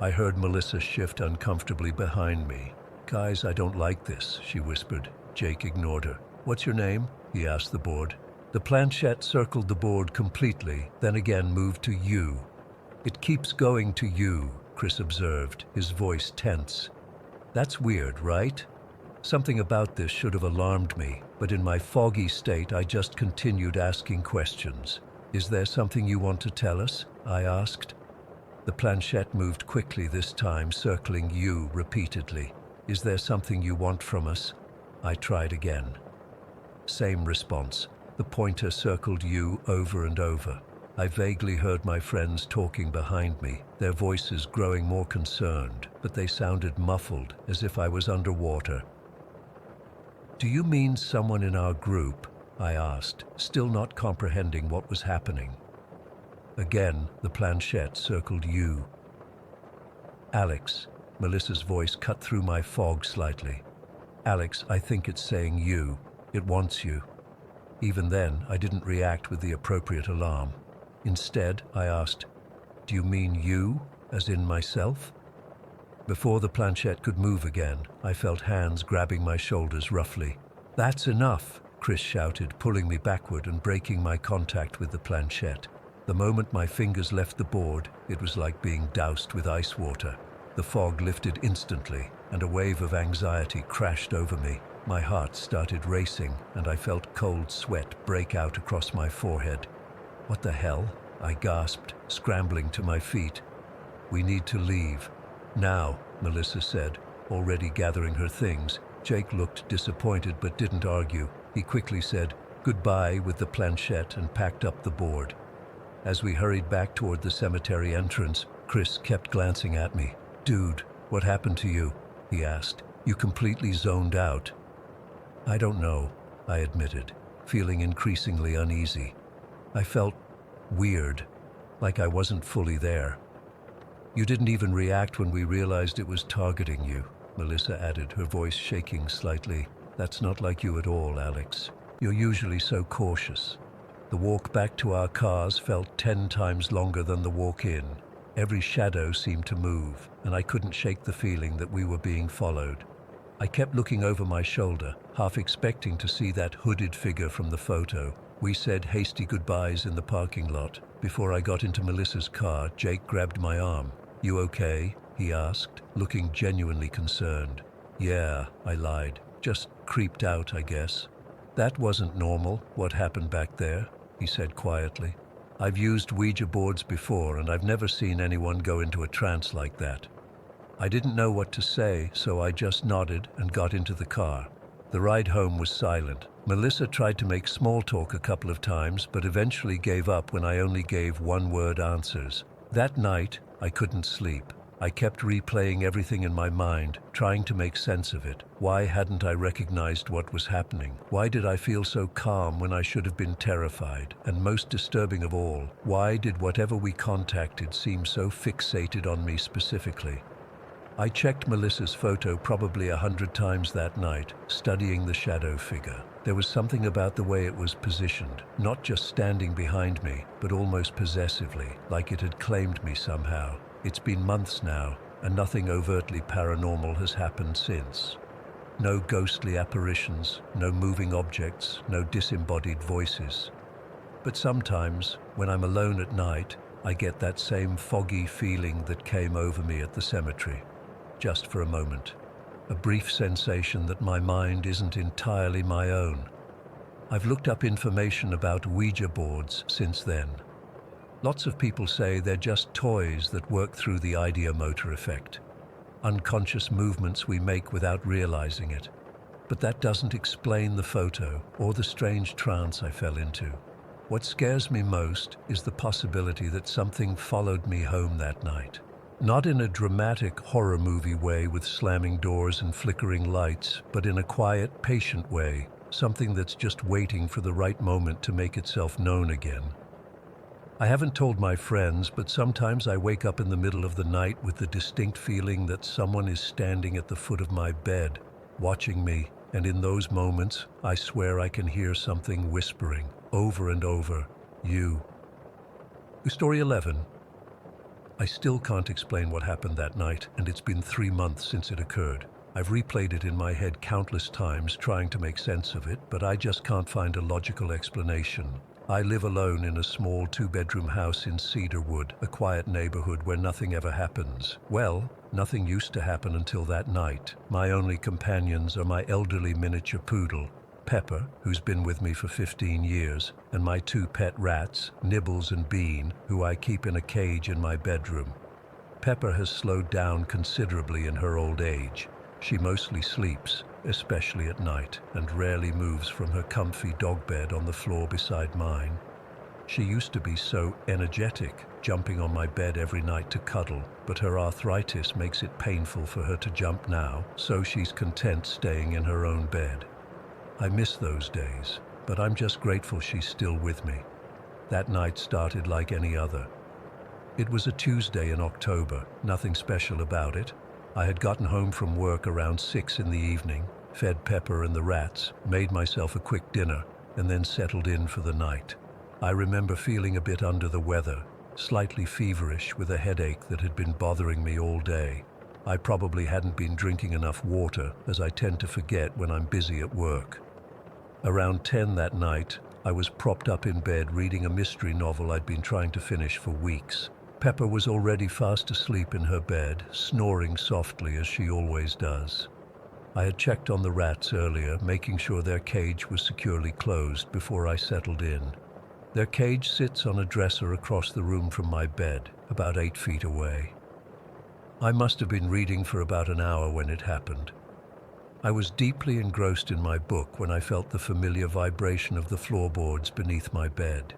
S1: I heard Melissa shift uncomfortably behind me. "Guys, I don't like this," she whispered. Jake ignored her. "What's your name?" he asked the board. The planchette circled the board completely, then again moved to U. "It keeps going to U," Chris observed, his voice tense. "That's weird, right?" Something about this should have alarmed me, but in my foggy state I just continued asking questions. "Is there something you want to tell us?" I asked. The planchette moved quickly this time, circling U repeatedly. "Is there something you want from us?" I tried again. Same response. The pointer circled U over and over. I vaguely heard my friends talking behind me, their voices growing more concerned, but they sounded muffled, as if I was underwater. "Do you mean someone in our group?" I asked, still not comprehending what was happening. Again, the planchette circled U. "Alex," Melissa's voice cut through my fog slightly. "Alex, I think it's saying you. It wants you." Even then, I didn't react with the appropriate alarm. Instead, I asked, "Do you mean you, as in myself?" Before the planchette could move again, I felt hands grabbing my shoulders roughly. "That's enough," Chris shouted, pulling me backward and breaking my contact with the planchette. The moment my fingers left the board, it was like being doused with ice water. The fog lifted instantly, and a wave of anxiety crashed over me. My heart started racing, and I felt cold sweat break out across my forehead. "What the hell?" I gasped, scrambling to my feet. "We need to leave." "Now," Melissa said, already gathering her things. Jake looked disappointed but didn't argue. He quickly said goodbye with the planchette and packed up the board. As we hurried back toward the cemetery entrance, Chris kept glancing at me. "Dude, what happened to you?" he asked. "You completely zoned out." "I don't know," I admitted, feeling increasingly uneasy. I felt weird, like I wasn't fully there. "You didn't even react when we realized it was targeting you," Melissa added, her voice shaking slightly. "That's not like you at all, Alex. You're usually so cautious." The walk back to our cars felt 10 times longer than the walk in. Every shadow seemed to move, and I couldn't shake the feeling that we were being followed. I kept looking over my shoulder, half expecting to see that hooded figure from the photo. We said hasty goodbyes in the parking lot. Before I got into Melissa's car, Jake grabbed my arm. "You okay?" he asked, looking genuinely concerned. "Yeah," I lied. "Just creeped out, I guess." "That wasn't normal, what happened back there," he said quietly. "I've used Ouija boards before, and I've never seen anyone go into a trance like that." I didn't know what to say, so I just nodded and got into the car. The ride home was silent. Melissa tried to make small talk a couple of times, but eventually gave up when I only gave one-word answers. That night, I couldn't sleep. I kept replaying everything in my mind, trying to make sense of it. Why hadn't I recognized what was happening? Why did I feel so calm when I should have been terrified? And most disturbing of all, why did whatever we contacted seem so fixated on me specifically? I checked Melissa's photo probably 100 times that night, studying the shadow figure. There was something about the way it was positioned, not just standing behind me, but almost possessively, like it had claimed me somehow. It's been months now, and nothing overtly paranormal has happened since. No ghostly apparitions, no moving objects, no disembodied voices. But sometimes, when I'm alone at night, I get that same foggy feeling that came over me at the cemetery. Just for a moment. A brief sensation that my mind isn't entirely my own. I've looked up information about Ouija boards since then. Lots of people say they're just toys that work through the ideomotor effect. Unconscious movements we make without realizing it. But that doesn't explain the photo or the strange trance I fell into. What scares me most is the possibility that something followed me home that night. Not in a dramatic horror movie way with slamming doors and flickering lights, but in a quiet, patient way, something that's just waiting for the right moment to make itself known again. I haven't told my friends, but sometimes I wake up in the middle of the night with the distinct feeling that someone is standing at the foot of my bed, watching me, and in those moments, I swear I can hear something whispering, over and over, "You." Story 11. I still can't explain what happened that night, and it's been 3 months since it occurred. I've replayed it in my head countless times, trying to make sense of it, but I just can't find a logical explanation. I live alone in a small 2-bedroom house in Cedarwood, a quiet neighborhood where nothing ever happens. Well, nothing used to happen until that night. My only companions are my elderly miniature poodle, Pepper, who's been with me for 15 years, and my 2 pet rats, Nibbles and Bean, who I keep in a cage in my bedroom. Pepper has slowed down considerably in her old age. She mostly sleeps, especially at night, and rarely moves from her comfy dog bed on the floor beside mine. She used to be so energetic, jumping on my bed every night to cuddle, but her arthritis makes it painful for her to jump now, so she's content staying in her own bed. I miss those days, but I'm just grateful she's still with me. That night started like any other. It was a Tuesday in October, nothing special about it. I had gotten home from work around 6 in the evening, fed Pepper and the rats, made myself a quick dinner, and then settled in for the night. I remember feeling a bit under the weather, slightly feverish with a headache that had been bothering me all day. I probably hadn't been drinking enough water, as I tend to forget when I'm busy at work. Around 10 that night, I was propped up in bed reading a mystery novel I'd been trying to finish for weeks. Pepper was already fast asleep in her bed, snoring softly as she always does. I had checked on the rats earlier, making sure their cage was securely closed before I settled in. Their cage sits on a dresser across the room from my bed, about 8 feet away. I must have been reading for about an hour when it happened. I was deeply engrossed in my book when I felt the familiar vibration of the floorboards beneath my bed.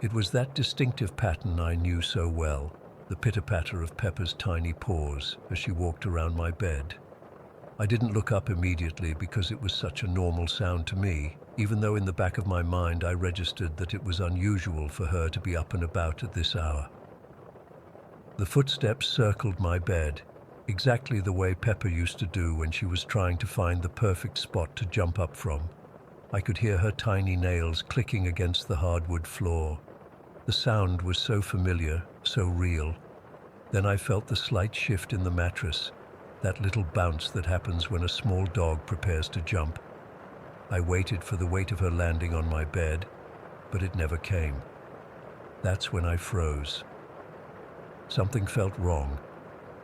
S1: It was that distinctive pattern I knew so well, the pitter-patter of Pepper's tiny paws as she walked around my bed. I didn't look up immediately because it was such a normal sound to me, even though in the back of my mind I registered that it was unusual for her to be up and about at this hour. The footsteps circled my bed, exactly the way Pepper used to do when she was trying to find the perfect spot to jump up from. I could hear her tiny nails clicking against the hardwood floor. The sound was so familiar, so real. Then I felt the slight shift in the mattress, that little bounce that happens when a small dog prepares to jump. I waited for the weight of her landing on my bed, but it never came. That's when I froze. Something felt wrong.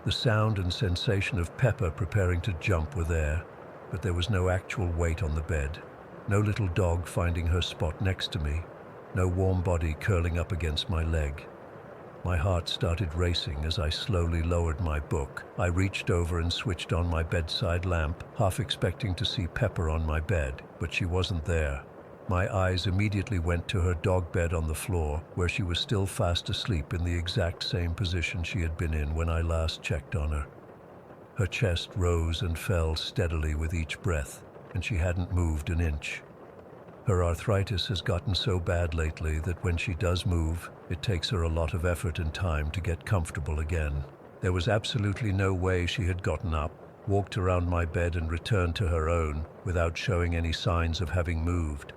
S1: The sound and sensation of Pepper preparing to jump were there, but there was no actual weight on the bed. No little dog finding her spot next to me. No warm body curling up against my leg. My heart started racing as I slowly lowered my book. I reached over and switched on my bedside lamp, half expecting to see Pepper on my bed, but she wasn't there. My eyes immediately went to her dog bed on the floor, where she was still fast asleep in the exact same position she had been in when I last checked on her. Her chest rose and fell steadily with each breath, and she hadn't moved an inch. Her arthritis has gotten so bad lately that when she does move, it takes her a lot of effort and time to get comfortable again. There was absolutely no way she had gotten up, walked around my bed and returned to her own without showing any signs of having moved.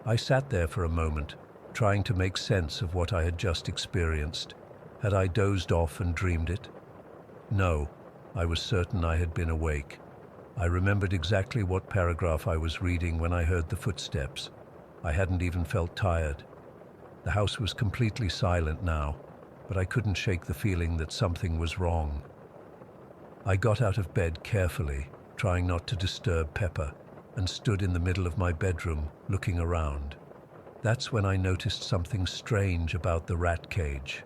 S1: I sat there for a moment, trying to make sense of what I had just experienced. Had I dozed off and dreamed it? No, I was certain I had been awake. I remembered exactly what paragraph I was reading when I heard the footsteps. I hadn't even felt tired. The house was completely silent now, but I couldn't shake the feeling that something was wrong. I got out of bed carefully, trying not to disturb Pepper, and stood in the middle of my bedroom, looking around. That's when I noticed something strange about the rat cage.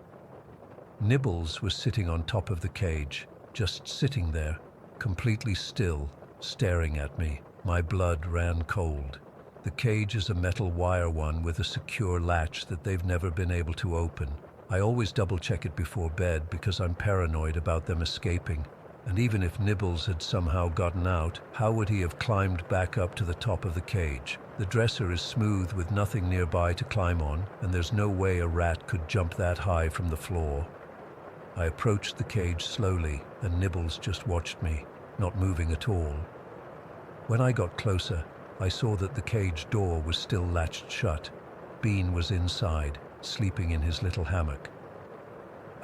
S1: Nibbles was sitting on top of the cage, just sitting there, completely still, staring at me. My blood ran cold. The cage is a metal wire one with a secure latch that they've never been able to open. I always double-check it before bed because I'm paranoid about them escaping. And even if Nibbles had somehow gotten out, how would he have climbed back up to the top of the cage? The dresser is smooth with nothing nearby to climb on, and there's no way a rat could jump that high from the floor. I approached the cage slowly, and Nibbles just watched me, not moving at all. When I got closer, I saw that the cage door was still latched shut. Bean was inside, sleeping in his little hammock.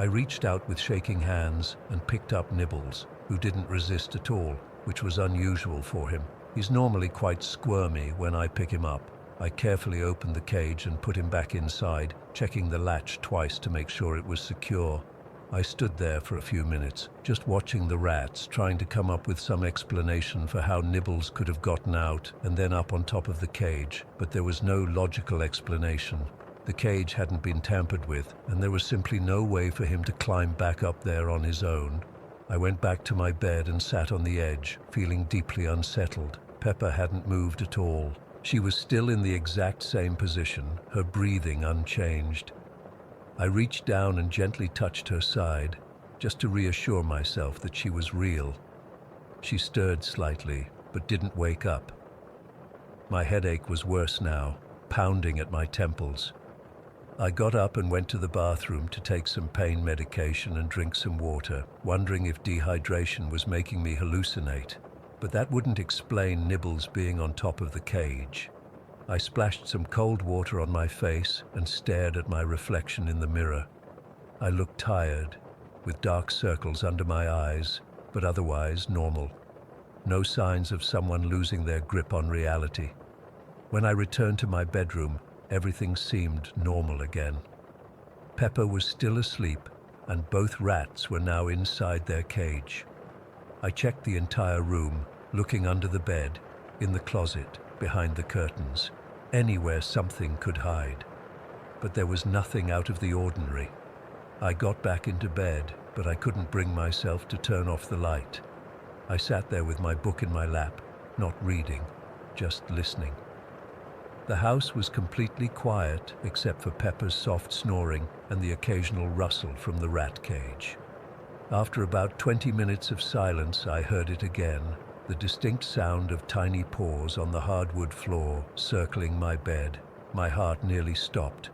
S1: I reached out with shaking hands and picked up Nibbles, who didn't resist at all, which was unusual for him. He's normally quite squirmy when I pick him up. I carefully opened the cage and put him back inside, checking the latch twice to make sure it was secure. I stood there for a few minutes, just watching the rats, trying to come up with some explanation for how Nibbles could have gotten out and then up on top of the cage, but there was no logical explanation. The cage hadn't been tampered with, and there was simply no way for him to climb back up there on his own. I went back to my bed and sat on the edge, feeling deeply unsettled. Pepper hadn't moved at all. She was still in the exact same position, her breathing unchanged. I reached down and gently touched her side, just to reassure myself that she was real. She stirred slightly, but didn't wake up. My headache was worse now, pounding at my temples. I got up and went to the bathroom to take some pain medication and drink some water, wondering if dehydration was making me hallucinate. But that wouldn't explain Nibbles being on top of the cage. I splashed some cold water on my face and stared at my reflection in the mirror. I looked tired, with dark circles under my eyes, but otherwise normal. No signs of someone losing their grip on reality. When I returned to my bedroom, everything seemed normal again. Pepper was still asleep, and both rats were now inside their cage. I checked the entire room, looking under the bed, in the closet, behind the curtains, anywhere something could hide. But there was nothing out of the ordinary. I got back into bed, but I couldn't bring myself to turn off the light. I sat there with my book in my lap, not reading, just listening. The house was completely quiet except for Pepper's soft snoring and the occasional rustle from the rat cage. After about 20 minutes of silence, I heard it again, the distinct sound of tiny paws on the hardwood floor circling my bed. My heart nearly stopped.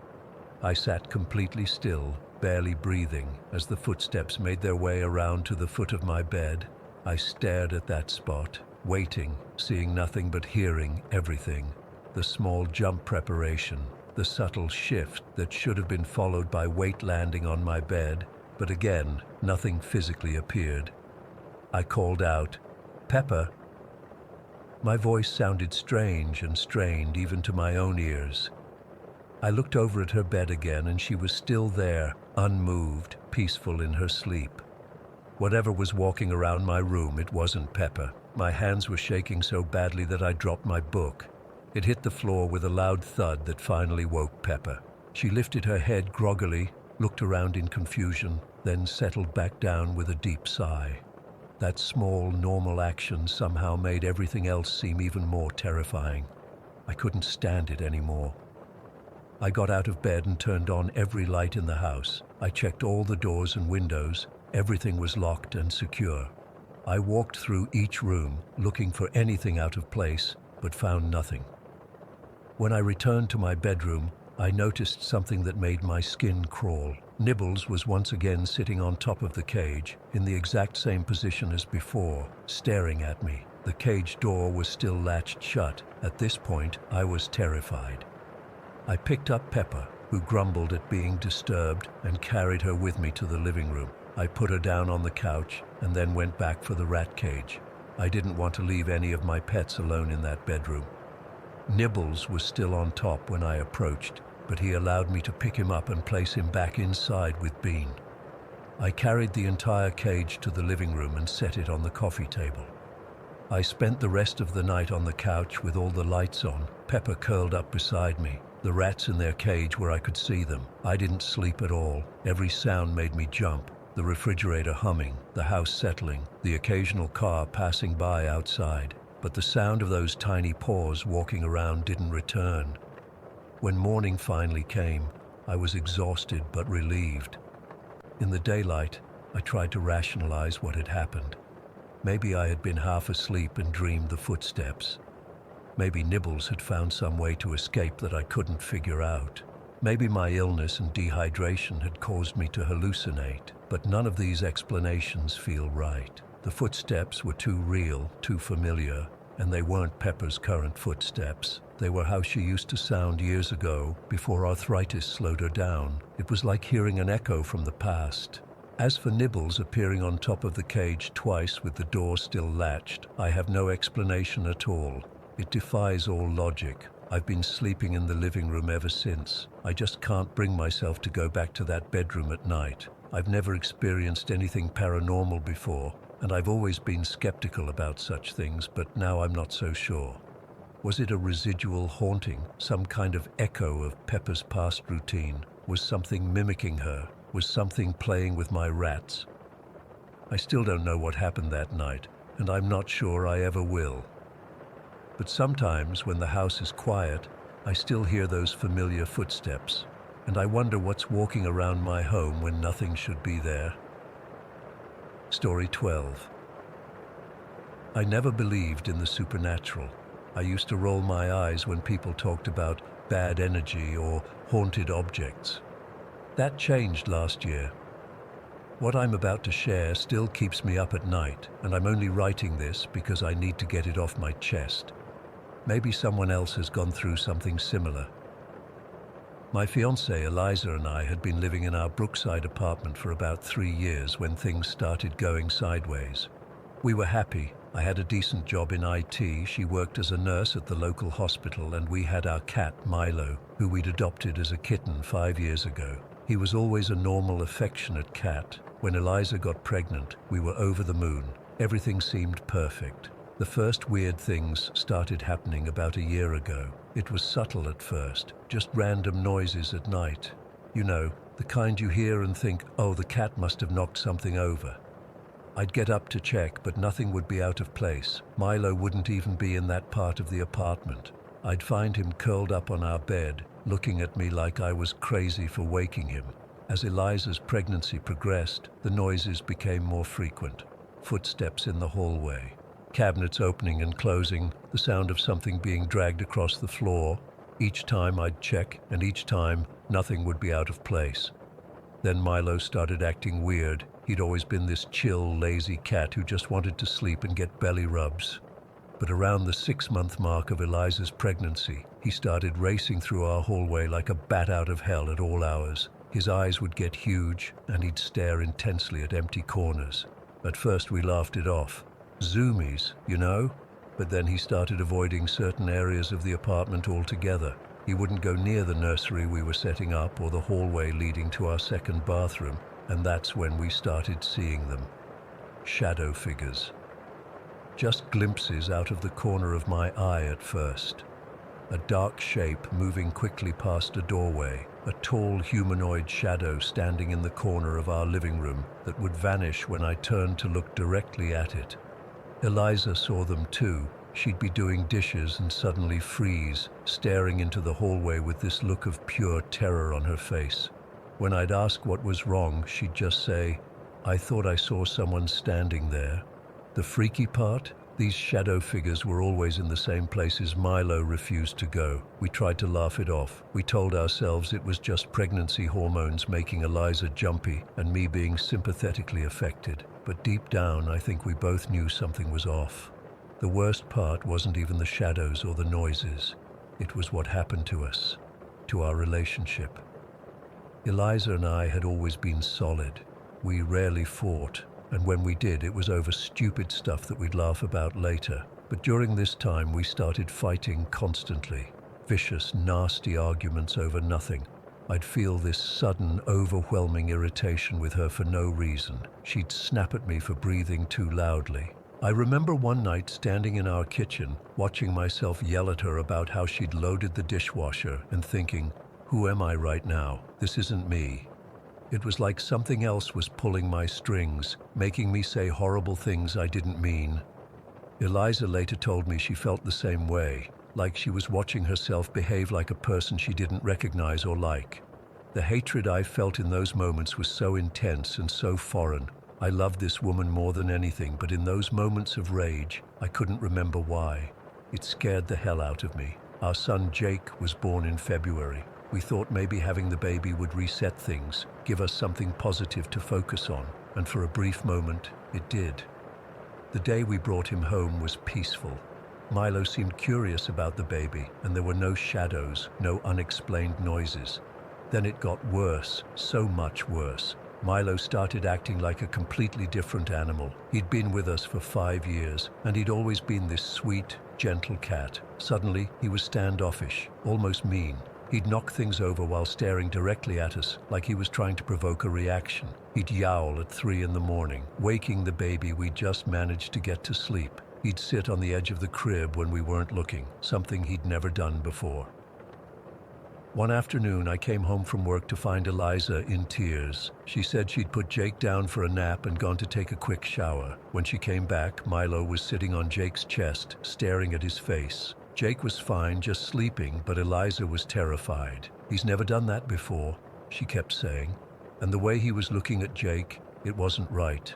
S1: I sat completely still, barely breathing, as the footsteps made their way around to the foot of my bed. I stared at that spot, waiting, seeing nothing but hearing everything. The small jump preparation, the subtle shift that should have been followed by weight landing on my bed, but again, nothing physically appeared. I called out, "Pepper." My voice sounded strange and strained even to my own ears. I looked over at her bed again and she was still there, unmoved, peaceful in her sleep. Whatever was walking around my room, it wasn't Pepper. My hands were shaking so badly that I dropped my book. It hit the floor with a loud thud that finally woke Pepper. She lifted her head groggily, looked around in confusion, then settled back down with a deep sigh. That small, normal action somehow made everything else seem even more terrifying. I couldn't stand it anymore. I got out of bed and turned on every light in the house. I checked all the doors and windows. Everything was locked and secure. I walked through each room, looking for anything out of place, but found nothing. When I returned to my bedroom, I noticed something that made my skin crawl. Nibbles was once again sitting on top of the cage, in the exact same position as before, staring at me. The cage door was still latched shut. At this point, I was terrified. I picked up Pepper, who grumbled at being disturbed, and carried her with me to the living room. I put her down on the couch and then went back for the rat cage. I didn't want to leave any of my pets alone in that bedroom. Nibbles was still on top when I approached, but he allowed me to pick him up and place him back inside with Bean. I carried the entire cage to the living room and set it on the coffee table. I spent the rest of the night on the couch with all the lights on, Pepper curled up beside me, the rats in their cage where I could see them. I didn't sleep at all. Every sound made me jump. The refrigerator humming, the house settling, the occasional car passing by outside. But the sound of those tiny paws walking around didn't return. When morning finally came, I was exhausted but relieved. In the daylight, I tried to rationalize what had happened. Maybe I had been half asleep and dreamed the footsteps. Maybe Nibbles had found some way to escape that I couldn't figure out. Maybe my illness and dehydration had caused me to hallucinate, but none of these explanations feel right. The footsteps were too real, too familiar, and they weren't Pepper's current footsteps. They were how she used to sound years ago, before arthritis slowed her down. It was like hearing an echo from the past. As for Nibbles appearing on top of the cage twice with the door still latched, I have no explanation at all. It defies all logic. I've been sleeping in the living room ever since. I just can't bring myself to go back to that bedroom at night. I've never experienced anything paranormal before, and I've always been skeptical about such things, but now I'm not so sure. Was it a residual haunting, some kind of echo of Pepper's past routine? Was something mimicking her? Was something playing with my rats? I still don't know what happened that night, and I'm not sure I ever will. But sometimes when the house is quiet, I still hear those familiar footsteps, and I wonder what's walking around my home when nothing should be there. Story 12. I never believed in the supernatural. I used to roll my eyes when people talked about bad energy or haunted objects. That changed last year. What I'm about to share still keeps me up at night, and I'm only writing this because I need to get it off my chest. Maybe someone else has gone through something similar. My fiancée Eliza and I had been living in our Brookside apartment for about 3 years when things started going sideways. We were happy. I had a decent job in IT, she worked as a nurse at the local hospital, and we had our cat, Milo, who we'd adopted as a kitten 5 years ago. He was always a normal, affectionate cat. When Eliza got pregnant, we were over the moon. Everything seemed perfect. The first weird things started happening about a year ago. It was subtle at first, just random noises at night. You know, The kind you hear and think, oh, the cat must have knocked something over. I'd get up to check, but nothing would be out of place. Milo wouldn't even be in that part of the apartment. I'd find him curled up on our bed, looking at me like I was crazy for waking him. As Eliza's pregnancy progressed, the noises became more frequent. Footsteps in the hallway, cabinets opening and closing, the sound of something being dragged across the floor. Each time I'd check, and each time nothing would be out of place. Then Milo started acting weird. He'd always been this chill, lazy cat who just wanted to sleep and get belly rubs. But around the 6-month mark of Eliza's pregnancy, he started racing through our hallway like a bat out of hell at all hours. His eyes would get huge, and he'd stare intensely at empty corners. At first we laughed it off. Zoomies, you know? But then he started avoiding certain areas of the apartment altogether. He wouldn't go near the nursery we were setting up or the hallway leading to our second bathroom, and that's when we started seeing them. Shadow figures. Just glimpses out of the corner of my eye at first. A dark shape moving quickly past a doorway, a tall humanoid shadow standing in the corner of our living room that would vanish when I turned to look directly at it. Eliza saw them too. She'd be doing dishes and suddenly freeze, staring into the hallway with this look of pure terror on her face. When I'd ask what was wrong, she'd just say, "I thought I saw someone standing there." The freaky part? These shadow figures were always in the same places Milo refused to go. We tried to laugh it off. We told ourselves it was just pregnancy hormones making Eliza jumpy and me being sympathetically affected. But deep down, I think we both knew something was off. The worst part wasn't even the shadows or the noises. It was what happened to us, to our relationship. Eliza and I had always been solid. We rarely fought, and when we did, it was over stupid stuff that we'd laugh about later. But during this time, we started fighting constantly. Vicious, nasty arguments over nothing. I'd feel this sudden, overwhelming irritation with her for no reason. She'd snap at me for breathing too loudly. I remember one night standing in our kitchen, watching myself yell at her about how she'd loaded the dishwasher and thinking, who am I right now? This isn't me. It was like something else was pulling my strings, making me say horrible things I didn't mean. Eliza later told me she felt the same way, like she was watching herself behave like a person she didn't recognize or like. The hatred I felt in those moments was so intense and so foreign. I loved this woman more than anything, but in those moments of rage, I couldn't remember why. It scared the hell out of me. Our son Jake was born in February. We thought maybe having the baby would reset things, give us something positive to focus on, and for a brief moment, it did. The day we brought him home was peaceful. Milo seemed curious about the baby, and there were no shadows, no unexplained noises. Then it got worse, so much worse. Milo started acting like a completely different animal. He'd been with us for 5 years, and he'd always been this sweet, gentle cat. Suddenly, he was standoffish, almost mean. He'd knock things over while staring directly at us, like he was trying to provoke a reaction. He'd yowl at 3 in the morning, waking the baby we'd just managed to get to sleep. He'd sit on the edge of the crib when we weren't looking, something he'd never done before. One afternoon, I came home from work to find Eliza in tears. She said she'd put Jake down for a nap and gone to take a quick shower. When she came back, Milo was sitting on Jake's chest, staring at his face. Jake was fine, just sleeping, but Eliza was terrified. He's never done that before, she kept saying. And the way he was looking at Jake, it wasn't right.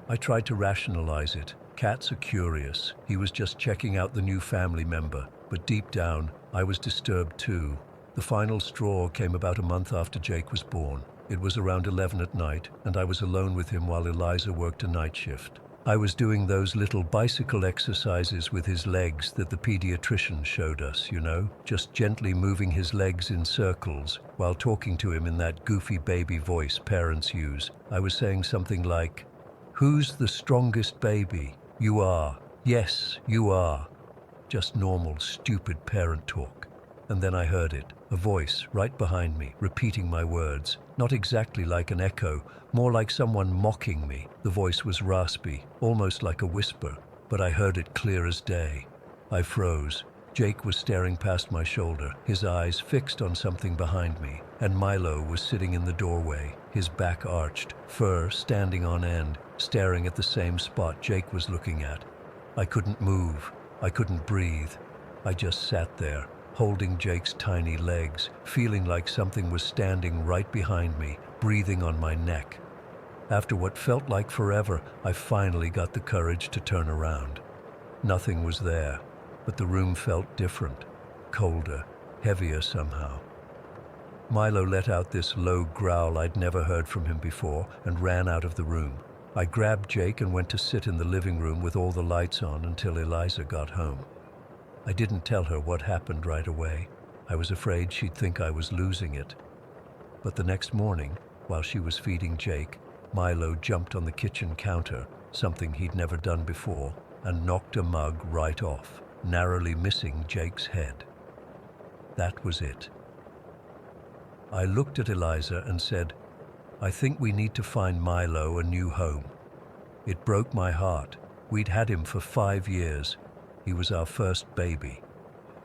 S1: I tried to rationalize it. Cats are curious. He was just checking out the new family member. But deep down, I was disturbed too. The final straw came about a month after Jake was born. It was around 11 at night, and I was alone with him while Eliza worked a night shift. I was doing those little bicycle exercises with his legs that the pediatrician showed us, you know, just gently moving his legs in circles while talking to him in that goofy baby voice parents use. I was saying something like, "Who's the strongest baby? You are. Yes, you are." Just normal, stupid parent talk. And then I heard it, a voice right behind me, repeating my words. Not exactly like an echo, more like someone mocking me. The voice was raspy, almost like a whisper, but I heard it clear as day. I froze. Jake was staring past my shoulder, his eyes fixed on something behind me, and Milo was sitting in the doorway, his back arched, fur standing on end, staring at the same spot Jake was looking at. I couldn't move. I couldn't breathe. I just sat there, holding Jake's tiny legs, feeling like something was standing right behind me, breathing on my neck. After what felt like forever, I finally got the courage to turn around. Nothing was there, but the room felt different, colder, heavier somehow. Milo let out this low growl I'd never heard from him before and ran out of the room. I grabbed Jake and went to sit in the living room with all the lights on until Eliza got home. I didn't tell her what happened right away. I was afraid she'd think I was losing it. But the next morning, while she was feeding Jake, Milo jumped on the kitchen counter, something he'd never done before, and knocked a mug right off, narrowly missing Jake's head. That was it. I looked at Eliza and said, "I think we need to find Milo a new home." It broke my heart. We'd had him for 5 years. He was our first baby.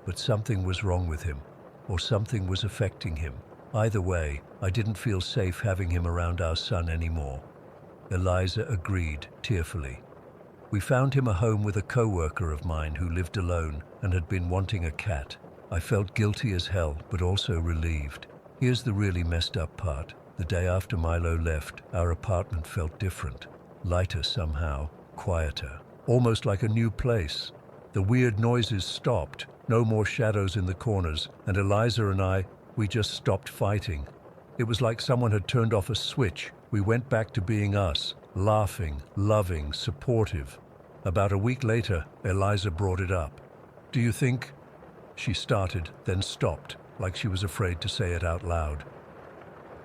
S1: But something was wrong with him, or something was affecting him. Either way, I didn't feel safe having him around our son anymore. Eliza agreed, tearfully. We found him a home with a co-worker of mine who lived alone and had been wanting a cat. I felt guilty as hell, but also relieved. Here's the really messed up part. The day after Milo left, our apartment felt different. Lighter somehow, quieter. Almost like a new place. The weird noises stopped, no more shadows in the corners, and Eliza and we just stopped fighting. It was like someone had turned off a switch. We went back to being us, laughing, loving, supportive. About a week later, Eliza brought it up. "Do you think?" She started, then stopped, like she was afraid to say it out loud.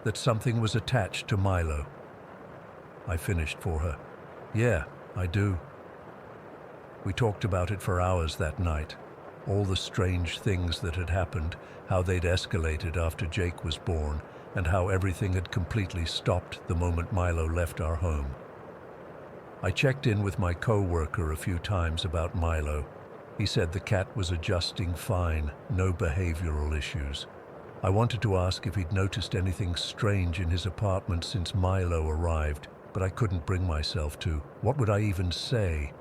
S1: "That something was attached to Milo." I finished for her. "Yeah, I do." We talked about it for hours that night. All the strange things that had happened, how they'd escalated after Jake was born, and how everything had completely stopped the moment Milo left our home. I checked in with my co-worker a few times about Milo. He said the cat was adjusting fine, no behavioral issues. I wanted to ask if he'd noticed anything strange in his apartment since Milo arrived, but I couldn't bring myself to. What would I even say?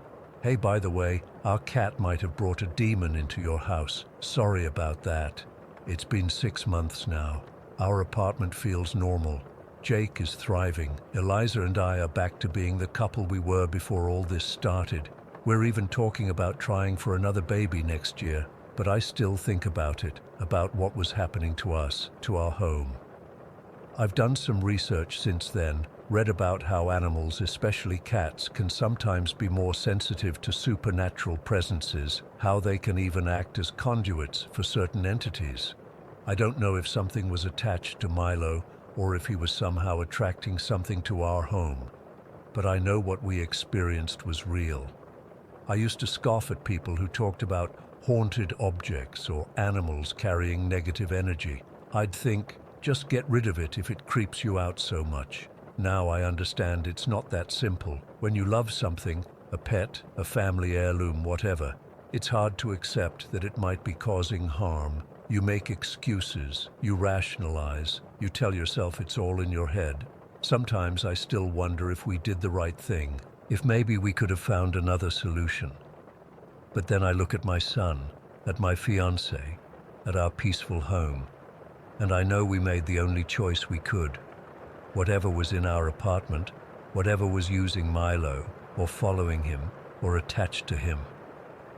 S1: "Hey, by the way, our cat might have brought a demon into your house. Sorry about that. It's been 6 months now. Our apartment feels normal. Jake is thriving. Eliza and I are back to being the couple we were before all this started. We're even talking about trying for another baby next year. But I still think about it, about what was happening to us, to our home." I've done some research since then, read about how animals, especially cats, can sometimes be more sensitive to supernatural presences, how they can even act as conduits for certain entities. I don't know if something was attached to Milo or if he was somehow attracting something to our home, but I know what we experienced was real. I used to scoff at people who talked about haunted objects or animals carrying negative energy. I'd think, just get rid of it if it creeps you out so much. Now I understand it's not that simple. When you love something, a pet, a family heirloom, whatever, it's hard to accept that it might be causing harm. You make excuses, you rationalize, you tell yourself it's all in your head. Sometimes I still wonder if we did the right thing, if maybe we could have found another solution. But then I look at my son, at my fiancé, at our peaceful home, and I know we made the only choice we could. Whatever was in our apartment, whatever was using Milo, or following him, or attached to him,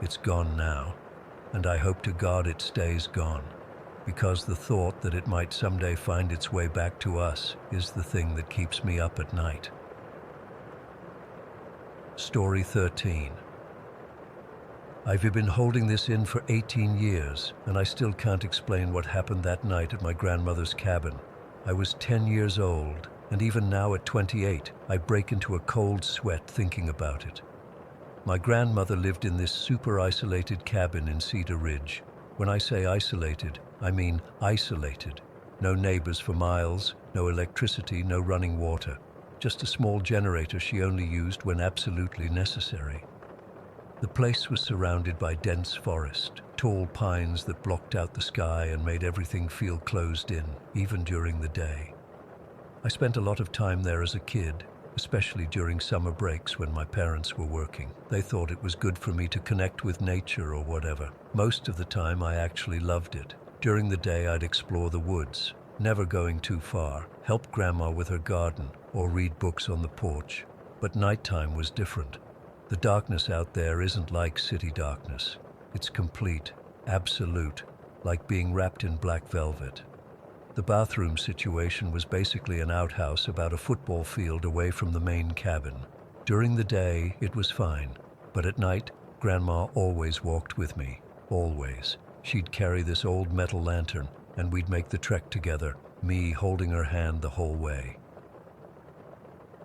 S1: it's gone now, and I hope to God it stays gone, because the thought that it might someday find its way back to us is the thing that keeps me up at night. Story 13. I've been holding this in for 18 years, and I still can't explain what happened that night at my grandmother's cabin. I was 10 years old, and even now at 28, I break into a cold sweat thinking about it. My grandmother lived in this super isolated cabin in Cedar Ridge. When I say isolated, I mean isolated. No neighbors for miles, no electricity, no running water. Just a small generator she only used when absolutely necessary. The place was surrounded by dense forest, tall pines that blocked out the sky and made everything feel closed in, even during the day. I spent a lot of time there as a kid, especially during summer breaks when my parents were working. They thought it was good for me to connect with nature or whatever. Most of the time I actually loved it. During the day I'd explore the woods, never going too far, help Grandma with her garden, or read books on the porch. But nighttime was different. The darkness out there isn't like city darkness. It's complete, absolute, like being wrapped in black velvet. The bathroom situation was basically an outhouse about a football field away from the main cabin. During the day, it was fine, but at night, Grandma always walked with me. Always. She'd carry this old metal lantern, and we'd make the trek together, me holding her hand the whole way.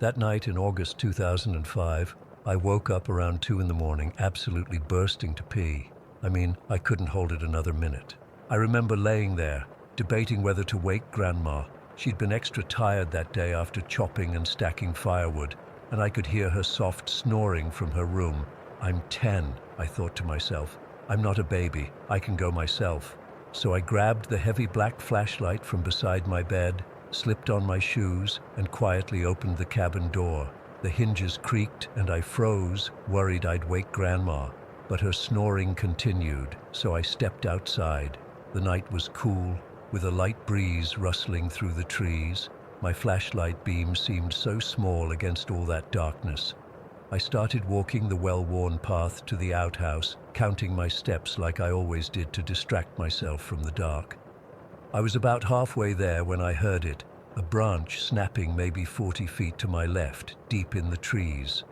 S1: That night in August 2005, I woke up around 2 in the morning, absolutely bursting to pee. I couldn't hold it another minute. I remember laying there, debating whether to wake Grandma. She'd been extra tired that day after chopping and stacking firewood, and I could hear her soft snoring from her room. I'm 10, I thought to myself. I'm not a baby, I can go myself. So I grabbed the heavy black flashlight from beside my bed, slipped on my shoes, and quietly opened the cabin door. The hinges creaked and I froze, worried I'd wake Grandma. But her snoring continued, so I stepped outside. The night was cool, with a light breeze rustling through the trees. My flashlight beam seemed so small against all that darkness. I started walking the well-worn path to the outhouse, counting my steps like I always did to distract myself from the dark. I was about halfway there when I heard it, a branch snapping maybe 40 feet to my left, deep in the trees.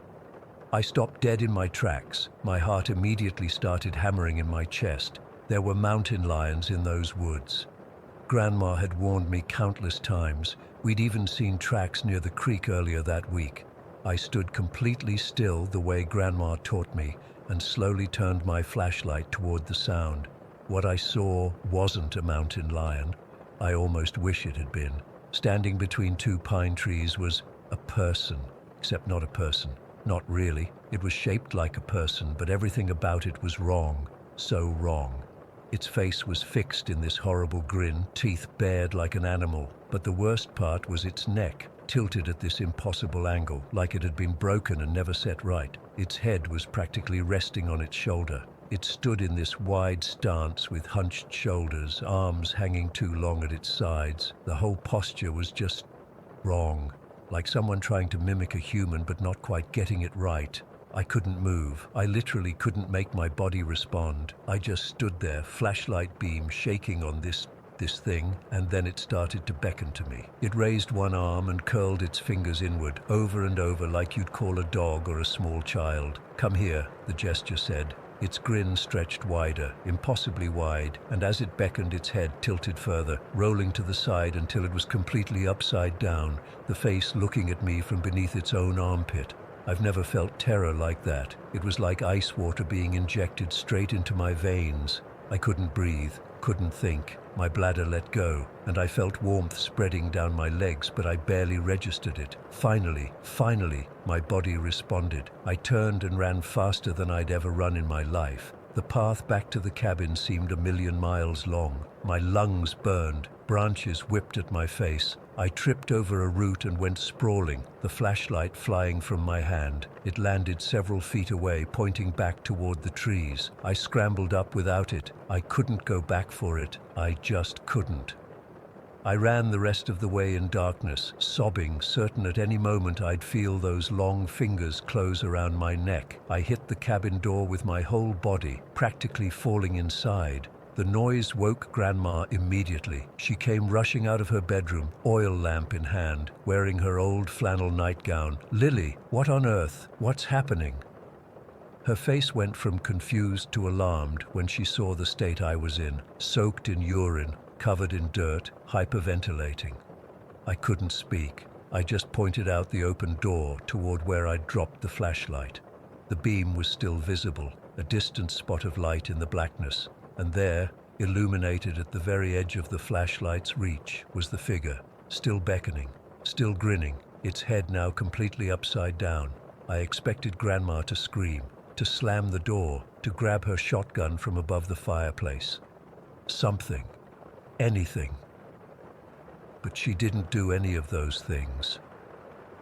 S1: I stopped dead in my tracks. My heart immediately started hammering in my chest. There were mountain lions in those woods. Grandma had warned me countless times. We'd even seen tracks near the creek earlier that week. I stood completely still the way Grandma taught me and slowly turned my flashlight toward the sound. What I saw wasn't a mountain lion. I almost wish it had been. Standing between 2 pine trees was a person, except not a person. Not really. It was shaped like a person, but everything about it was wrong. So wrong. Its face was fixed in this horrible grin, teeth bared like an animal, but the worst part was its neck, tilted at this impossible angle, like it had been broken and never set right. Its head was practically resting on its shoulder. It stood in this wide stance with hunched shoulders, arms hanging too long at its sides. The whole posture was just wrong, like someone trying to mimic a human but not quite getting it right. I couldn't move. I literally couldn't make my body respond. I just stood there, flashlight beam shaking on this thing, and then it started to beckon to me. It raised one arm and curled its fingers inward, over and over like you'd call a dog or a small child. "Come here," the gesture said. Its grin stretched wider, impossibly wide, and as it beckoned, its head tilted further, rolling to the side until it was completely upside down, the face looking at me from beneath its own armpit. I've never felt terror like that. It was like ice water being injected straight into my veins. I couldn't breathe, couldn't think. My bladder let go, and I felt warmth spreading down my legs, but I barely registered it. Finally, my body responded. I turned and ran faster than I'd ever run in my life. The path back to the cabin seemed 1,000,000 miles long. My lungs burned. Branches whipped at my face. I tripped over a root and went sprawling, the flashlight flying from my hand. It landed several feet away, pointing back toward the trees. I scrambled up without it. I couldn't go back for it. I just couldn't. I ran the rest of the way in darkness, sobbing, certain at any moment I'd feel those long fingers close around my neck. I hit the cabin door with my whole body, practically falling inside. The noise woke Grandma immediately. She came rushing out of her bedroom, oil lamp in hand, wearing her old flannel nightgown. "Lily, what on earth? What's happening?" Her face went from confused to alarmed when she saw the state I was in, soaked in urine, covered in dirt, hyperventilating. I couldn't speak. I just pointed out the open door toward where I'd dropped the flashlight. The beam was still visible, a distant spot of light in the blackness, and there, illuminated at the very edge of the flashlight's reach, was the figure, still beckoning, still grinning, its head now completely upside down. I expected Grandma to scream, to slam the door, to grab her shotgun from above the fireplace. Something. Anything. But she didn't do any of those things.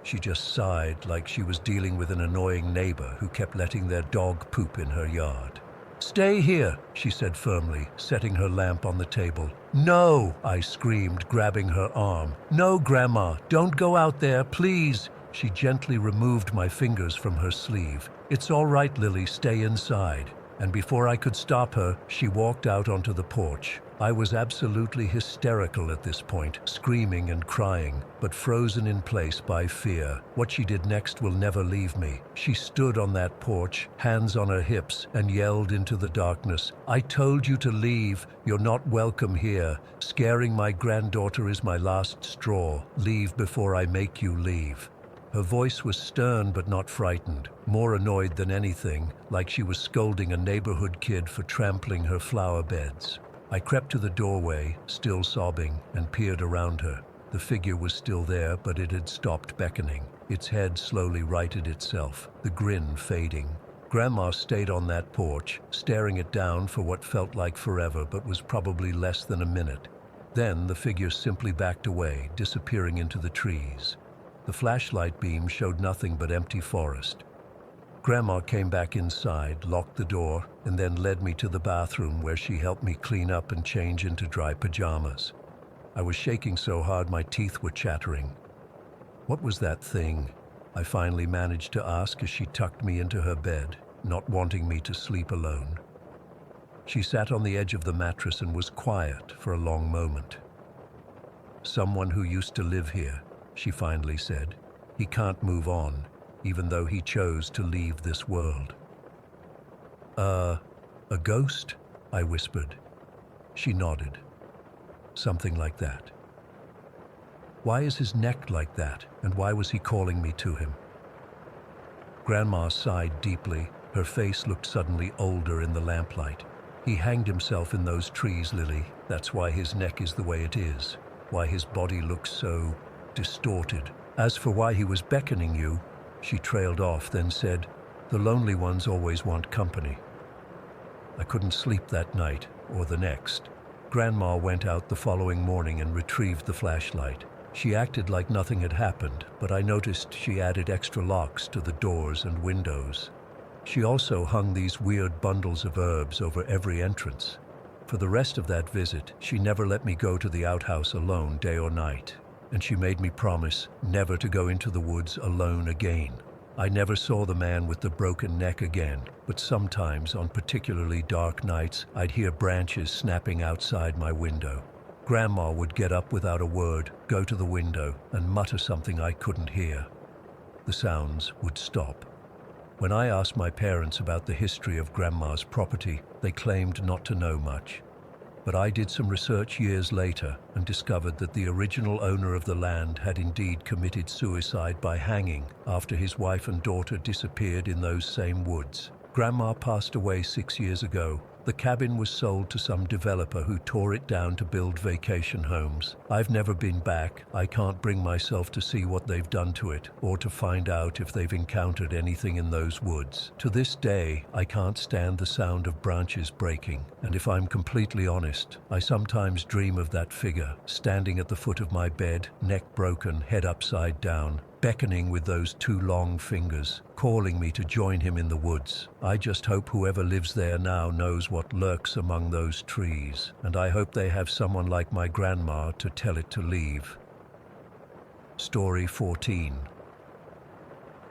S1: She just sighed like she was dealing with an annoying neighbor who kept letting their dog poop in her yard. "Stay here," she said firmly, setting her lamp on the table. "No," I screamed, grabbing her arm. "No, Grandma, don't go out there, please." She gently removed my fingers from her sleeve. "It's all right, Lily, stay inside." And before I could stop her, she walked out onto the porch. I was absolutely hysterical at this point, screaming and crying, but frozen in place by fear. What she did next will never leave me. She stood on that porch, hands on her hips, and yelled into the darkness, "I told you to leave. You're not welcome here. Scaring my granddaughter is my last straw. Leave before I make you leave." Her voice was stern but not frightened, more annoyed than anything, like she was scolding a neighborhood kid for trampling her flower beds. I crept to the doorway, still sobbing, and peered around her. The figure was still there, but it had stopped beckoning. Its head slowly righted itself, the grin fading. Grandma stayed on that porch, staring it down for what felt like forever but was probably less than a minute. Then the figure simply backed away, disappearing into the trees. The flashlight beam showed nothing but empty forest. Grandma came back inside, locked the door, and then led me to the bathroom where she helped me clean up and change into dry pajamas. I was shaking so hard my teeth were chattering. "What was that thing?" I finally managed to ask as she tucked me into her bed, not wanting me to sleep alone. She sat on the edge of the mattress and was quiet for a long moment. "Someone who used to live here," she finally said. "He can't move on, even though he chose to leave this world." A ghost?" I whispered. She nodded. "Something like that." "Why is his neck like that, and why was he calling me to him?" Grandma sighed deeply. Her face looked suddenly older in the lamplight. "He hanged himself in those trees, Lily. That's why his neck is the way it is. Why his body looks so distorted. As for why he was beckoning you," she trailed off, then said, "The lonely ones always want company." I couldn't sleep that night, or the next. Grandma went out the following morning and retrieved the flashlight. She acted like nothing had happened, but I noticed she added extra locks to the doors and windows. She also hung these weird bundles of herbs over every entrance. For the rest of that visit, she never let me go to the outhouse alone, day or night. And she made me promise never to go into the woods alone again. I never saw the man with the broken neck again, but sometimes on particularly dark nights, I'd hear branches snapping outside my window. Grandma would get up without a word, go to the window, and mutter something I couldn't hear. The sounds would stop. When I asked my parents about the history of Grandma's property, they claimed not to know much. But I did some research years later and discovered that the original owner of the land had indeed committed suicide by hanging after his wife and daughter disappeared in those same woods. Grandma passed away 6 years ago. The cabin was sold to some developer who tore it down to build vacation homes. I've never been back. I can't bring myself to see what they've done to it or to find out if they've encountered anything in those woods. To this day, I can't stand the sound of branches breaking. And if I'm completely honest, I sometimes dream of that figure standing at the foot of my bed, neck broken, head upside down, beckoning with those 2 long fingers, calling me to join him in the woods. I just hope whoever lives there now knows what lurks among those trees, and I hope they have someone like my grandma to tell it to leave. Story 14.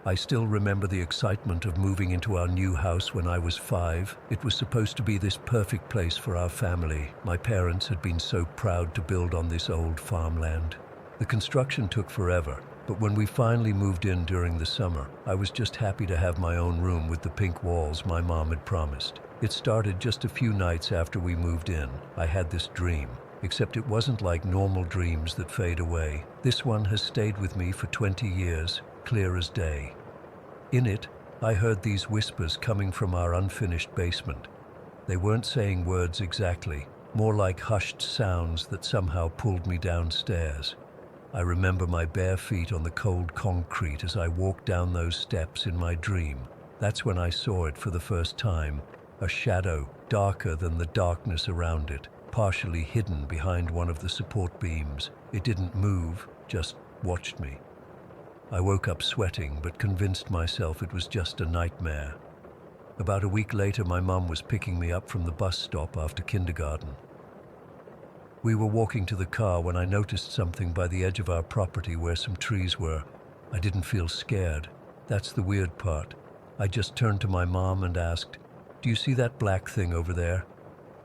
S1: I still remember the excitement of moving into our new house when I was 5. It was supposed to be this perfect place for our family. My parents had been so proud to build on this old farmland. The construction took forever, but when we finally moved in during the summer, I was just happy to have my own room with the pink walls my mom had promised. It started just a few nights after we moved in. I had this dream, except it wasn't like normal dreams that fade away. This one has stayed with me for 20 years, clear as day. In it, I heard these whispers coming from our unfinished basement. They weren't saying words exactly, more like hushed sounds that somehow pulled me downstairs. I remember my bare feet on the cold concrete as I walked down those steps in my dream. That's when I saw it for the first time, a shadow darker than the darkness around it, partially hidden behind one of the support beams. It didn't move, just watched me. I woke up sweating, but convinced myself it was just a nightmare. About a week later, my mum was picking me up from the bus stop after kindergarten. We were walking to the car when I noticed something by the edge of our property where some trees were. I didn't feel scared. That's the weird part. I just turned to my mom and asked, "Do you see that black thing over there?"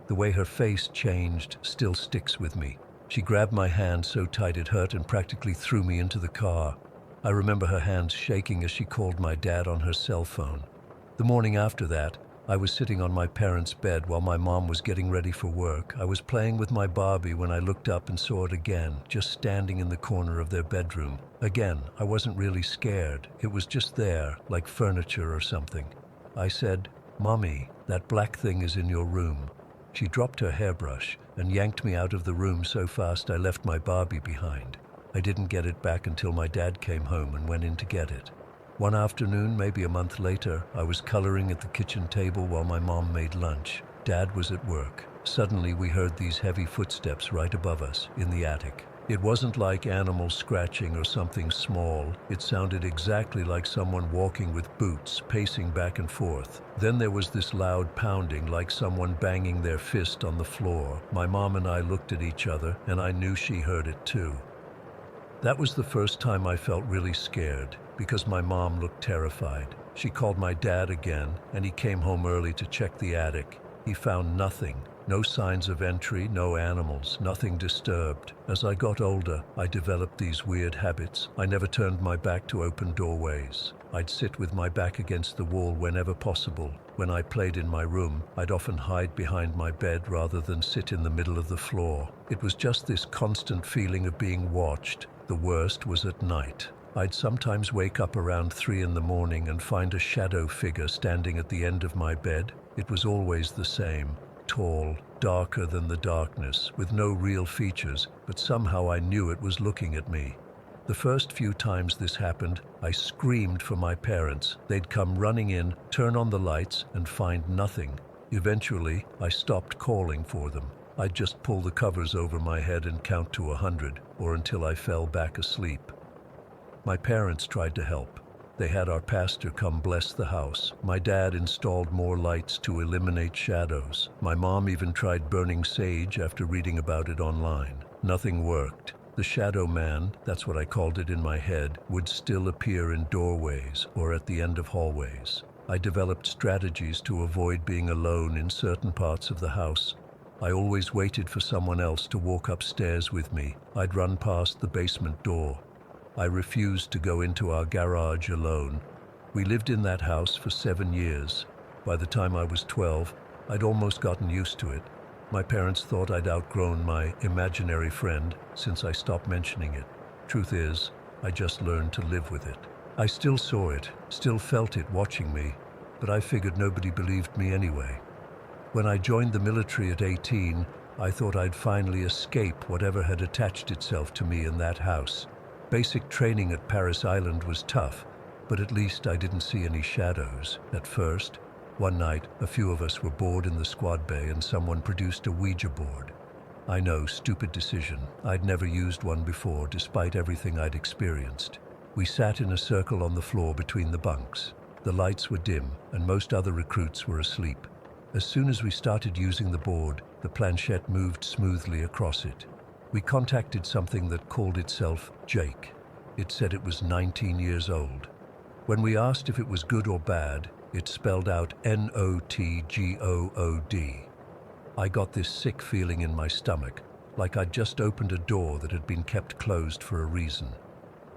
S1: The way her face changed still sticks with me. She grabbed my hand so tight it hurt and practically threw me into the car. I remember her hands shaking as she called my dad on her cell phone. The morning after that, I was sitting on my parents' bed while my mom was getting ready for work. I was playing with my Barbie when I looked up and saw it again, just standing in the corner of their bedroom. Again, I wasn't really scared. It was just there, like furniture or something. I said, "Mommy, that black thing is in your room." She dropped her hairbrush and yanked me out of the room so fast I left my Barbie behind. I didn't get it back until my dad came home and went in to get it. One afternoon, maybe a month later, I was coloring at the kitchen table while my mom made lunch. Dad was at work. Suddenly, we heard these heavy footsteps right above us, in the attic. It wasn't like animals scratching or something small. It sounded exactly like someone walking with boots, pacing back and forth. Then there was this loud pounding, like someone banging their fist on the floor. My mom and I looked at each other, and I knew she heard it too. That was the first time I felt really scared, because my mom looked terrified. She called my dad again, and he came home early to check the attic. He found nothing. No signs of entry, no animals, nothing disturbed. As I got older, I developed these weird habits. I never turned my back to open doorways. I'd sit with my back against the wall whenever possible. When I played in my room, I'd often hide behind my bed rather than sit in the middle of the floor. It was just this constant feeling of being watched. The worst was at night. I'd sometimes wake up around 3 in the morning and find a shadow figure standing at the end of my bed. It was always the same. Tall, darker than the darkness, with no real features, but somehow I knew it was looking at me. The first few times this happened, I screamed for my parents. They'd come running in, turn on the lights, and find nothing. Eventually, I stopped calling for them. I'd just pull the covers over my head and count to 100, or until I fell back asleep. My parents tried to help. They had our pastor come bless the house. My dad installed more lights to eliminate shadows. My mom even tried burning sage after reading about it online. Nothing worked. The shadow man, that's what I called it in my head, would still appear in doorways or at the end of hallways. I developed strategies to avoid being alone in certain parts of the house. I always waited for someone else to walk upstairs with me. I'd run past the basement door. I refused to go into our garage alone. We lived in that house for 7 years. By the time I was 12, I'd almost gotten used to it. My parents thought I'd outgrown my imaginary friend since I stopped mentioning it. Truth is, I just learned to live with it. I still saw it, still felt it watching me, but I figured nobody believed me anyway. When I joined the military at 18, I thought I'd finally escape whatever had attached itself to me in that house. Basic training at Paris Island was tough, but at least I didn't see any shadows at first. One night, a few of us were bored in the squad bay and someone produced a Ouija board. I know, stupid decision. I'd never used one before, despite everything I'd experienced. We sat in a circle on the floor between the bunks. The lights were dim, and most other recruits were asleep. As soon as we started using the board, the planchette moved smoothly across it. We contacted something that called itself Jake. It said it was 19 years old. When we asked if it was good or bad, it spelled out NOTGOOD. I got this sick feeling in my stomach, like I'd just opened a door that had been kept closed for a reason.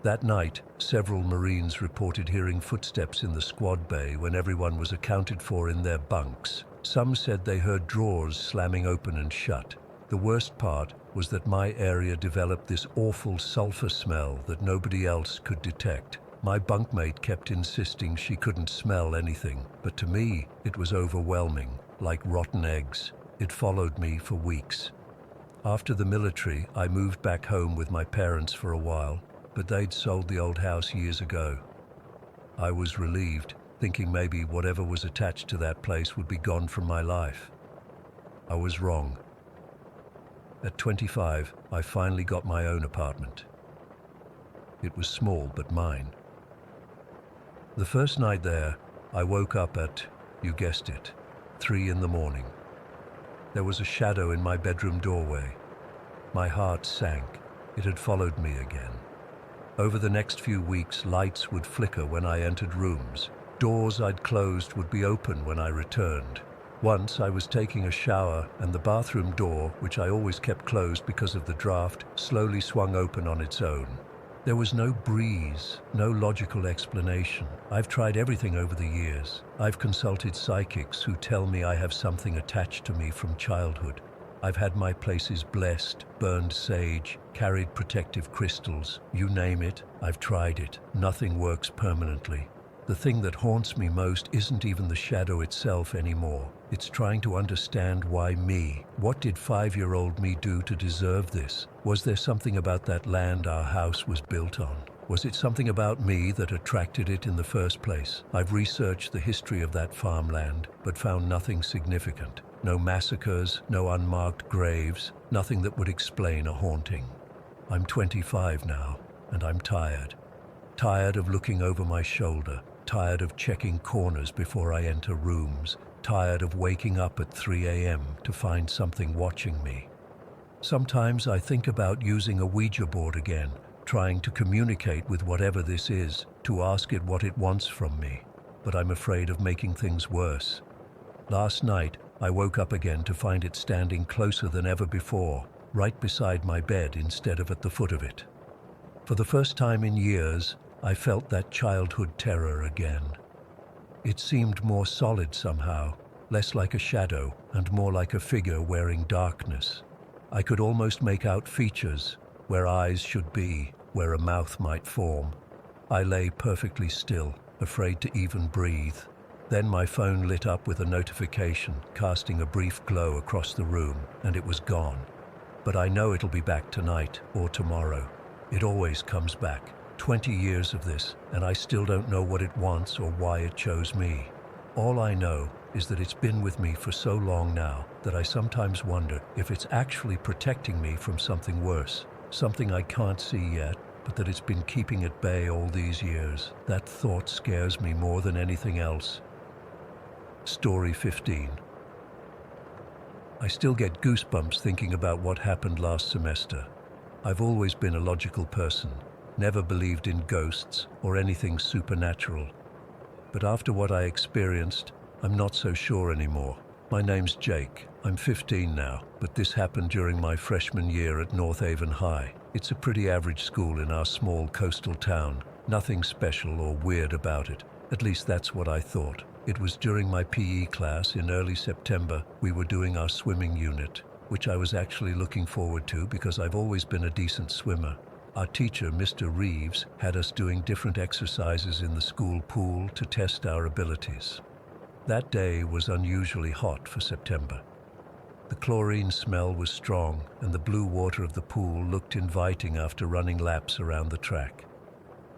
S1: That night, several Marines reported hearing footsteps in the squad bay when everyone was accounted for in their bunks. Some said they heard drawers slamming open and shut. The worst part was that my area developed this awful sulfur smell that nobody else could detect. My bunkmate kept insisting she couldn't smell anything, but to me, it was overwhelming, like rotten eggs. It followed me for weeks. After the military, I moved back home with my parents for a while, but they'd sold the old house years ago. I was relieved. thinking maybe whatever was attached to that place would be gone from my life. I was wrong. At 25, I finally got my own apartment. It was small, but mine. The first night there, I woke up at, you guessed it, 3 in the morning. There was a shadow in my bedroom doorway. My heart sank. It had followed me again. Over the next few weeks, lights would flicker when I entered rooms. Doors I'd closed would be open when I returned. Once I was taking a shower and the bathroom door, which I always kept closed because of the draft, slowly swung open on its own. There was no breeze, no logical explanation. I've tried everything over the years. I've consulted psychics who tell me I have something attached to me from childhood. I've had my places blessed, burned sage, carried protective crystals. You name it, I've tried it. Nothing works permanently. The thing that haunts me most isn't even the shadow itself anymore. It's trying to understand why me. What did 5-year-old me do to deserve this? Was there something about that land our house was built on? Was it something about me that attracted it in the first place? I've researched the history of that farmland, but found nothing significant. No massacres, no unmarked graves, nothing that would explain a haunting. I'm 25 now, and I'm tired. Tired of looking over my shoulder. Tired of checking corners before I enter rooms, tired of waking up at 3 a.m. to find something watching me. Sometimes I think about using a Ouija board again, trying to communicate with whatever this is, to ask it what it wants from me, but I'm afraid of making things worse. Last night, I woke up again to find it standing closer than ever before, right beside my bed instead of at the foot of it. For the first time in years, I felt that childhood terror again. It seemed more solid somehow, less like a shadow and more like a figure wearing darkness. I could almost make out features, where eyes should be, where a mouth might form. I lay perfectly still, afraid to even breathe. Then my phone lit up with a notification, casting a brief glow across the room, and it was gone. But I know it'll be back tonight or tomorrow. It always comes back. 20 years of this, and I still don't know what it wants or why it chose me. All I know is that it's been with me for so long now that I sometimes wonder if it's actually protecting me from something worse, something I can't see yet, but that it's been keeping at bay all these years. That thought scares me more than anything else. Story 15. I still get goosebumps thinking about what happened last semester. I've always been a logical person. Never believed in ghosts or anything supernatural. But after what I experienced, I'm not so sure anymore. My name's Jake. I'm 15 now, but this happened during my freshman year at North Avon High. It's a pretty average school in our small coastal town. Nothing special or weird about it. At least that's what I thought. It was during my PE class in early September. We were doing our swimming unit, which I was actually looking forward to because I've always been a decent swimmer. Our teacher, Mr. Reeves, had us doing different exercises in the school pool to test our abilities. That day was unusually hot for September. The chlorine smell was strong, and the blue water of the pool looked inviting after running laps around the track.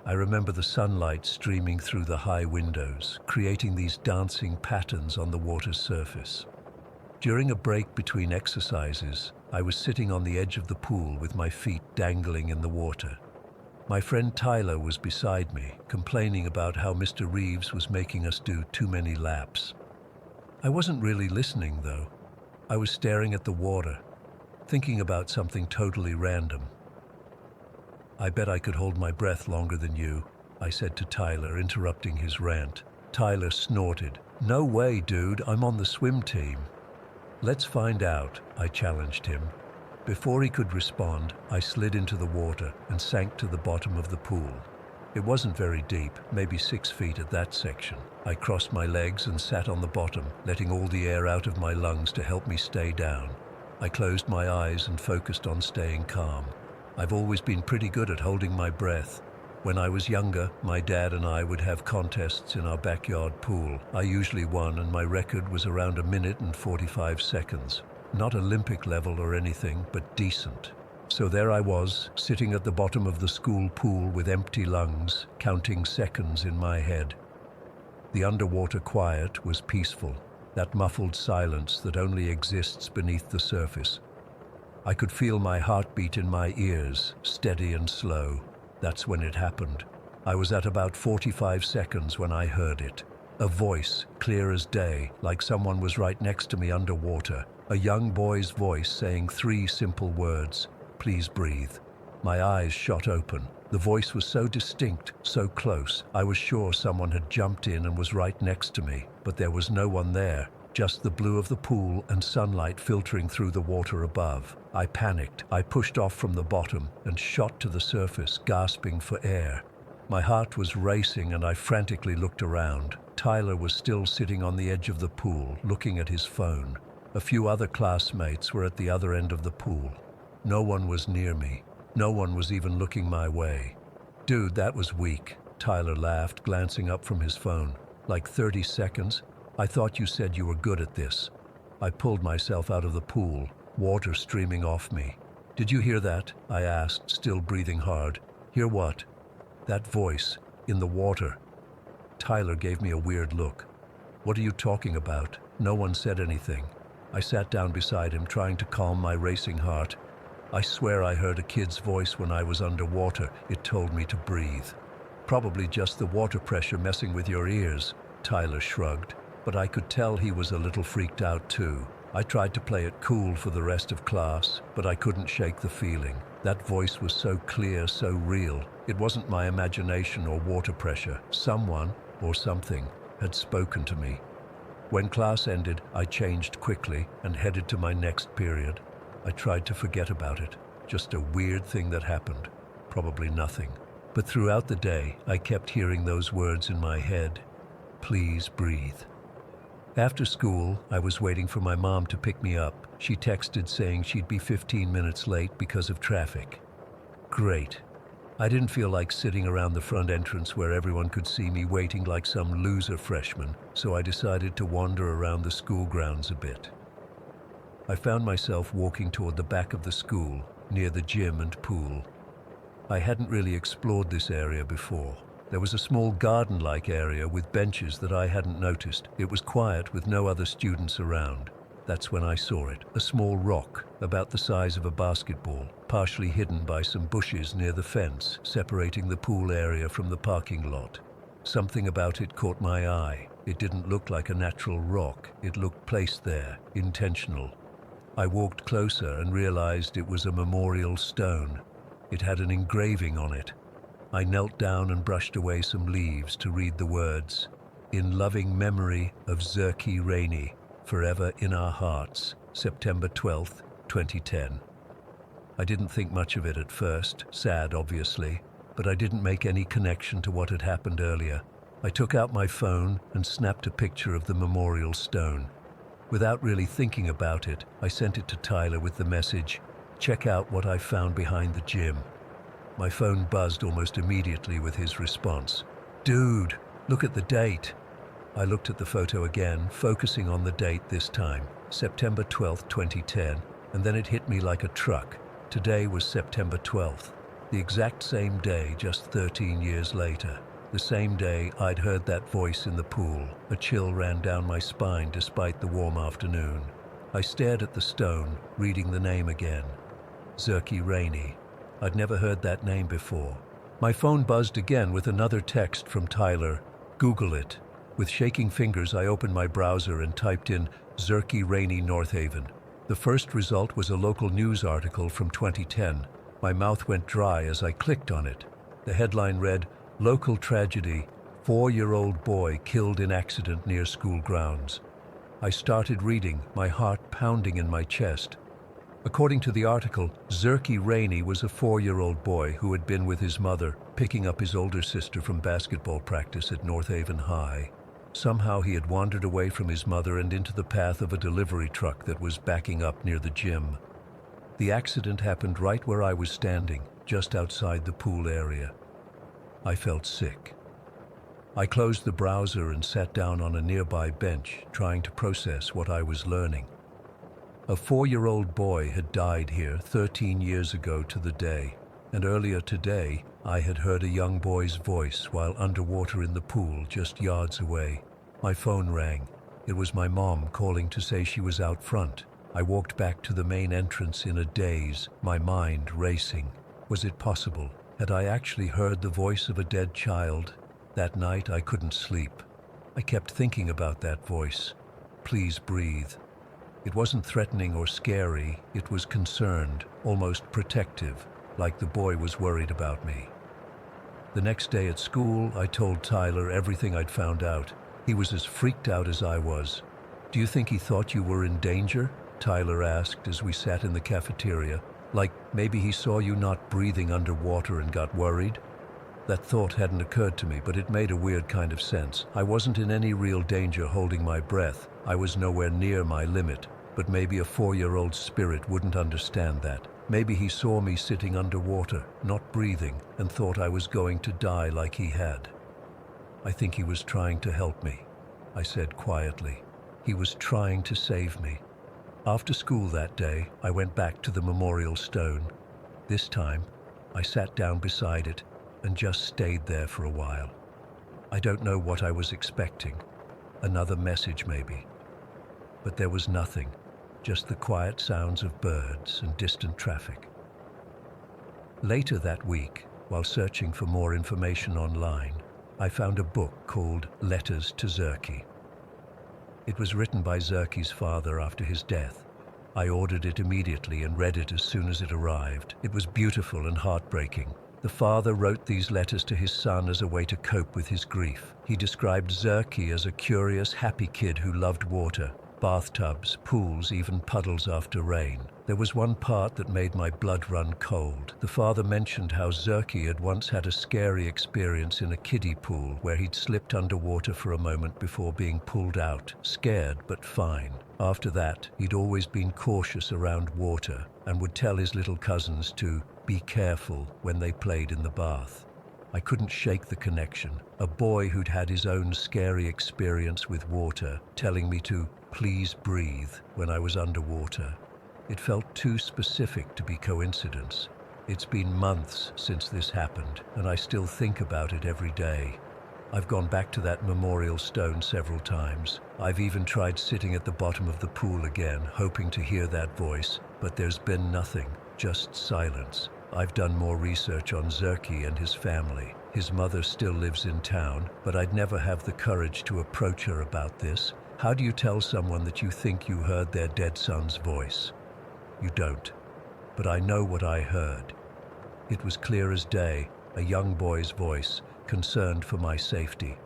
S1: I remember the sunlight streaming through the high windows, creating these dancing patterns on the water's surface. During a break between exercises, I was sitting on the edge of the pool with my feet dangling in the water. My friend Tyler was beside me, complaining about how Mr. Reeves was making us do too many laps. I wasn't really listening, though. I was staring at the water, thinking about something totally random. "I bet I could hold my breath longer than you," I said to Tyler, interrupting his rant. Tyler snorted. "No way, dude, I'm on the swim team." "Let's find out," I challenged him. Before he could respond, I slid into the water and sank to the bottom of the pool. It wasn't very deep, maybe 6 feet at that section. I crossed my legs and sat on the bottom, letting all the air out of my lungs to help me stay down. I closed my eyes and focused on staying calm. I've always been pretty good at holding my breath. When I was younger, my dad and I would have contests in our backyard pool. I usually won, and my record was around 1 minute and 45 seconds. Not Olympic level or anything, but decent. So there I was, sitting at the bottom of the school pool with empty lungs, counting seconds in my head. The underwater quiet was peaceful, that muffled silence that only exists beneath the surface. I could feel my heartbeat in my ears, steady and slow. That's when it happened. I was at about 45 seconds when I heard it. A voice, clear as day, like someone was right next to me underwater. A young boy's voice saying 3 simple words, "Please breathe." My eyes shot open. The voice was so distinct, so close. I was sure someone had jumped in and was right next to me, but there was no one there. Just the blue of the pool and sunlight filtering through the water above. I panicked. I pushed off from the bottom and shot to the surface, gasping for air. My heart was racing and I frantically looked around. Tyler was still sitting on the edge of the pool, looking at his phone. A few other classmates were at the other end of the pool. No one was near me. No one was even looking my way. "Dude, that was weak," Tyler laughed, glancing up from his phone. "Like 30 seconds? I thought you said you were good at this." I pulled myself out of the pool, water streaming off me. "Did you hear that?" I asked, still breathing hard. "Hear what?" "That voice, in the water." Tyler gave me a weird look. "What are you talking about?" No one said anything. I sat down beside him, trying to calm my racing heart. "I swear I heard a kid's voice when I was underwater. It told me to breathe." "Probably just the water pressure messing with your ears," Tyler shrugged. But I could tell he was a little freaked out too. I tried to play it cool for the rest of class, but I couldn't shake the feeling. That voice was so clear, so real. It wasn't my imagination or water pressure. Someone, or something, had spoken to me. When class ended, I changed quickly and headed to my next period. I tried to forget about it. Just a weird thing that happened. Probably nothing. But throughout the day, I kept hearing those words in my head. "Please breathe." After school, I was waiting for my mom to pick me up. She texted saying she'd be 15 minutes late because of traffic. Great. I didn't feel like sitting around the front entrance where everyone could see me waiting like some loser freshman, so I decided to wander around the school grounds a bit. I found myself walking toward the back of the school, near the gym and pool. I hadn't really explored this area before. There was a small garden-like area with benches that I hadn't noticed. It was quiet with no other students around. That's when I saw it. A small rock, about the size of a basketball, partially hidden by some bushes near the fence, separating the pool area from the parking lot. Something about it caught my eye. It didn't look like a natural rock. It looked placed there, intentional. I walked closer and realized it was a memorial stone. It had an engraving on it. I knelt down and brushed away some leaves to read the words, "In loving memory of Zerky Rainey, forever in our hearts, September 12th, 2010. I didn't think much of it at first, sad obviously, but I didn't make any connection to what had happened earlier. I took out my phone and snapped a picture of the memorial stone. Without really thinking about it, I sent it to Tyler with the message, "Check out what I found behind the gym." My phone buzzed almost immediately with his response. "Dude, look at the date." I looked at the photo again, focusing on the date this time, September 12th, 2010, and then it hit me like a truck. Today was September 12th, the exact same day just 13 years later. The same day I'd heard that voice in the pool. A chill ran down my spine despite the warm afternoon. I stared at the stone, reading the name again. Zerky Rainey. I'd never heard that name before. My phone buzzed again with another text from Tyler. "Google it." With shaking fingers, I opened my browser and typed in Zerky Rainey North Haven. The first result was a local news article from 2010. My mouth went dry as I clicked on it. The headline read, "Local tragedy, 4-year-old boy killed in accident near school grounds." I started reading, my heart pounding in my chest. According to the article, Zerky Rainey was a 4-year-old boy who had been with his mother, picking up his older sister from basketball practice at North Haven High. Somehow he had wandered away from his mother and into the path of a delivery truck that was backing up near the gym. The accident happened right where I was standing, just outside the pool area. I felt sick. I closed the browser and sat down on a nearby bench, trying to process what I was learning. A 4-year-old boy had died here 13 years ago to the day. And earlier today, I had heard a young boy's voice while underwater in the pool just yards away. My phone rang. It was my mom calling to say she was out front. I walked back to the main entrance in a daze, my mind racing. Was it possible? Had I actually heard the voice of a dead child? That night I couldn't sleep. I kept thinking about that voice. Please breathe. It wasn't threatening or scary, it was concerned, almost protective, like the boy was worried about me. The next day at school, I told Tyler everything I'd found out. He was as freaked out as I was. "Do you think he thought you were in danger?" Tyler asked as we sat in the cafeteria. "Like maybe he saw you not breathing underwater and got worried?" That thought hadn't occurred to me, but it made a weird kind of sense. I wasn't in any real danger holding my breath. I was nowhere near my limit, but maybe a 4-year-old spirit wouldn't understand that. Maybe he saw me sitting underwater, not breathing, and thought I was going to die like he had. "I think he was trying to help me," I said quietly. "He was trying to save me." After school that day, I went back to the memorial stone. This time, I sat down beside it and just stayed there for a while. I don't know what I was expecting. Another message maybe. But there was nothing, just the quiet sounds of birds and distant traffic. Later that week, while searching for more information online, I found a book called Letters to Zerky. It was written by Zerky's father after his death. I ordered it immediately and read it as soon as it arrived. It was beautiful and heartbreaking. The father wrote these letters to his son as a way to cope with his grief. He described Zerky as a curious, happy kid who loved water. Bathtubs, pools, even puddles after rain. There was one part that made my blood run cold. The father mentioned how Zerky had once had a scary experience in a kiddie pool where he'd slipped underwater for a moment before being pulled out, scared but fine. After that, he'd always been cautious around water and would tell his little cousins to be careful when they played in the bath. I couldn't shake the connection. A boy who'd had his own scary experience with water telling me to please breathe when I was underwater. It felt too specific to be coincidence. It's been months since this happened, and I still think about it every day. I've gone back to that memorial stone several times. I've even tried sitting at the bottom of the pool again, hoping to hear that voice, but there's been nothing, just silence. I've done more research on Zerky and his family. His mother still lives in town, but I'd never have the courage to approach her about this. How do you tell someone that you think you heard their dead son's voice? You don't. But I know what I heard. It was clear as day, a young boy's voice, concerned for my safety.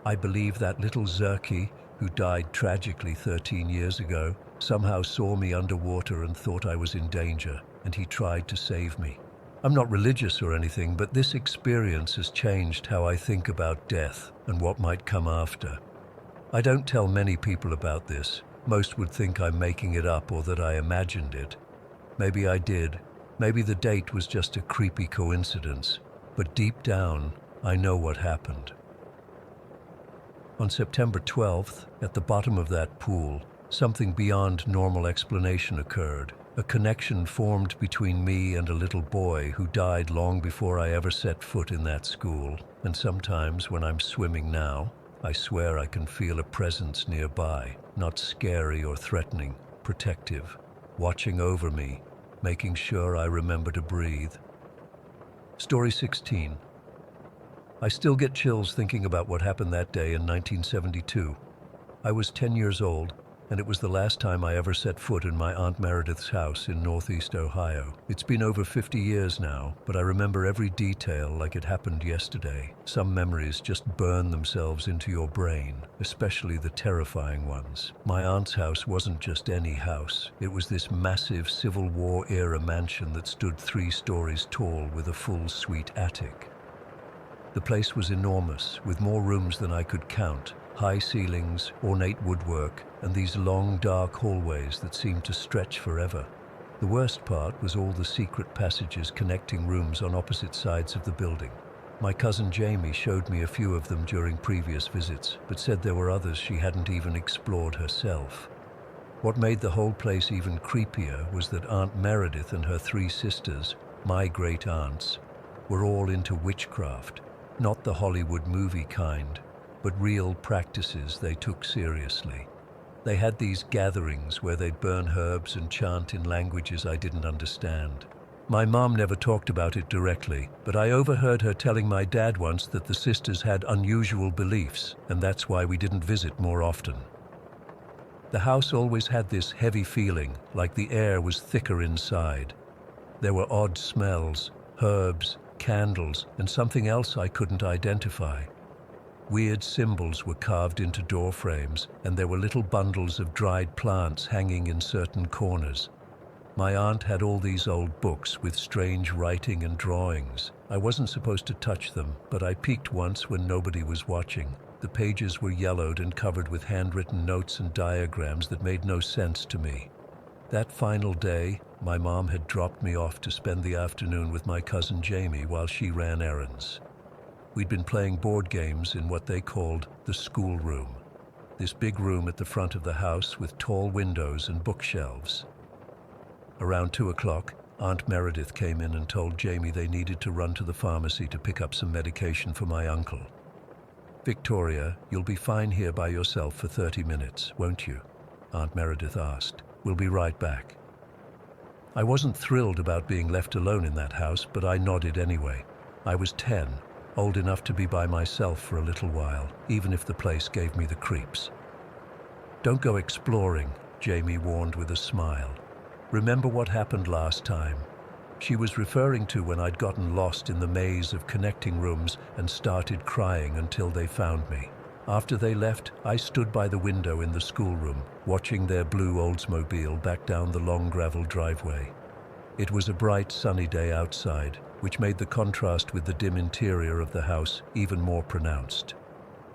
S1: I believe that little Zerky, who died tragically 13 years ago, somehow saw me underwater and thought I was in danger, and he tried to save me. I'm not religious or anything, but this experience has changed how I think about death and what might come after. I don't tell many people about this. Most would think I'm making it up or that I imagined it. Maybe I did. Maybe the date was just a creepy coincidence. But deep down, I know what happened. On September 12th, at the bottom of that pool, something beyond normal explanation occurred. A connection formed between me and a little boy who died long before I ever set foot in that school. And sometimes when I'm swimming now, I swear I can feel a presence nearby, not scary or threatening, protective, watching over me, making sure I remember to breathe. Story 16. I still get chills thinking about what happened that day in 1972. I was 10 years old, and it was the last time I ever set foot in my Aunt Meredith's house in Northeast Ohio. It's been over 50 years now, but I remember every detail like it happened yesterday. Some memories just burn themselves into your brain, especially the terrifying ones. My aunt's house wasn't just any house. It was this massive Civil War-era mansion that stood 3 stories tall with a full suite attic. The place was enormous, with more rooms than I could count. High ceilings, ornate woodwork, and these long, dark hallways that seemed to stretch forever. The worst part was all the secret passages connecting rooms on opposite sides of the building. My cousin Jamie showed me a few of them during previous visits, but said there were others she hadn't even explored herself. What made the whole place even creepier was that Aunt Meredith and her 3 sisters my great aunts, were all into witchcraft, not the Hollywood movie kind, but real practices they took seriously. They had these gatherings where they'd burn herbs and chant in languages I didn't understand. My mom never talked about it directly, but I overheard her telling my dad once that the sisters had unusual beliefs, and that's why we didn't visit more often. The house always had this heavy feeling, like the air was thicker inside. There were odd smells, herbs, candles, and something else I couldn't identify. Weird symbols were carved into door frames, and there were little bundles of dried plants hanging in certain corners. My aunt had all these old books with strange writing and drawings. I wasn't supposed to touch them, but I peeked once when nobody was watching. The pages were yellowed and covered with handwritten notes and diagrams that made no sense to me. That final day, my mom had dropped me off to spend the afternoon with my cousin Jamie while she ran errands. We'd been playing board games in what they called the schoolroom, this big room at the front of the house with tall windows and bookshelves. Around 2 o'clock, Aunt Meredith came in and told Jamie they needed to run to the pharmacy to pick up some medication for my uncle. "Victoria, you'll be fine here by yourself for 30 minutes, won't you?" Aunt Meredith asked. "We'll be right back." I wasn't thrilled about being left alone in that house, but I nodded anyway. I was 10, old enough to be by myself for a little while, even if the place gave me the creeps. "Don't go exploring," Jamie warned with a smile. "Remember what happened last time?" She was referring to when I'd gotten lost in the maze of connecting rooms and started crying until they found me. After they left, I stood by the window in the schoolroom, watching their blue Oldsmobile back down the long gravel driveway. It was a bright, sunny day outside, which made the contrast with the dim interior of the house even more pronounced.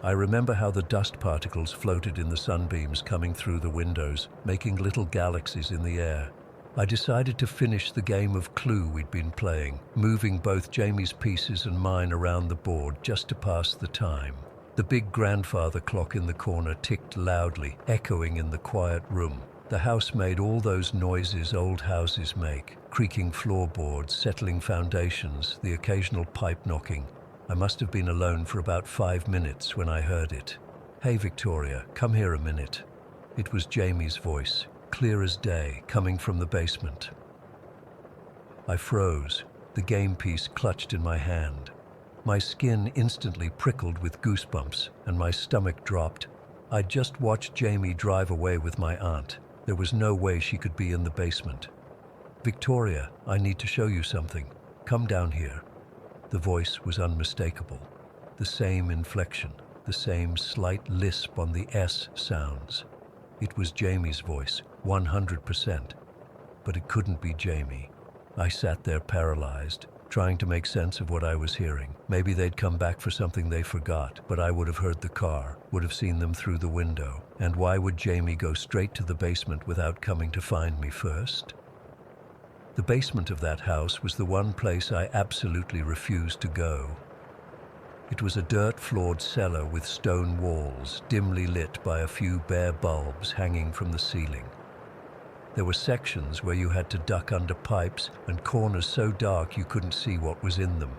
S1: I remember how the dust particles floated in the sunbeams coming through the windows, making little galaxies in the air. I decided to finish the game of Clue we'd been playing, moving both Jamie's pieces and mine around the board just to pass the time. The big grandfather clock in the corner ticked loudly, echoing in the quiet room. The house made all those noises old houses make, creaking floorboards, settling foundations, the occasional pipe knocking. I must have been alone for about 5 minutes when I heard it. "Hey Victoria, come here a minute." It was Jamie's voice, clear as day, coming from the basement. I froze, the game piece clutched in my hand. My skin instantly prickled with goosebumps, and my stomach dropped. I'd just watched Jamie drive away with my aunt. There was no way she could be in the basement. "Victoria, I need to show you something. Come down here." The voice was unmistakable. The same inflection, the same slight lisp on the S sounds. It was Jamie's voice, 100%. But it couldn't be Jamie. I sat there paralyzed, trying to make sense of what I was hearing. Maybe they'd come back for something they forgot, but I would have heard the car, would have seen them through the window. And why would Jamie go straight to the basement without coming to find me first? The basement of that house was the one place I absolutely refused to go. It was a dirt-floored cellar with stone walls, dimly lit by a few bare bulbs hanging from the ceiling. There were sections where you had to duck under pipes and corners so dark you couldn't see what was in them.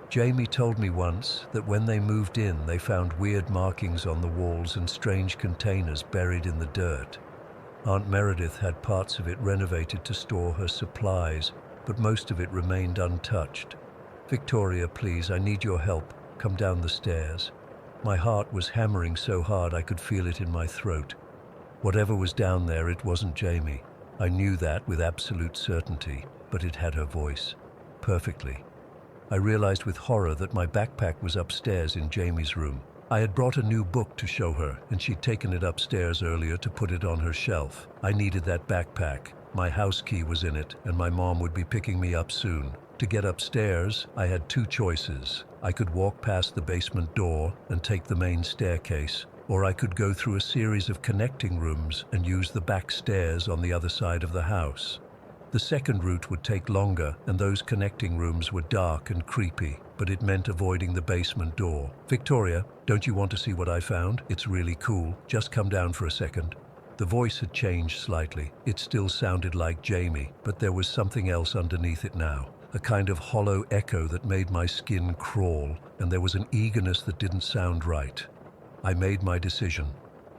S1: Jamie told me once that when they moved in, they found weird markings on the walls and strange containers buried in the dirt. Aunt Meredith had parts of it renovated to store her supplies, but most of it remained untouched. "Victoria, please, I need your help. Come down the stairs." My heart was hammering so hard I could feel it in my throat. Whatever was down there, it wasn't Jamie. I knew that with absolute certainty, but it had her voice. Perfectly. I realized with horror that my backpack was upstairs in Jamie's room. I had brought a new book to show her, and she'd taken it upstairs earlier to put it on her shelf. I needed that backpack. My house key was in it, and my mom would be picking me up soon. To get upstairs, I had 2 choices. I could walk past the basement door and take the main staircase, or I could go through a series of connecting rooms and use the back stairs on the other side of the house. The second route would take longer, and those connecting rooms were dark and creepy, but it meant avoiding the basement door. "Victoria, don't you want to see what I found? It's really cool. Just come down for a second." The voice had changed slightly. It still sounded like Jamie, but there was something else underneath it now. a kind of hollow echo that made my skin crawl, and there was an eagerness that didn't sound right. I made my decision.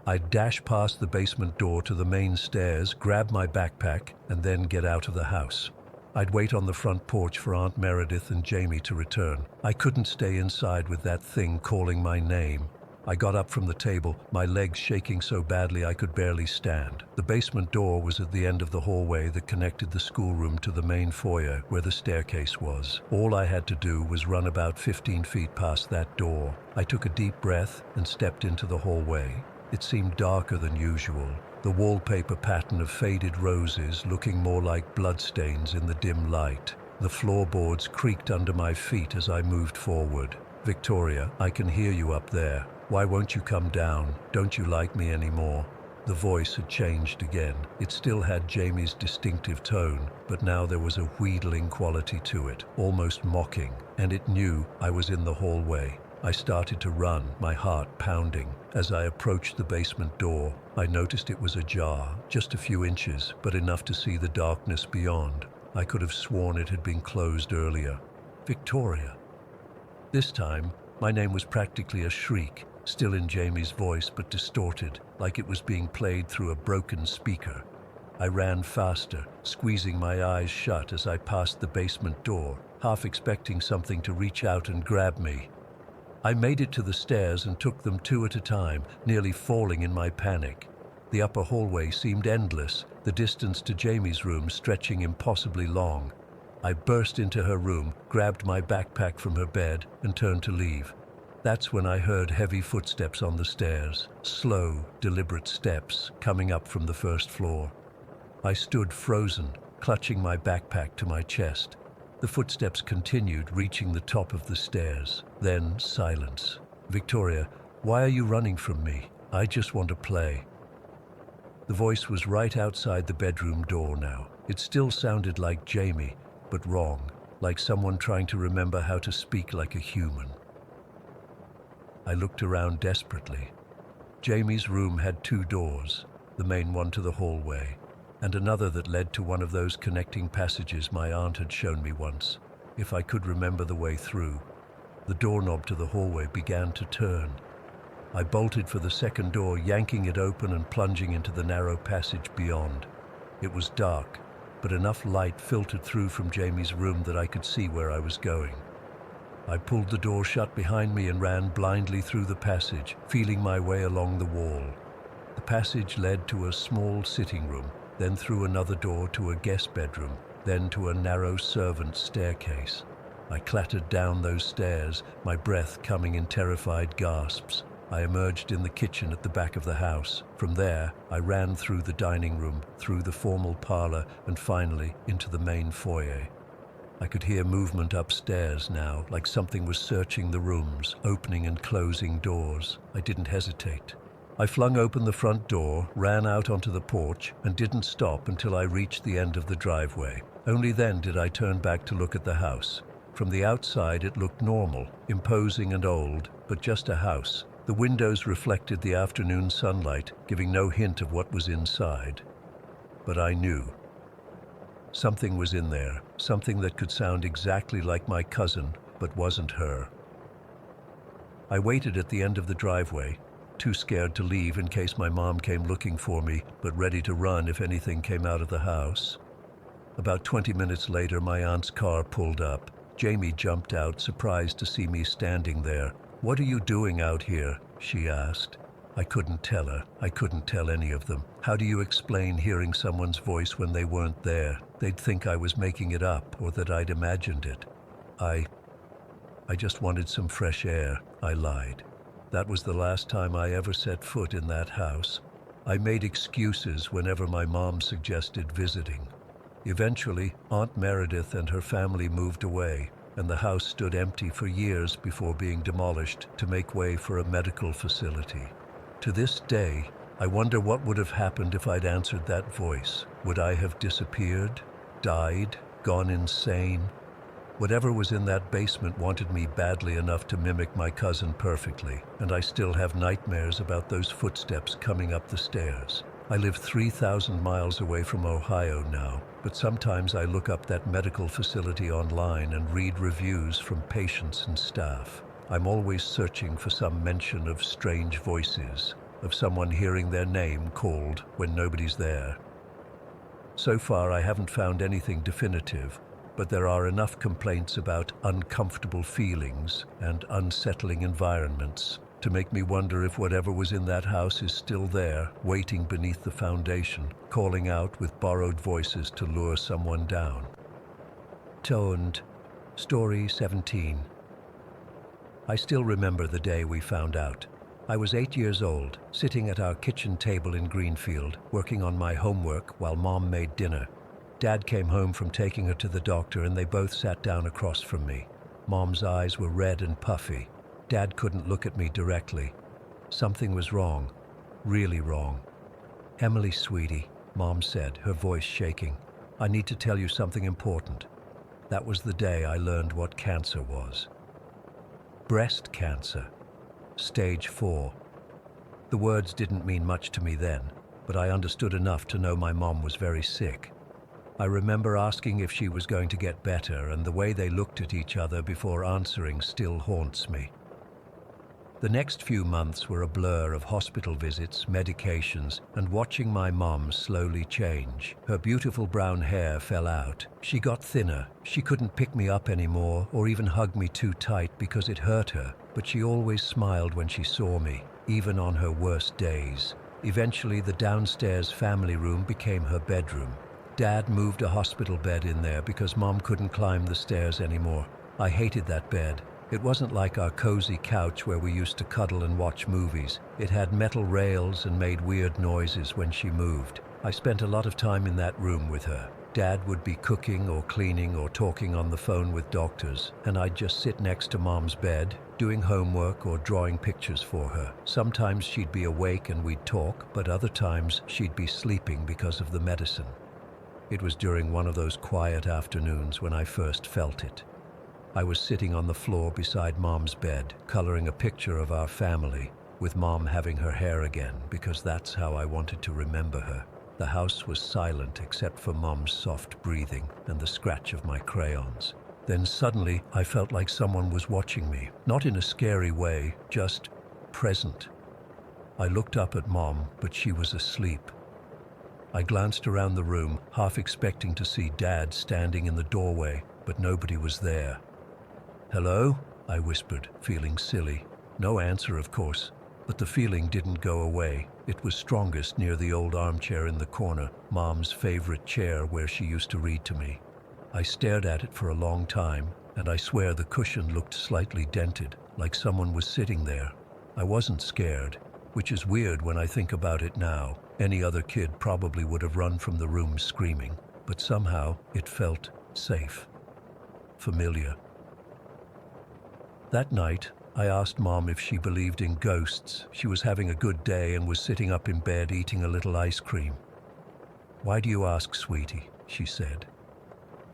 S1: I'd dash past the basement door to the main stairs, grab my backpack, and then get out of the house. I'd wait on the front porch for Aunt Meredith and Jamie to return. I couldn't stay inside with that thing calling my name. I got up from the table, my legs shaking so badly I could barely stand. The basement door was at the end of the hallway that connected the schoolroom to the main foyer where the staircase was. All I had to do was run about 15 feet past that door. I took a deep breath and stepped into the hallway. It seemed darker than usual, the wallpaper pattern of faded roses looking more like bloodstains in the dim light. The floorboards creaked under my feet as I moved forward. "Victoria, I can hear you up there. Why won't you come down? Don't you like me anymore?" The voice had changed again. It still had Jamie's distinctive tone, but now there was a wheedling quality to it, almost mocking, and it knew I was in the hallway. I started to run, my heart pounding. As I approached the basement door, I noticed it was ajar, just a few inches, but enough to see the darkness beyond. I could have sworn it had been closed earlier. "Victoria." This time, my name was practically a shriek, still in Jamie's voice but distorted, like it was being played through a broken speaker. I ran faster, squeezing my eyes shut as I passed the basement door, half expecting something to reach out and grab me. I made it to the stairs and took them two at a time, nearly falling in my panic. The upper hallway seemed endless, the distance to Jamie's room stretching impossibly long. I burst into her room, grabbed my backpack from her bed, and turned to leave. That's when I heard heavy footsteps on the stairs, slow, deliberate steps coming up from the first floor. I stood frozen, clutching my backpack to my chest. The footsteps continued, reaching the top of the stairs. Then silence. "Victoria, why are you running from me? I just want to play." The voice was right outside the bedroom door now. It still sounded like Jamie, but wrong, like someone trying to remember how to speak like a human. I looked around desperately. Jamie's room had two doors, the main one to the hallway, and another that led to one of those connecting passages my aunt had shown me once, if I could remember the way through. The doorknob to the hallway began to turn. I bolted for the second door, yanking it open and plunging into the narrow passage beyond. It was dark, but enough light filtered through from Jamie's room that I could see where I was going. I pulled the door shut behind me and ran blindly through the passage, feeling my way along the wall. The passage led to a small sitting room, then through another door to a guest bedroom, then to a narrow servant's staircase. I clattered down those stairs, my breath coming in terrified gasps. I emerged in the kitchen at the back of the house. From there, I ran through the dining room, through the formal parlor, and finally into the main foyer. I could hear movement upstairs now, like something was searching the rooms, opening and closing doors. I didn't hesitate. I flung open the front door, ran out onto the porch, and didn't stop until I reached the end of the driveway. Only then did I turn back to look at the house. From the outside it looked normal, imposing and old, but just a house. The windows reflected the afternoon sunlight, giving no hint of what was inside. But I knew. Something was in there, something that could sound exactly like my cousin, but wasn't her. I waited at the end of the driveway, too scared to leave in case my mom came looking for me, but ready to run if anything came out of the house. About 20 minutes later, my aunt's car pulled up. Jamie jumped out, surprised to see me standing there. "What are you doing out here?" she asked. I couldn't tell her. I couldn't tell any of them. How do you explain hearing someone's voice when they weren't there? They'd think I was making it up or that I'd imagined it. I just wanted some fresh air, I lied. That was the last time I ever set foot in that house. I made excuses whenever my mom suggested visiting. Eventually, Aunt Meredith and her family moved away, and the house stood empty for years before being demolished to make way for a medical facility. To this day, I wonder what would have happened if I'd answered that voice. Would I have disappeared, died, gone insane? Whatever was in that basement wanted me badly enough to mimic my cousin perfectly, and I still have nightmares about those footsteps coming up the stairs. I live 3,000 miles away from Ohio now, but sometimes I look up that medical facility online and read reviews from patients and staff. I'm always searching for some mention of strange voices, of someone hearing their name called when nobody's there. So far, I haven't found anything definitive, but there are enough complaints about uncomfortable feelings and unsettling environments to make me wonder if whatever was in that house is still there, waiting beneath the foundation, calling out with borrowed voices to lure someone down. Toned. Story 17. I still remember the day we found out. I was 8 years old, sitting at our kitchen table in Greenfield, working on my homework while Mom made dinner. Dad came home from taking her to the doctor and they both sat down across from me. Mom's eyes were red and puffy. Dad couldn't look at me directly. Something was wrong. Really wrong. "Emily, sweetie," Mom said, her voice shaking. "I need to tell you something important." That was the day I learned what cancer was. Breast cancer. Stage 4. The words didn't mean much to me then, but I understood enough to know my mom was very sick. I remember asking if she was going to get better, and the way they looked at each other before answering still haunts me. The next few months were a blur of hospital visits, medications, and watching my mom slowly change. Her beautiful brown hair fell out. She got thinner. She couldn't pick me up anymore or even hug me too tight because it hurt her, but she always smiled when she saw me, even on her worst days. Eventually, the downstairs family room became her bedroom. Dad moved a hospital bed in there because Mom couldn't climb the stairs anymore. I hated that bed. It wasn't like our cozy couch where we used to cuddle and watch movies. It had metal rails and made weird noises when she moved. I spent a lot of time in that room with her. Dad would be cooking or cleaning or talking on the phone with doctors, and I'd just sit next to Mom's bed, doing homework or drawing pictures for her. Sometimes she'd be awake and we'd talk, but other times she'd be sleeping because of the medicine. It was during one of those quiet afternoons when I first felt it. I was sitting on the floor beside Mom's bed, coloring a picture of our family, with Mom having her hair again, because that's how I wanted to remember her. The house was silent except for Mom's soft breathing and the scratch of my crayons. Then suddenly, I felt like someone was watching me, not in a scary way, just present. I looked up at Mom, but she was asleep. I glanced around the room, half expecting to see Dad standing in the doorway, but nobody was there. "Hello?" I whispered, feeling silly. No answer, of course, but the feeling didn't go away. It was strongest near the old armchair in the corner, Mom's favorite chair where she used to read to me. I stared at it for a long time, and I swear the cushion looked slightly dented, like someone was sitting there. I wasn't scared, which is weird when I think about it now. Any other kid probably would have run from the room screaming, but somehow it felt safe, familiar. That night, I asked Mom if she believed in ghosts. She was having a good day and was sitting up in bed eating a little ice cream. "Why do you ask, sweetie?" she said.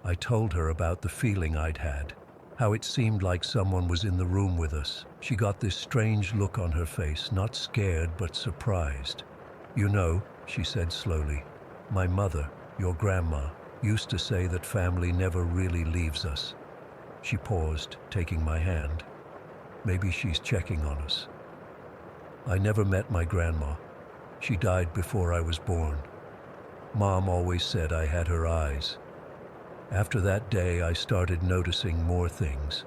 S1: I told her about the feeling I'd had, how it seemed like someone was in the room with us. She got this strange look on her face, not scared but surprised. "You know," she said slowly, "my mother, your grandma, used to say that family never really leaves us." She paused, taking my hand. "Maybe she's checking on us." I never met my grandma. She died before I was born. Mom always said I had her eyes. After that day, I started noticing more things.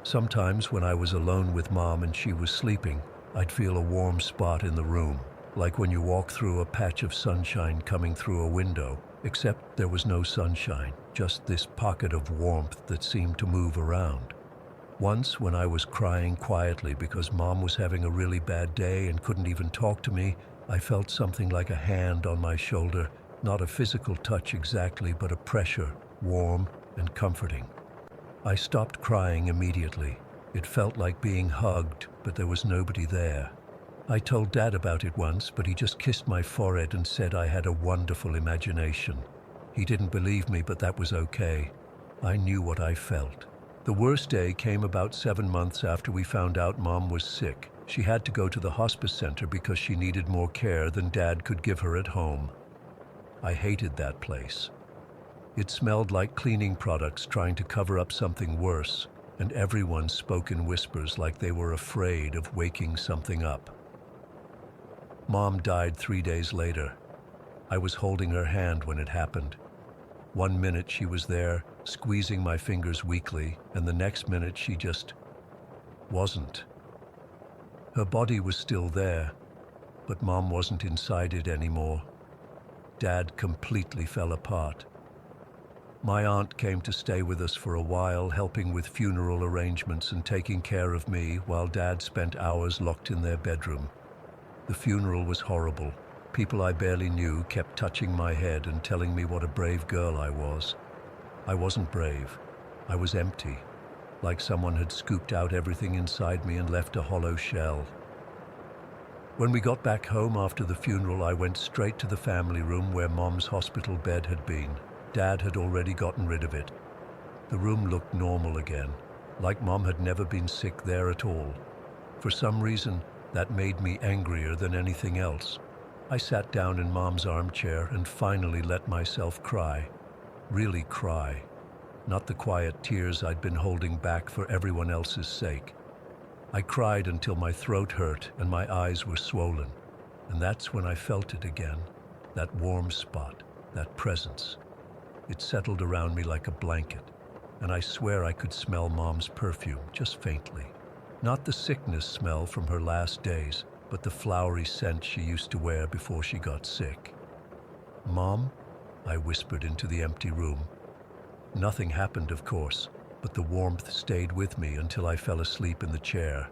S1: Sometimes when I was alone with Mom and she was sleeping, I'd feel a warm spot in the room, like when you walk through a patch of sunshine coming through a window, except there was no sunshine, just this pocket of warmth that seemed to move around. Once, when I was crying quietly because Mom was having a really bad day and couldn't even talk to me, I felt something like a hand on my shoulder, not a physical touch exactly, but a pressure, warm and comforting. I stopped crying immediately. It felt like being hugged, but there was nobody there. I told Dad about it once, but he just kissed my forehead and said I had a wonderful imagination. He didn't believe me, but that was okay. I knew what I felt. The worst day came about 7 months after we found out Mom was sick. She had to go to the hospice center because she needed more care than Dad could give her at home. I hated that place. It smelled like cleaning products trying to cover up something worse, and everyone spoke in whispers like they were afraid of waking something up. Mom died 3 days later. I was holding her hand when it happened. One minute she was there, squeezing my fingers weakly, and the next minute she just wasn't. Her body was still there, but Mom wasn't inside it anymore. Dad completely fell apart. My aunt came to stay with us for a while, helping with funeral arrangements and taking care of me while Dad spent hours locked in their bedroom. The funeral was horrible. People I barely knew kept touching my head and telling me what a brave girl I was. I wasn't brave. I was empty, like someone had scooped out everything inside me and left a hollow shell. When we got back home after the funeral, I went straight to the family room where Mom's hospital bed had been. Dad had already gotten rid of it. The room looked normal again, like Mom had never been sick there at all. For some reason, that made me angrier than anything else. I sat down in Mom's armchair and finally let myself cry. Really cry. Not the quiet tears I'd been holding back for everyone else's sake. I cried until my throat hurt and my eyes were swollen. And that's when I felt it again. That warm spot, that presence. It settled around me like a blanket, and I swear I could smell Mom's perfume, just faintly. Not the sickness smell from her last days, but the flowery scent she used to wear before she got sick. "Mom?" I whispered into the empty room. Nothing happened, of course, but the warmth stayed with me until I fell asleep in the chair.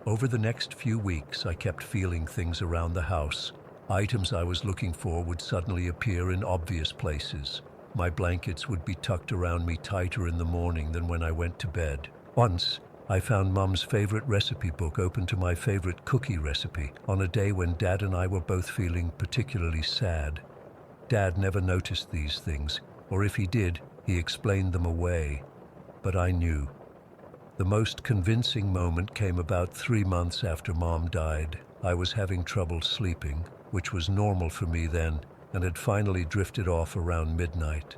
S1: Over the next few weeks, I kept feeling things around the house. Items I was looking for would suddenly appear in obvious places. My blankets would be tucked around me tighter in the morning than when I went to bed. Once, I found Mom's favorite recipe book open to my favorite cookie recipe on a day when Dad and I were both feeling particularly sad. Dad never noticed these things, or if he did, he explained them away. But I knew. The most convincing moment came about 3 months after Mom died. I was having trouble sleeping, which was normal for me then, and had finally drifted off around midnight.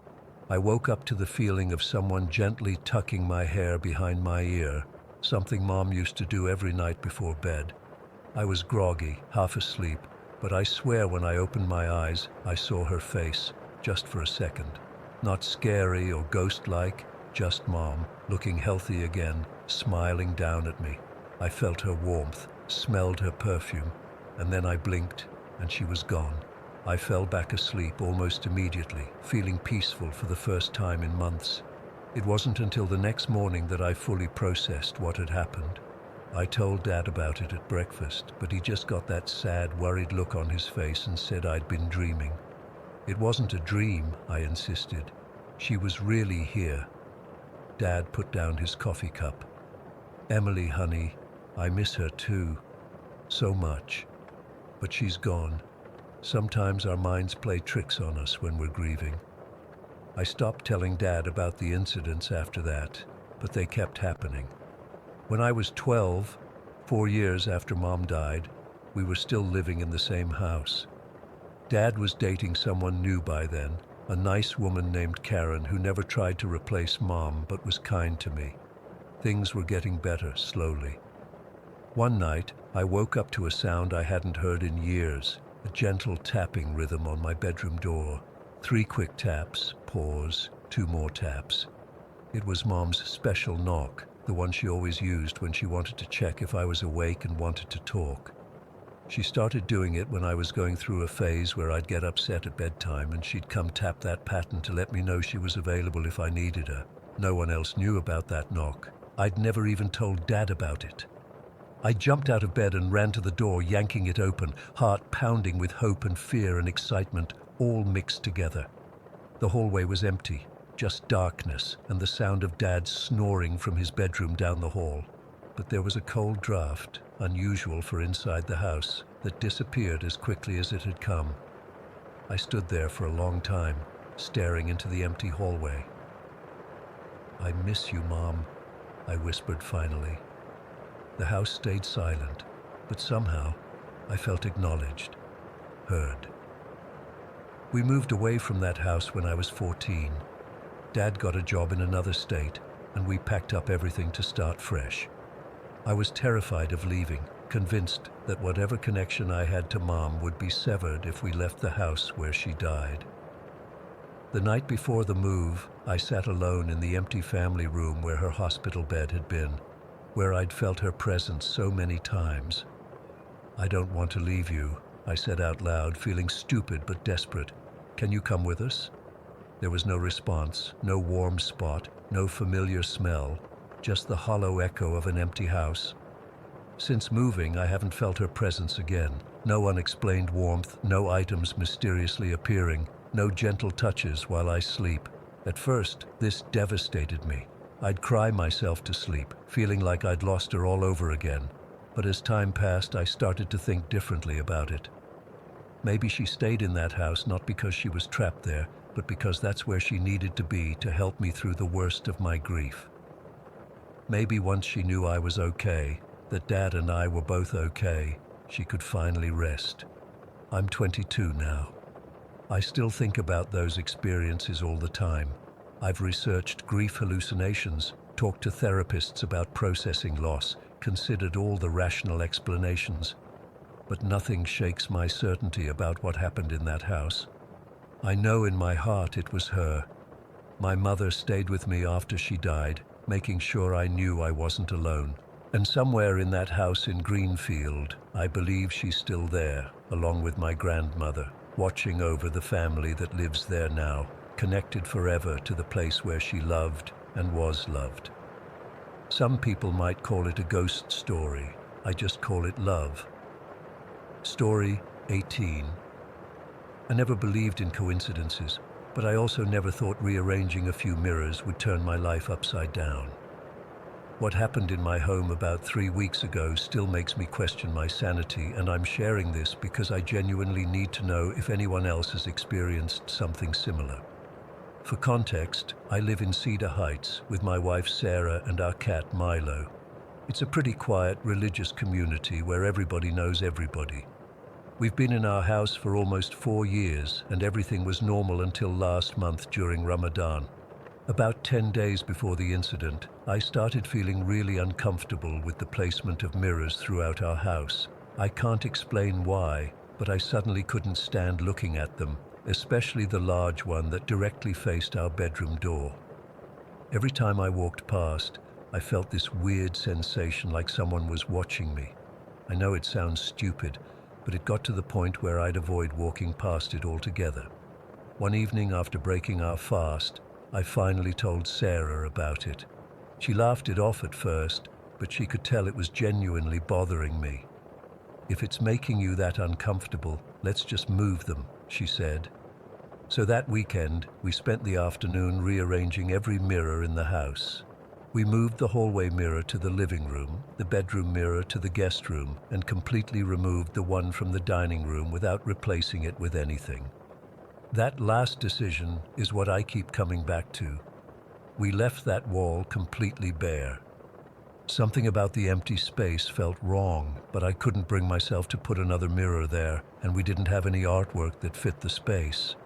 S1: I woke up to the feeling of someone gently tucking my hair behind my ear, something Mom used to do every night before bed. I was groggy, half asleep, but I swear when I opened my eyes, I saw her face, just for a second. Not scary or ghost-like, just Mom, looking healthy again, smiling down at me. I felt her warmth, smelled her perfume, and then I blinked, and she was gone. I fell back asleep almost immediately, feeling peaceful for the first time in months. It wasn't until the next morning that I fully processed what had happened. I told Dad about it at breakfast, but he just got that sad, worried look on his face and said I'd been dreaming. It wasn't a dream, I insisted. She was really here. Dad put down his coffee cup. "Emily, honey, I miss her too. So much. But she's gone. Sometimes our minds play tricks on us when we're grieving." I stopped telling Dad about the incidents after that, but they kept happening. When I was 12, 4 years after Mom died, we were still living in the same house. Dad was dating someone new by then, a nice woman named Karen who never tried to replace Mom but was kind to me. Things were getting better, slowly. One night, I woke up to a sound I hadn't heard in years, a gentle tapping rhythm on my bedroom door. 3 quick taps, pause, 2 more taps. It was Mom's special knock, the one she always used when she wanted to check if I was awake and wanted to talk. She started doing it when I was going through a phase where I'd get upset at bedtime and she'd come tap that pattern to let me know she was available if I needed her. No one else knew about that knock. I'd never even told Dad about it. I jumped out of bed and ran to the door, yanking it open, heart pounding with hope and fear and excitement, all mixed together. The hallway was empty, just darkness and the sound of Dad snoring from his bedroom down the hall. But there was a cold draft, unusual for inside the house, that disappeared as quickly as it had come. I stood there for a long time, staring into the empty hallway. "I miss you, Mom," I whispered finally. The house stayed silent, but somehow I felt acknowledged, heard. We moved away from that house when I was 14. Dad got a job in another state, and we packed up everything to start fresh. I was terrified of leaving, convinced that whatever connection I had to Mom would be severed if we left the house where she died. The night before the move, I sat alone in the empty family room where her hospital bed had been, where I'd felt her presence so many times. "I don't want to leave you," I said out loud, feeling stupid but desperate. "Can you come with us?" There was no response, no warm spot, no familiar smell, just the hollow echo of an empty house. Since moving, I haven't felt her presence again. No unexplained warmth, no items mysteriously appearing, no gentle touches while I sleep. At first, this devastated me. I'd cry myself to sleep, feeling like I'd lost her all over again. But as time passed, I started to think differently about it. Maybe she stayed in that house not because she was trapped there, but because that's where she needed to be to help me through the worst of my grief. Maybe once she knew I was okay, that Dad and I were both okay, she could finally rest. I'm 22 now. I still think about those experiences all the time. I've researched grief hallucinations, talked to therapists about processing loss, considered all the rational explanations. But nothing shakes my certainty about what happened in that house. I know in my heart it was her. My mother stayed with me after she died, making sure I knew I wasn't alone. And somewhere in that house in Greenfield, I believe she's still there, along with my grandmother, watching over the family that lives there now, connected forever to the place where she loved and was loved. Some people might call it a ghost story. I just call it love. Story 18. I never believed in coincidences, but I also never thought rearranging a few mirrors would turn my life upside down. What happened in my home about 3 weeks ago still makes me question my sanity, and I'm sharing this because I genuinely need to know if anyone else has experienced something similar. For context, I live in Cedar Heights with my wife Sarah and our cat Milo. It's a pretty quiet, religious community where everybody knows everybody. We've been in our house for almost 4 years, and everything was normal until last month during Ramadan. About 10 days before the incident, I started feeling really uncomfortable with the placement of mirrors throughout our house. I can't explain why, but I suddenly couldn't stand looking at them, especially the large one that directly faced our bedroom door. Every time I walked past, I felt this weird sensation like someone was watching me. I know it sounds stupid, but it got to the point where I'd avoid walking past it altogether. One evening after breaking our fast, I finally told Sarah about it. She laughed it off at first, but she could tell it was genuinely bothering me. "If it's making you that uncomfortable, let's just move them," she said. So that weekend, we spent the afternoon rearranging every mirror in the house. We moved the hallway mirror to the living room, the bedroom mirror to the guest room, and completely removed the one from the dining room without replacing it with anything. That last decision is what I keep coming back to. We left that wall completely bare. Something about the empty space felt wrong, but I couldn't bring myself to put another mirror there, and we didn't have any artwork that fit the space.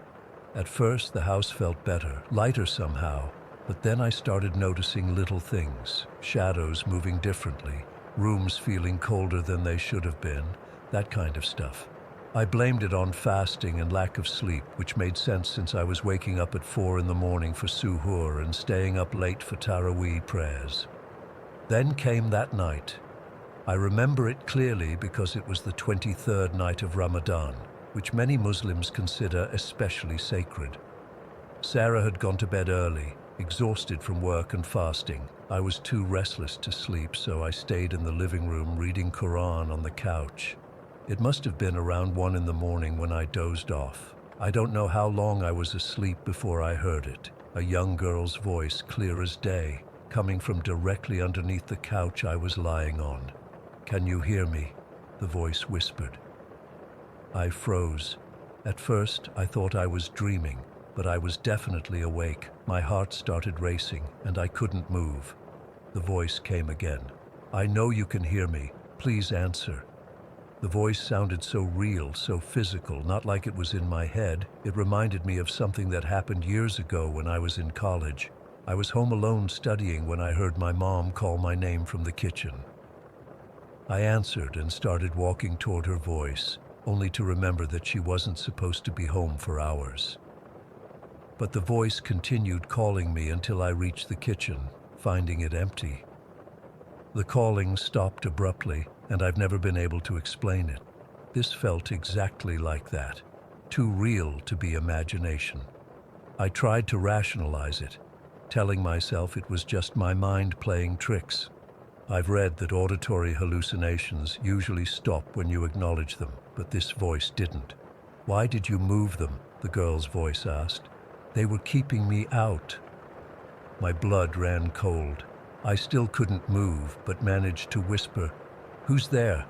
S1: At first, the house felt better, lighter somehow, but then I started noticing little things, shadows moving differently, rooms feeling colder than they should have been, that kind of stuff. I blamed it on fasting and lack of sleep, which made sense since I was waking up at 4 in the morning for suhoor and staying up late for Taraweeh prayers. Then came that night. I remember it clearly because it was the 23rd night of Ramadan, which many Muslims consider especially sacred. Sarah had gone to bed early, exhausted from work and fasting. I was too restless to sleep, so I stayed in the living room reading Quran on the couch. It must have been around 1 in the morning when I dozed off. I don't know how long I was asleep before I heard it. A young girl's voice, clear as day, coming from directly underneath the couch I was lying on. "Can you hear me?" the voice whispered. I froze. At first, I thought I was dreaming, but I was definitely awake. My heart started racing, and I couldn't move. The voice came again. I know you can hear me. Please answer." The voice sounded so real, so physical, not like it was in my head. It reminded me of something that happened years ago when I was in college. I was home alone studying when I heard my mom call my name from the kitchen. I answered and started walking toward her voice, only to remember that she wasn't supposed to be home for hours. But the voice continued calling me until I reached the kitchen, finding it empty. The calling stopped abruptly, and I've never been able to explain it. This felt exactly like that, too real to be imagination. I tried to rationalize it, telling myself it was just my mind playing tricks. I've read that auditory hallucinations usually stop when you acknowledge them, but this voice didn't. "Why did you move them?" the girl's voice asked. "They were keeping me out." My blood ran cold. I still couldn't move, but managed to whisper, "Who's there?"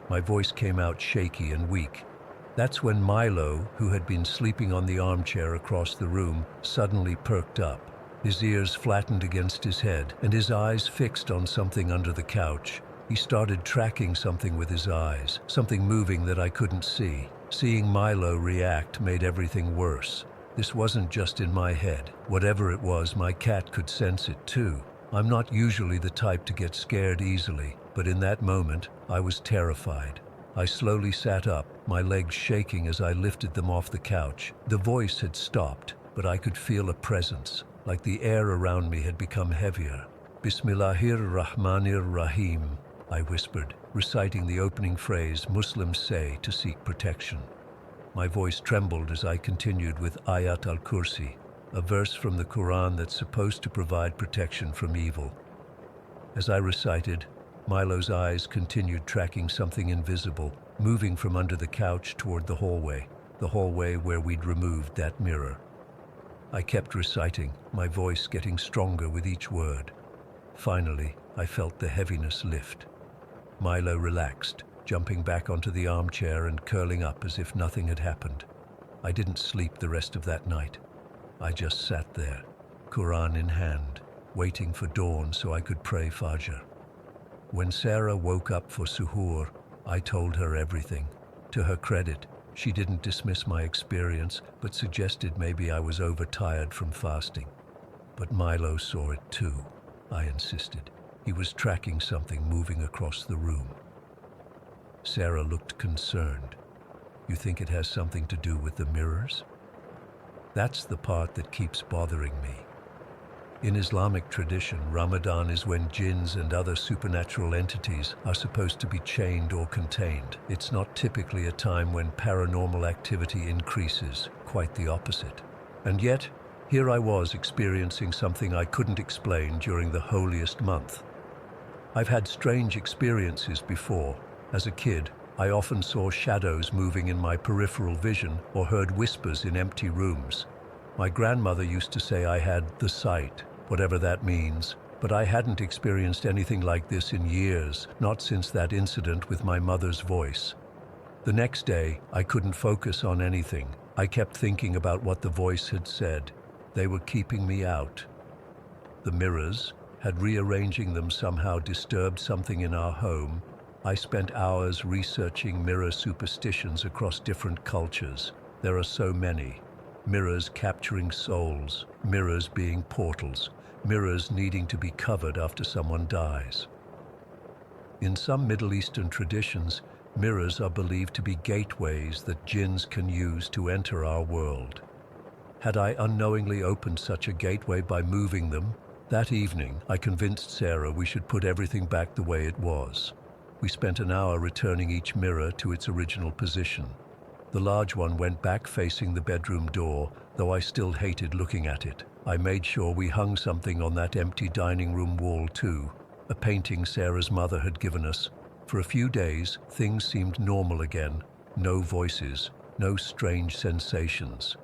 S1: My voice came out shaky and weak. That's when Milo, who had been sleeping on the armchair across the room, suddenly perked up. His ears flattened against his head, and his eyes fixed on something under the couch. He started tracking something with his eyes, something moving that I couldn't see. Seeing Milo react made everything worse. This wasn't just in my head. Whatever it was, my cat could sense it too. I'm not usually the type to get scared easily, but in that moment, I was terrified. I slowly sat up, my legs shaking as I lifted them off the couch. The voice had stopped, but I could feel a presence, like the air around me had become heavier. "Bismillahir-Rahmanir-Rahim," I whispered, reciting the opening phrase Muslims say to seek protection. My voice trembled as I continued with Ayat al-Kursi, a verse from the Quran that's supposed to provide protection from evil. As I recited, Milo's eyes continued tracking something invisible, moving from under the couch toward the hallway where we'd removed that mirror. I kept reciting, my voice getting stronger with each word. Finally, I felt the heaviness lift. Milo relaxed, jumping back onto the armchair and curling up as if nothing had happened. I didn't sleep the rest of that night. I just sat there, Quran in hand, waiting for dawn so I could pray Fajr. When Sarah woke up for suhoor, I told her everything. To her credit, she didn't dismiss my experience, but suggested maybe I was overtired from fasting. But Milo saw it too, I insisted. He was tracking something moving across the room. Sarah looked concerned. "You think it has something to do with the mirrors?" That's the part that keeps bothering me. In Islamic tradition, Ramadan is when jinns and other supernatural entities are supposed to be chained or contained. It's not typically a time when paranormal activity increases, quite the opposite. And yet, here I was experiencing something I couldn't explain during the holiest month. I've had strange experiences before. As a kid, I often saw shadows moving in my peripheral vision or heard whispers in empty rooms. My grandmother used to say I had the sight, whatever that means, but I hadn't experienced anything like this in years, not since that incident with my mother's voice. The next day, I couldn't focus on anything. I kept thinking about what the voice had said. They were keeping me out. The mirrors, had rearranging them somehow disturbed something in our home. I spent hours researching mirror superstitions across different cultures. There are so many. Mirrors capturing souls, mirrors being portals, mirrors needing to be covered after someone dies. In some Middle Eastern traditions, mirrors are believed to be gateways that jinns can use to enter our world. Had I unknowingly opened such a gateway by moving them? That evening, I convinced Sarah we should put everything back the way it was. We spent an hour returning each mirror to its original position. The large one went back facing the bedroom door, though I still hated looking at it. I made sure we hung something on that empty dining room wall too, a painting Sarah's mother had given us. For a few days, things seemed normal again. No voices, no strange sensations.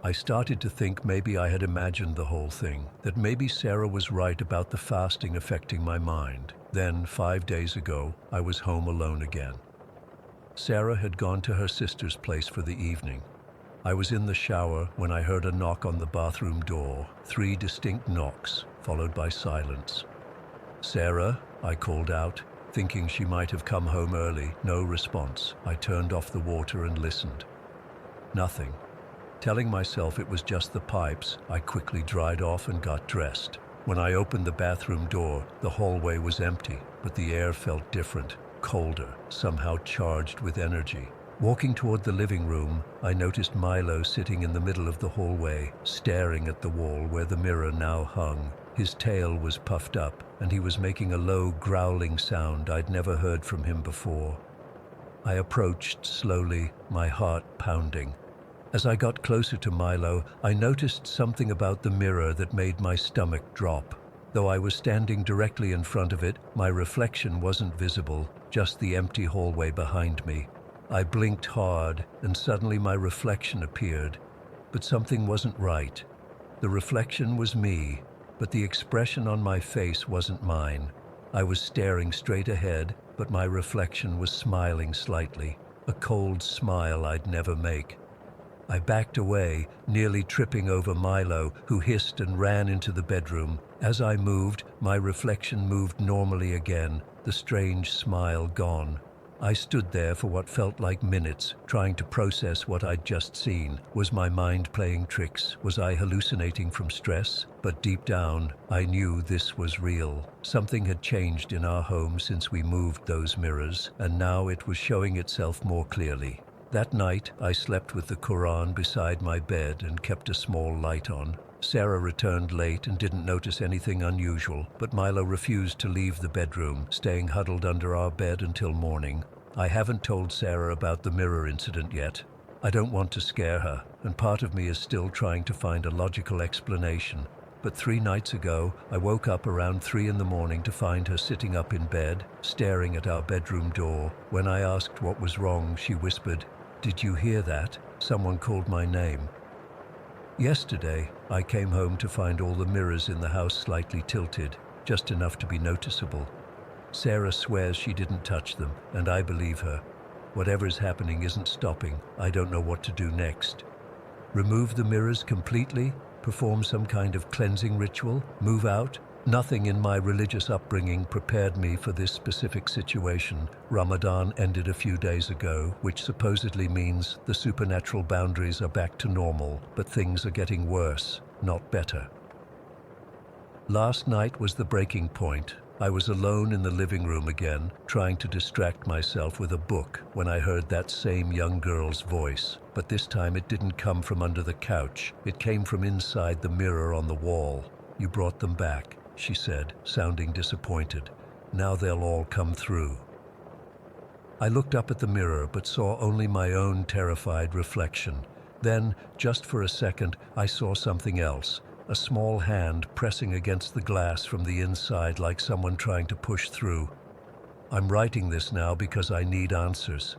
S1: I started to think maybe I had imagined the whole thing, that maybe Sarah was right about the fasting affecting my mind. Then, 5 days ago, I was home alone again. Sarah had gone to her sister's place for the evening. I was in the shower when I heard a knock on the bathroom door, 3 distinct knocks, followed by silence. "Sarah," I called out, thinking she might have come home early. No response. I turned off the water and listened. Nothing. Telling myself it was just the pipes, I quickly dried off and got dressed. When I opened the bathroom door, the hallway was empty, but the air felt different, colder, somehow charged with energy. Walking toward the living room, I noticed Milo sitting in the middle of the hallway, staring at the wall where the mirror now hung. His tail was puffed up, and he was making a low, growling sound I'd never heard from him before. I approached slowly, my heart pounding. As I got closer to Milo, I noticed something about the mirror that made my stomach drop. Though I was standing directly in front of it, my reflection wasn't visible, just the empty hallway behind me. I blinked hard, and suddenly my reflection appeared. But something wasn't right. The reflection was me, but the expression on my face wasn't mine. I was staring straight ahead, but my reflection was smiling slightly, a cold smile I'd never make. I backed away, nearly tripping over Milo, who hissed and ran into the bedroom. As I moved, my reflection moved normally again, the strange smile gone. I stood there for what felt like minutes, trying to process what I'd just seen. Was my mind playing tricks? Was I hallucinating from stress? But deep down, I knew this was real. Something had changed in our home since we moved those mirrors, and now it was showing itself more clearly. That night, I slept with the Quran beside my bed and kept a small light on. Sarah returned late and didn't notice anything unusual, but Milo refused to leave the bedroom, staying huddled under our bed until morning. I haven't told Sarah about the mirror incident yet. I don't want to scare her, and part of me is still trying to find a logical explanation. But 3 nights ago, I woke up around 3 in the morning to find her sitting up in bed, staring at our bedroom door. When I asked what was wrong, she whispered, "Did you hear that? Someone called my name." Yesterday, I came home to find all the mirrors in the house slightly tilted, just enough to be noticeable. Sarah swears she didn't touch them, and I believe her. Whatever's happening isn't stopping. I don't know what to do next. Remove the mirrors completely? Perform some kind of cleansing ritual? Move out? Nothing in my religious upbringing prepared me for this specific situation. Ramadan ended a few days ago, which supposedly means the supernatural boundaries are back to normal, but things are getting worse, not better. Last night was the breaking point. I was alone in the living room again, trying to distract myself with a book when I heard that same young girl's voice. But this time it didn't come from under the couch. It came from inside the mirror on the wall. "You brought them back," she said, sounding disappointed. "Now they'll all come through." I looked up at the mirror but saw only my own terrified reflection. Then, just for a second, I saw something else. A small hand pressing against the glass from the inside like someone trying to push through. I'm writing this now because I need answers.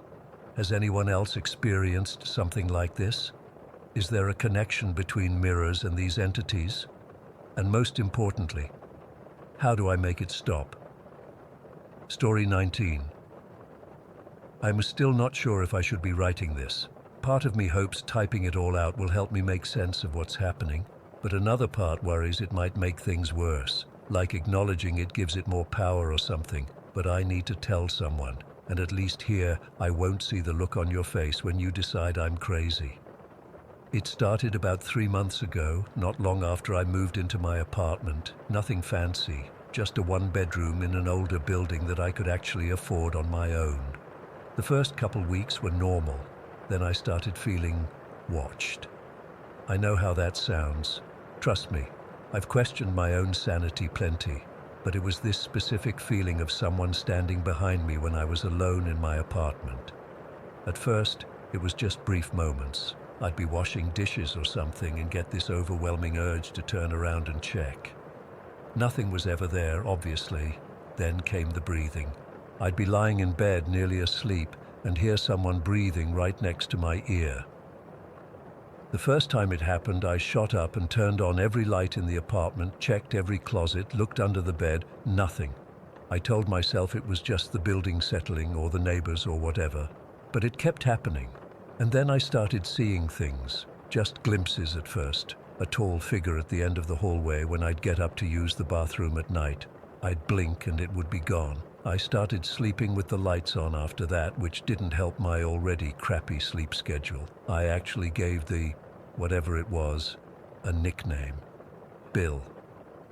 S1: Has anyone else experienced something like this? Is there a connection between mirrors and these entities? And most importantly, how do I make it stop? Story 19. I'm still not sure if I should be writing this. Part of me hopes typing it all out will help me make sense of what's happening, but another part worries it might make things worse, like acknowledging it gives it more power or something, but I need to tell someone, and at least here I won't see the look on your face when you decide I'm crazy. It started about 3 months ago, not long after I moved into my apartment. Nothing fancy, just a 1-bedroom in an older building that I could actually afford on my own. The first couple weeks were normal, then I started feeling watched. I know how that sounds. Trust me, I've questioned my own sanity plenty, but it was this specific feeling of someone standing behind me when I was alone in my apartment. At first, it was just brief moments. I'd be washing dishes or something and get this overwhelming urge to turn around and check. Nothing was ever there, obviously. Then came the breathing. I'd be lying in bed, nearly asleep, and hear someone breathing right next to my ear. The first time it happened, I shot up and turned on every light in the apartment, checked every closet, looked under the bed, nothing. I told myself it was just the building settling or the neighbors or whatever, but it kept happening. And then I started seeing things, just glimpses at first. A tall figure at the end of the hallway when I'd get up to use the bathroom at night. I'd blink and it would be gone. I started sleeping with the lights on after that, which didn't help my already crappy sleep schedule. I actually gave the, whatever it was, a nickname. Bill.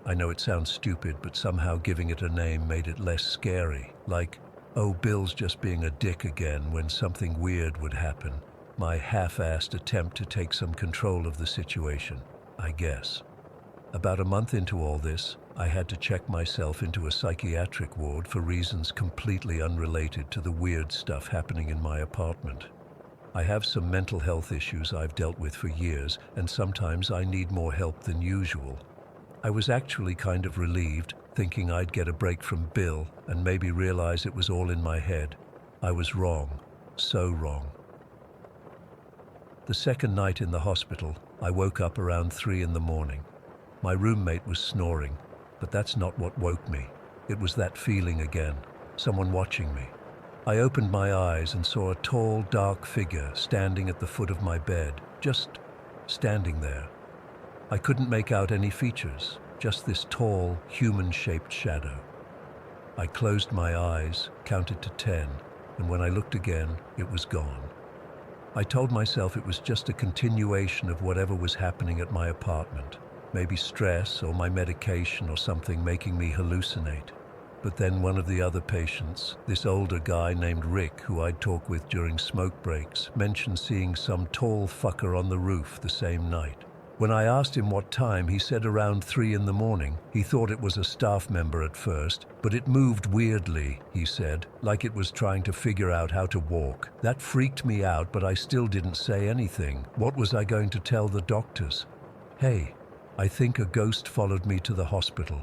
S1: I know it sounds stupid, but somehow giving it a name made it less scary. Like, oh, Bill's just being a dick again when something weird would happen. My half-assed attempt to take some control of the situation, I guess. About a month into all this, I had to check myself into a psychiatric ward for reasons completely unrelated to the weird stuff happening in my apartment. I have some mental health issues I've dealt with for years, and sometimes I need more help than usual. I was actually kind of relieved, thinking I'd get a break from Bill and maybe realize it was all in my head. I was wrong. So wrong. The second night in the hospital, I woke up around 3 in the morning. My roommate was snoring, but that's not what woke me. It was that feeling again, someone watching me. I opened my eyes and saw a tall, dark figure standing at the foot of my bed, just standing there. I couldn't make out any features, just this tall, human-shaped shadow. I closed my eyes, counted to 10, and when I looked again, it was gone. I told myself it was just a continuation of whatever was happening at my apartment. Maybe stress or my medication or something making me hallucinate. But then one of the other patients, this older guy named Rick, who I'd talk with during smoke breaks, mentioned seeing some tall fucker on the roof the same night. When I asked him what time, he said around 3 in the morning. He thought it was a staff member at first, but it moved weirdly, he said, like it was trying to figure out how to walk. That freaked me out, but I still didn't say anything. What was I going to tell the doctors? Hey, I think a ghost followed me to the hospital.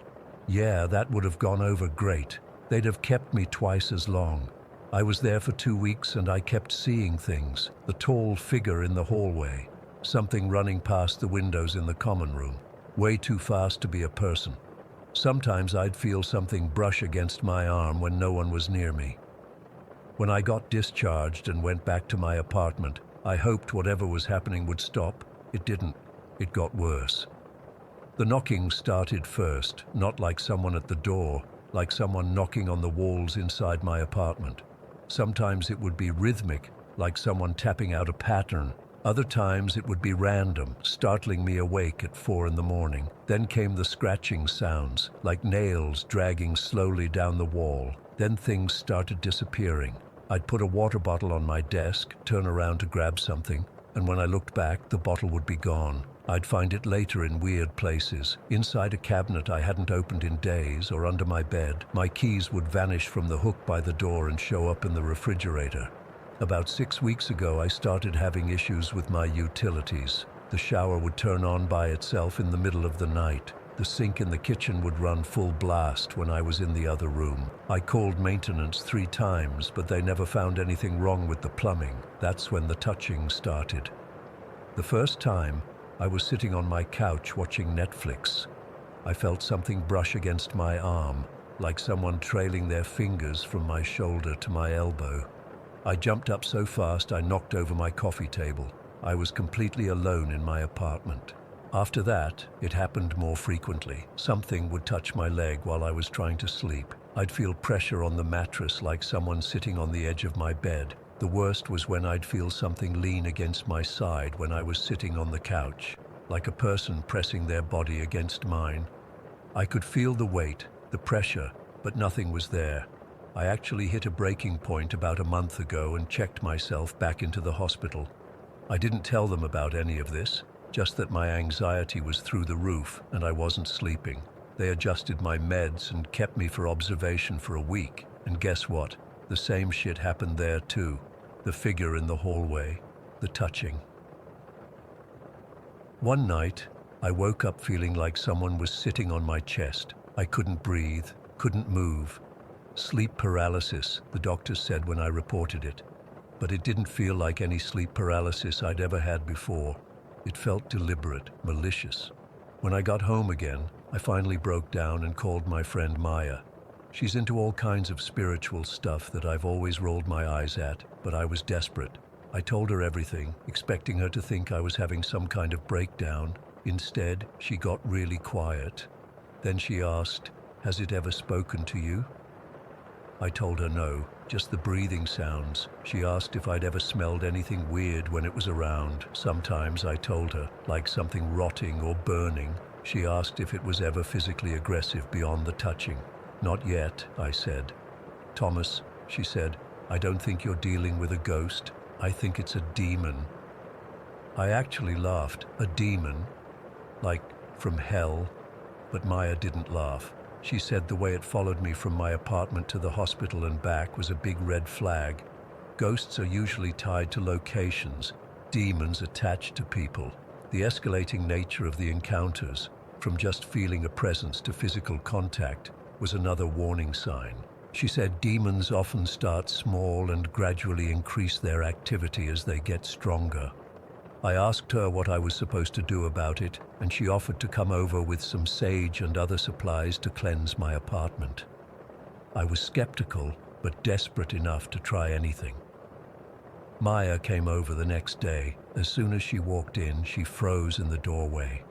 S1: Yeah, that would have gone over great. They'd have kept me twice as long. I was there for 2 weeks and I kept seeing things. The tall figure in the hallway. Something running past the windows in the common room. Way too fast to be a person. Sometimes I'd feel something brush against my arm when no one was near me. When I got discharged and went back to my apartment, I hoped whatever was happening would stop. It didn't. It got worse. The knocking started first, not like someone at the door, like someone knocking on the walls inside my apartment. Sometimes it would be rhythmic, like someone tapping out a pattern. Other times it would be random, startling me awake at 4 in the morning. Then came the scratching sounds, like nails dragging slowly down the wall. Then things started disappearing. I'd put a water bottle on my desk, turn around to grab something, and when I looked back, the bottle would be gone. I'd find it later in weird places, inside a cabinet I hadn't opened in days, or under my bed. My keys would vanish from the hook by the door and show up in the refrigerator. About 6 weeks ago, I started having issues with my utilities. The shower would turn on by itself in the middle of the night. The sink in the kitchen would run full blast when I was in the other room. I called maintenance 3 times, but they never found anything wrong with the plumbing. That's when the touching started. The first time, I was sitting on my couch watching Netflix. I felt something brush against my arm, like someone trailing their fingers from my shoulder to my elbow. I jumped up so fast I knocked over my coffee table. I was completely alone in my apartment. After that, it happened more frequently. Something would touch my leg while I was trying to sleep. I'd feel pressure on the mattress like someone sitting on the edge of my bed. The worst was when I'd feel something lean against my side when I was sitting on the couch, like a person pressing their body against mine. I could feel the weight, the pressure, but nothing was there. I actually hit a breaking point about a month ago and checked myself back into the hospital. I didn't tell them about any of this, just that my anxiety was through the roof and I wasn't sleeping. They adjusted my meds and kept me for observation for a week. And guess what? The same shit happened there too. The figure in the hallway, the touching. One night, I woke up feeling like someone was sitting on my chest. I couldn't breathe, couldn't move. Sleep paralysis, the doctors said when I reported it. But it didn't feel like any sleep paralysis I'd ever had before. It felt deliberate, malicious. When I got home again, I finally broke down and called my friend Maya. She's into all kinds of spiritual stuff that I've always rolled my eyes at, but I was desperate. I told her everything, expecting her to think I was having some kind of breakdown. Instead, she got really quiet. Then she asked, Has it ever spoken to you? I told her no, just the breathing sounds. She asked if I'd ever smelled anything weird when it was around. Sometimes, I told her, like something rotting or burning. She asked if it was ever physically aggressive beyond the touching. Not yet, I said. Thomas, she said, I don't think you're dealing with a ghost. I think it's a demon. I actually laughed. A demon? Like from hell? But Maya didn't laugh. She said the way it followed me from my apartment to the hospital and back was a big red flag. Ghosts are usually tied to locations, demons attached to people. The escalating nature of the encounters, from just feeling a presence to physical contact, was another warning sign. She said demons often start small and gradually increase their activity as they get stronger. I asked her what I was supposed to do about it, and she offered to come over with some sage and other supplies to cleanse my apartment. I was skeptical, but desperate enough to try anything. Maya came over the next day. As soon as she walked in, she froze in the doorway.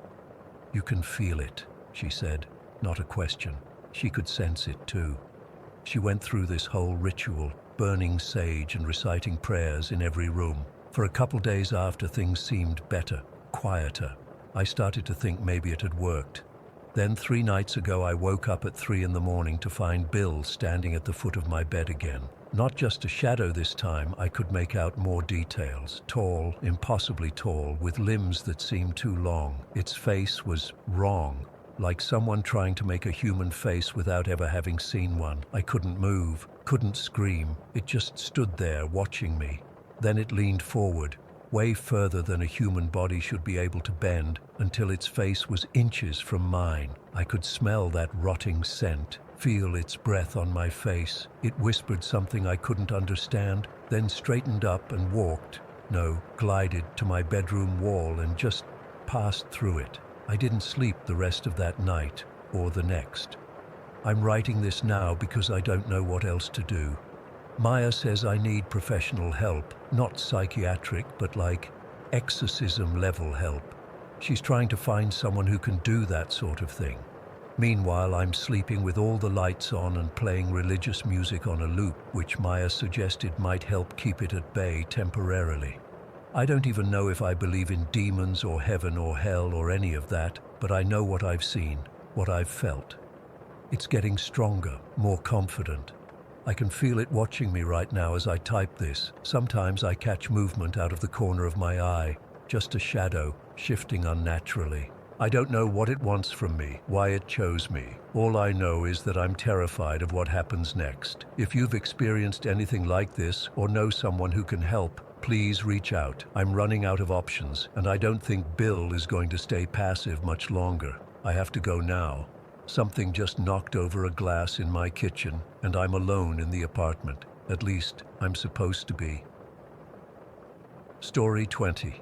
S1: You can feel it, she said, not a question. She could sense it too. She went through this whole ritual, burning sage and reciting prayers in every room. For a couple days after, things seemed better, quieter. I started to think maybe it had worked. Then 3 nights ago, I woke up at 3 in the morning to find Bill standing at the foot of my bed again. Not just a shadow this time, I could make out more details. Tall, impossibly tall, with limbs that seemed too long. Its face was wrong, like someone trying to make a human face without ever having seen one. I couldn't move, couldn't scream. It just stood there watching me. Then it leaned forward, way further than a human body should be able to bend, until its face was inches from mine. I could smell that rotting scent, feel its breath on my face. It whispered something I couldn't understand, then straightened up and glided to my bedroom wall and just passed through it. I didn't sleep the rest of that night or the next. I'm writing this now because I don't know what else to do. Maya says I need professional help, not psychiatric, but like exorcism-level help. She's trying to find someone who can do that sort of thing. Meanwhile, I'm sleeping with all the lights on and playing religious music on a loop, which Maya suggested might help keep it at bay temporarily. I don't even know if I believe in demons or heaven or hell or any of that, but I know what I've seen, what I've felt. It's getting stronger, more confident. I can feel it watching me right now as I type this. Sometimes I catch movement out of the corner of my eye, just a shadow, shifting unnaturally. I don't know what it wants from me, why it chose me. All I know is that I'm terrified of what happens next. If you've experienced anything like this or know someone who can help, please reach out. I'm running out of options, and I don't think Bill is going to stay passive much longer. I have to go now. Something just knocked over a glass in my kitchen, and I'm alone in the apartment. At least, I'm supposed to be. Story 20.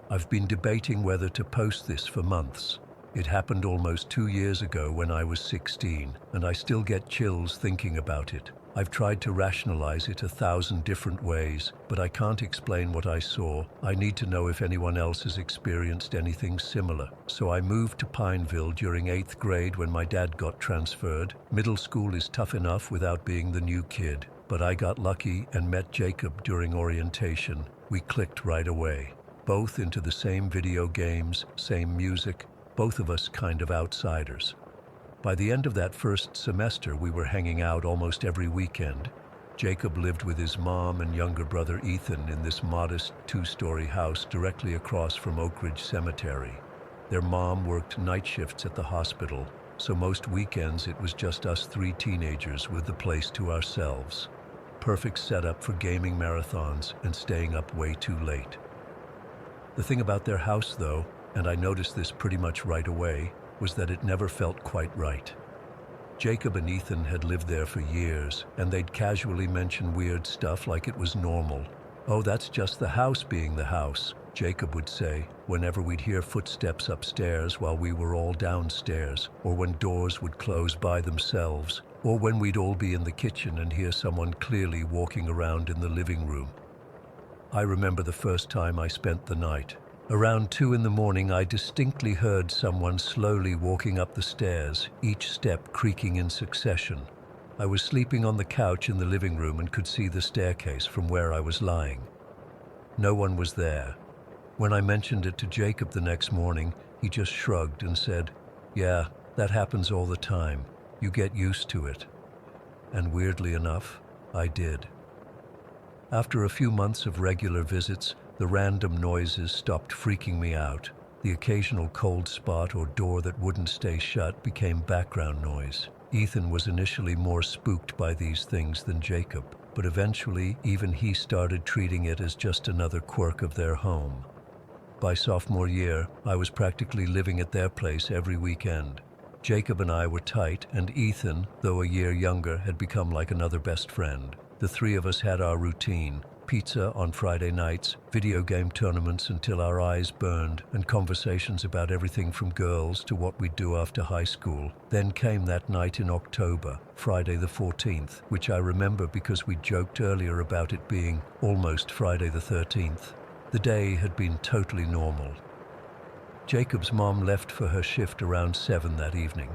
S1: I've been debating whether to post this for months. It happened almost 2 years ago when I was 16, and I still get chills thinking about it. I've tried to rationalize it 1,000 different ways, but I can't explain what I saw. I need to know if anyone else has experienced anything similar. So I moved to Pineville during 8th grade when my dad got transferred. Middle school is tough enough without being the new kid, but I got lucky and met Jacob during orientation. We clicked right away. Both into the same video games, same music, both of us kind of outsiders. By the end of that first semester, we were hanging out almost every weekend. Jacob lived with his mom and younger brother Ethan in this modest 2-story house directly across from Oak Ridge Cemetery. Their mom worked night shifts at the hospital, so most weekends it was just us 3 teenagers with the place to ourselves. Perfect setup for gaming marathons and staying up way too late. The thing about their house, though, and I noticed this pretty much right away, was that it never felt quite right. Jacob and Ethan had lived there for years, and they'd casually mention weird stuff like it was normal. "Oh, that's just the house being the house," Jacob would say, whenever we'd hear footsteps upstairs while we were all downstairs, or when doors would close by themselves, or when we'd all be in the kitchen and hear someone clearly walking around in the living room. I remember the first time I spent the night. Around 2 in the morning, I distinctly heard someone slowly walking up the stairs, each step creaking in succession. I was sleeping on the couch in the living room and could see the staircase from where I was lying. No one was there. When I mentioned it to Jacob the next morning, he just shrugged and said, "Yeah, that happens all the time. You get used to it." And weirdly enough, I did. After a few months of regular visits, the random noises stopped freaking me out. The occasional cold spot or door that wouldn't stay shut became background noise. Ethan was initially more spooked by these things than Jacob, but eventually even he started treating it as just another quirk of their home. By sophomore year, I was practically living at their place every weekend. Jacob and I were tight, and Ethan, though a year younger, had become like another best friend. The three of us had our routine: pizza on Friday nights, video game tournaments until our eyes burned, and conversations about everything from girls to what we'd do after high school. Then came that night in October, Friday the 14th, which I remember because we joked earlier about it being almost Friday the 13th. The day had been totally normal. Jacob's mom left for her shift around 7 that evening.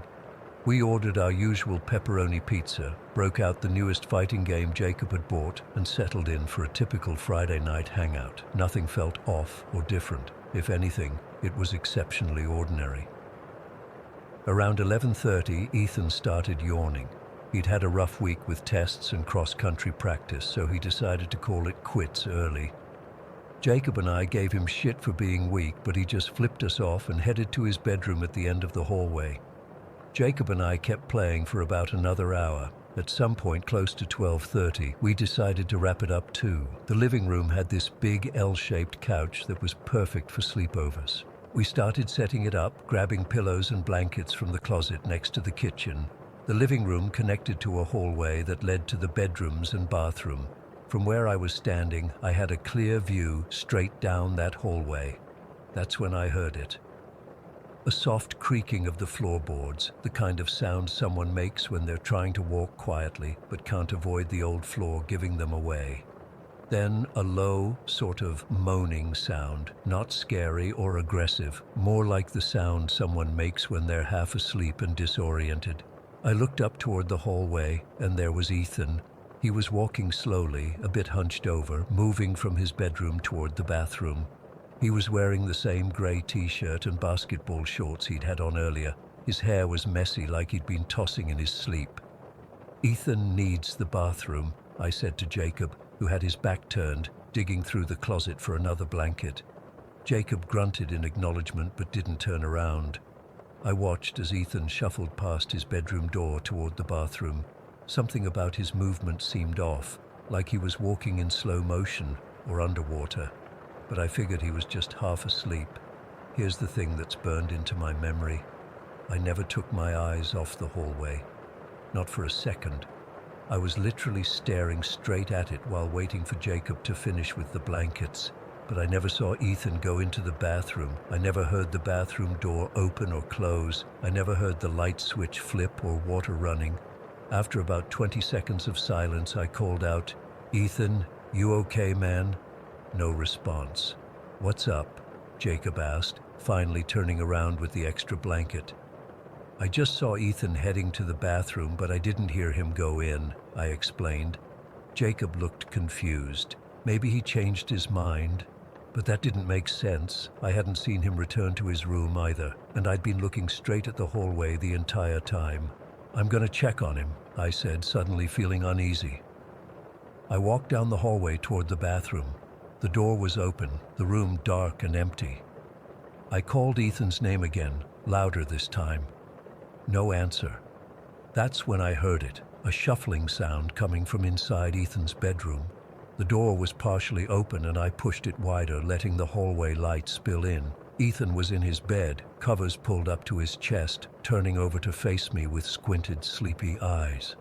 S1: We ordered our usual pepperoni pizza, broke out the newest fighting game Jacob had bought, and settled in for a typical Friday night hangout. Nothing felt off or different. If anything, it was exceptionally ordinary. Around 11:30, Ethan started yawning. He'd had a rough week with tests and cross-country practice, so he decided to call it quits early. Jacob and I gave him shit for being weak, but he just flipped us off and headed to his bedroom at the end of the hallway. Jacob and I kept playing for about another hour. At some point close to 12:30, we decided to wrap it up too. The living room had this big L-shaped couch that was perfect for sleepovers. We started setting it up, grabbing pillows and blankets from the closet next to the kitchen. The living room connected to a hallway that led to the bedrooms and bathroom. From where I was standing, I had a clear view straight down that hallway. That's when I heard it. A soft creaking of the floorboards, the kind of sound someone makes when they're trying to walk quietly but can't avoid the old floor giving them away. Then a low, sort of moaning sound, not scary or aggressive, more like the sound someone makes when they're half asleep and disoriented. I looked up toward the hallway, and there was Ethan. He was walking slowly, a bit hunched over, moving from his bedroom toward the bathroom. He was wearing the same gray t-shirt and basketball shorts he'd had on earlier. His hair was messy, like he'd been tossing in his sleep. "Ethan needs the bathroom," I said to Jacob, who had his back turned, digging through the closet for another blanket. Jacob grunted in acknowledgement but didn't turn around. I watched as Ethan shuffled past his bedroom door toward the bathroom. Something about his movement seemed off, like he was walking in slow motion or underwater. But I figured he was just half asleep. Here's the thing that's burned into my memory. I never took my eyes off the hallway. Not for a second. I was literally staring straight at it while waiting for Jacob to finish with the blankets. But I never saw Ethan go into the bathroom. I never heard the bathroom door open or close. I never heard the light switch flip or water running. After about 20 seconds of silence, I called out, "Ethan, you okay, man?" No response. "What's up?" Jacob asked, finally turning around with the extra blanket. "I just saw Ethan heading to the bathroom, but I didn't hear him go in," I explained. Jacob looked confused. Maybe he changed his mind, but that didn't make sense. I hadn't seen him return to his room either, and I'd been looking straight at the hallway the entire time. "I'm gonna check on him," I said, suddenly feeling uneasy. I walked down the hallway toward the bathroom. The door was open, the room dark and empty. I called Ethan's name again, louder this time. No answer. That's when I heard it, a shuffling sound coming from inside Ethan's bedroom. The door was partially open and I pushed it wider, letting the hallway light spill in. Ethan was in his bed, covers pulled up to his chest, turning over to face me with squinted, sleepy eyes.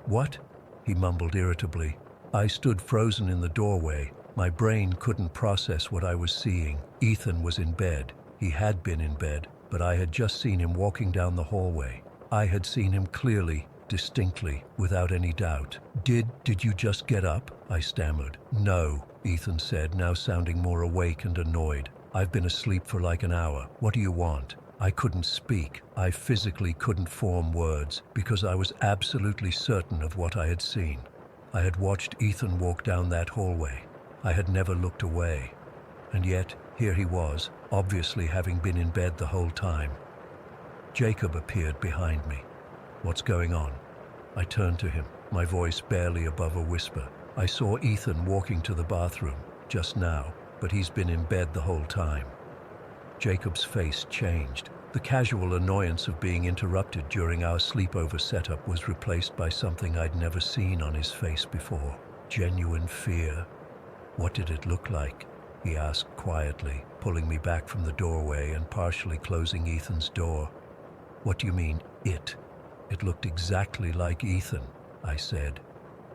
S1: "What?" he mumbled irritably. I stood frozen in the doorway. My brain couldn't process what I was seeing. Ethan was in bed. He had been in bed, but I had just seen him walking down the hallway. I had seen him clearly, distinctly, without any doubt. Did you just get up?" I stammered. "No," Ethan said, now sounding more awake and annoyed. I've been asleep for like an hour. What do you want? I couldn't speak. I physically couldn't form words because I was absolutely certain of what I had seen. I had watched Ethan walk down that hallway. I had never looked away. And yet, here he was, obviously having been in bed the whole time. Jacob appeared behind me. What's going on? I turned to him, my voice barely above a whisper. I saw Ethan walking to the bathroom just now, but he's been in bed the whole time. Jacob's face changed. The casual annoyance of being interrupted during our sleepover setup was replaced by something I'd never seen on his face before. Genuine fear. What did it look like? He asked quietly, pulling me back from the doorway and partially closing Ethan's door. What do you mean, it? It looked exactly like Ethan, I said.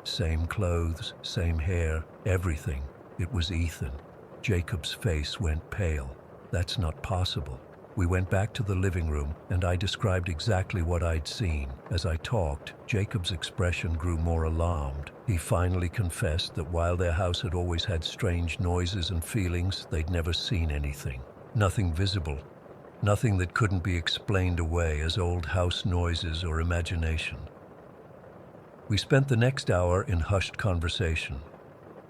S1: Same clothes, same hair, everything. It was Ethan. Jacob's face went pale. That's not possible. We went back to the living room, and I described exactly what I'd seen. As I talked, Jacob's expression grew more alarmed. He finally confessed that while their house had always had strange noises and feelings, they'd never seen anything. Nothing visible. Nothing that couldn't be explained away as old house noises or imagination. We spent the next hour in hushed conversation.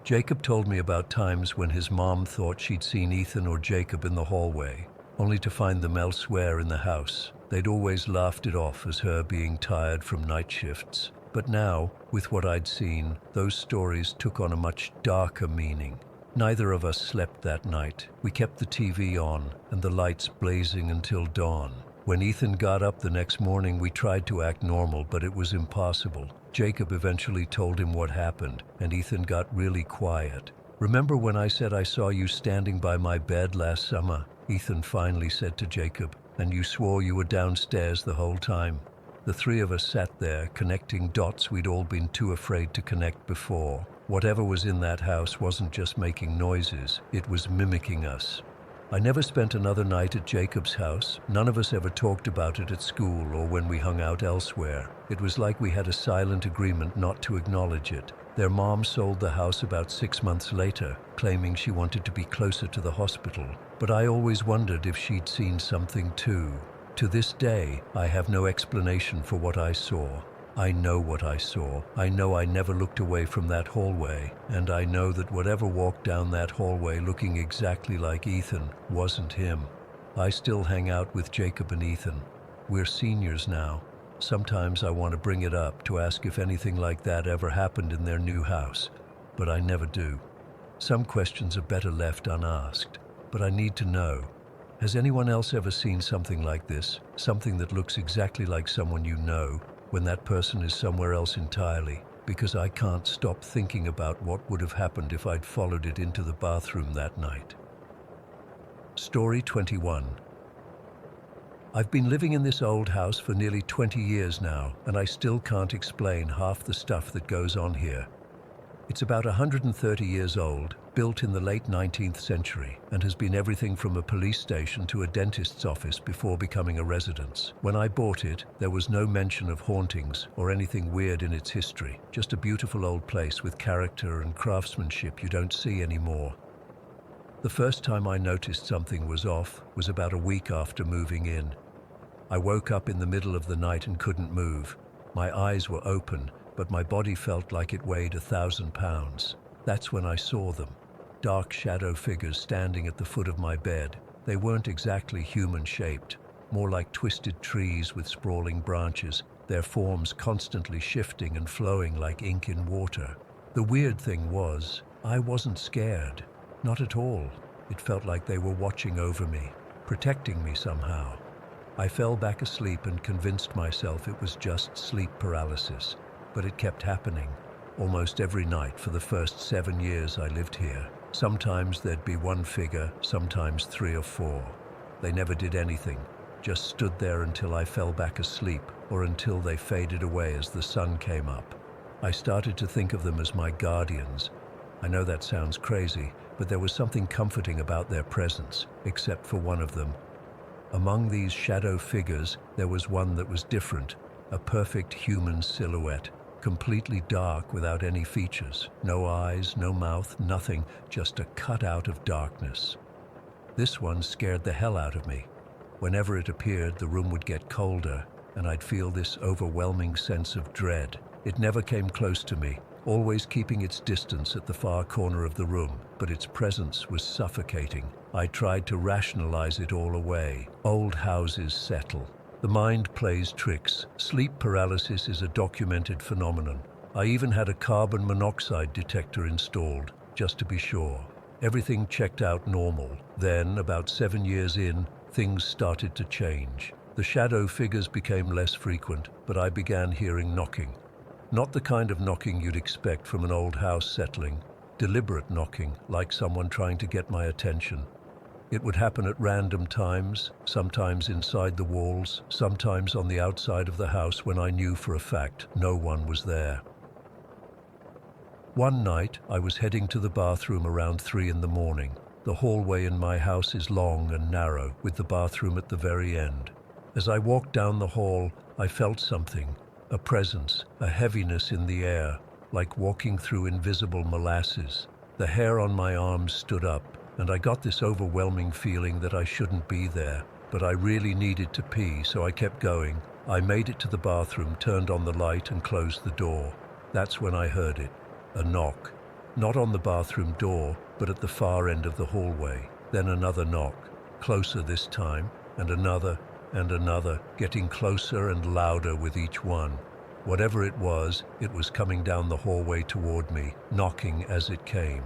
S1: Jacob told me about times when his mom thought she'd seen Ethan or Jacob in the hallway, only to find them elsewhere in the house. They'd always laughed it off as her being tired from night shifts. But now, with what I'd seen, those stories took on a much darker meaning. Neither of us slept that night. We kept the TV on and the lights blazing until dawn. When Ethan got up the next morning, we tried to act normal, but it was impossible. Jacob eventually told him what happened, and Ethan got really quiet. Remember when I said I saw you standing by my bed last summer? Ethan finally said to Jacob, and you swore you were downstairs the whole time. The three of us sat there, connecting dots we'd all been too afraid to connect before. Whatever was in that house wasn't just making noises, it was mimicking us. I never spent another night at Jacob's house. None of us ever talked about it at school or when we hung out elsewhere. It was like we had a silent agreement not to acknowledge it. Their mom sold the house about 6 months later, claiming she wanted to be closer to the hospital. But I always wondered if she'd seen something too. To this day, I have no explanation for what I saw. I know what I saw. I know I never looked away from that hallway, and I know that whatever walked down that hallway looking exactly like Ethan wasn't him. I still hang out with Jacob and Ethan. We're seniors now. Sometimes I want to bring it up to ask if anything like that ever happened in their new house, but I never do. Some questions are better left unasked, but I need to know. Has anyone else ever seen something like this? Something that looks exactly like someone you know, when that person is somewhere else entirely? Because I can't stop thinking about what would have happened if I'd followed it into the bathroom that night. Story 21. I've been living in this old house for nearly 20 years now, and I still can't explain half the stuff that goes on here. It's about 130 years old, built in the late 19th century, and has been everything from a police station to a dentist's office before becoming a residence. When I bought it, there was no mention of hauntings or anything weird in its history, just a beautiful old place with character and craftsmanship you don't see anymore. The first time I noticed something was off was about a week after moving in. I woke up in the middle of the night and couldn't move. My eyes were open, but my body felt like it weighed 1,000 pounds. That's when I saw them. Dark shadow figures standing at the foot of my bed. They weren't exactly human-shaped, more like twisted trees with sprawling branches, their forms constantly shifting and flowing like ink in water. The weird thing was, I wasn't scared. Not at all. It felt like they were watching over me, protecting me somehow. I fell back asleep and convinced myself it was just sleep paralysis. But it kept happening, almost every night for the first 7 years I lived here. Sometimes there'd be one figure, sometimes 3 or 4. They never did anything, just stood there until I fell back asleep, or until they faded away as the sun came up. I started to think of them as my guardians. I know that sounds crazy, but there was something comforting about their presence, except for one of them. Among these shadow figures, there was one that was different, a perfect human silhouette. Completely dark without any features. No eyes, no mouth, nothing, just a cutout of darkness. This one scared the hell out of me. Whenever it appeared, the room would get colder, and I'd feel this overwhelming sense of dread. It never came close to me, always keeping its distance at the far corner of the room, but its presence was suffocating. I tried to rationalize it all away. Old houses settle. The mind plays tricks. Sleep paralysis is a documented phenomenon. I even had a carbon monoxide detector installed, just to be sure. Everything checked out normal. Then, about 7 years in, things started to change. The shadow figures became less frequent, but I began hearing knocking. Not the kind of knocking you'd expect from an old house settling. Deliberate knocking, like someone trying to get my attention. It would happen at random times, sometimes inside the walls, sometimes on the outside of the house when I knew for a fact no one was there. One night, I was heading to the bathroom around 3 in the morning. The hallway in my house is long and narrow, with the bathroom at the very end. As I walked down the hall, I felt something, a presence, a heaviness in the air, like walking through invisible molasses. The hair on my arms stood up, and I got this overwhelming feeling that I shouldn't be there, but I really needed to pee, so I kept going. I made it to the bathroom, turned on the light, and closed the door. That's when I heard it. A knock. Not on the bathroom door, but at the far end of the hallway. Then another knock, closer this time, and another, getting closer and louder with each one. Whatever it was coming down the hallway toward me, knocking as it came.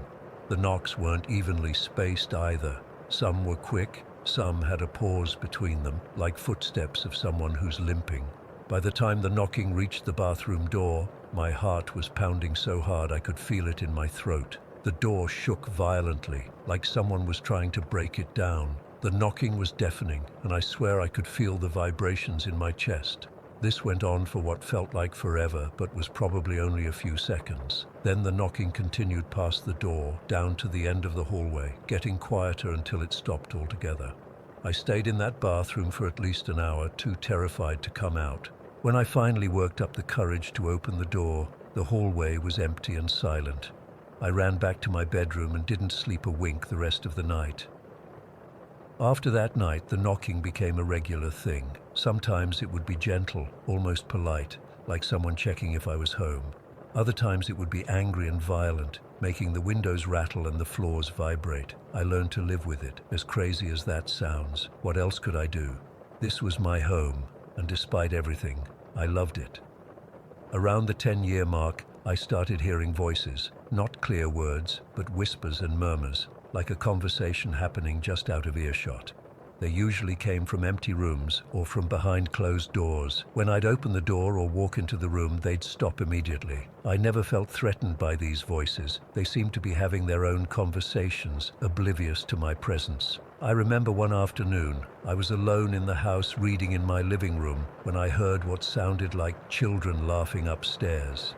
S1: The knocks weren't evenly spaced either. Some were quick, some had a pause between them, like footsteps of someone who's limping. By the time the knocking reached the bathroom door, my heart was pounding so hard I could feel it in my throat. The door shook violently, like someone was trying to break it down. The knocking was deafening, and I swear I could feel the vibrations in my chest. This went on for what felt like forever, but was probably only a few seconds. Then the knocking continued past the door, down to the end of the hallway, getting quieter until it stopped altogether. I stayed in that bathroom for at least an hour, too terrified to come out. When I finally worked up the courage to open the door, the hallway was empty and silent. I ran back to my bedroom and didn't sleep a wink the rest of the night. After that night, the knocking became a regular thing. Sometimes it would be gentle, almost polite, like someone checking if I was home. Other times it would be angry and violent, making the windows rattle and the floors vibrate. I learned to live with it, as crazy as that sounds. What else could I do? This was my home, and despite everything, I loved it. Around the 10-year mark, I started hearing voices, not clear words, but whispers and murmurs, like a conversation happening just out of earshot. They usually came from empty rooms or from behind closed doors. When I'd open the door or walk into the room, they'd stop immediately. I never felt threatened by these voices. They seemed to be having their own conversations, oblivious to my presence. I remember one afternoon, I was alone in the house reading in my living room when I heard what sounded like children laughing upstairs.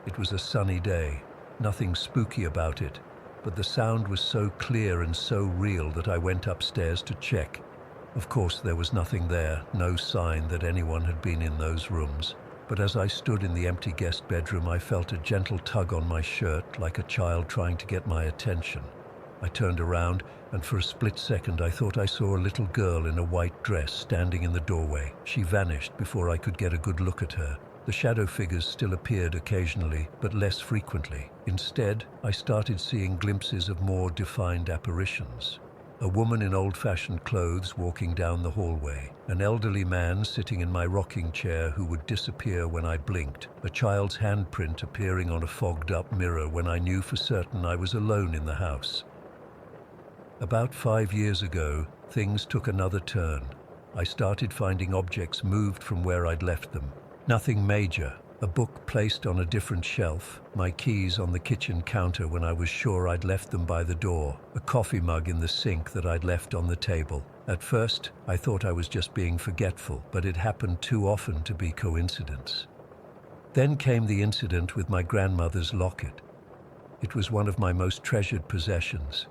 S1: It was a sunny day, nothing spooky about it, but the sound was so clear and so real that I went upstairs to check. Of course, there was nothing there, no sign that anyone had been in those rooms. But as I stood in the empty guest bedroom, I felt a gentle tug on my shirt, like a child trying to get my attention. I turned around, and for a split second I thought I saw a little girl in a white dress standing in the doorway. She vanished before I could get a good look at her. The shadow figures still appeared occasionally, but less frequently. Instead, I started seeing glimpses of more defined apparitions. A woman in old-fashioned clothes walking down the hallway. An elderly man sitting in my rocking chair who would disappear when I blinked. A child's handprint appearing on a fogged-up mirror when I knew for certain I was alone in the house. About 5 years ago, things took another turn. I started finding objects moved from where I'd left them. Nothing major. A book placed on a different shelf, my keys on the kitchen counter when I was sure I'd left them by the door, a coffee mug in the sink that I'd left on the table. At first, I thought I was just being forgetful, but it happened too often to be coincidence. Then came the incident with my grandmother's locket. It was one of my most treasured possessions,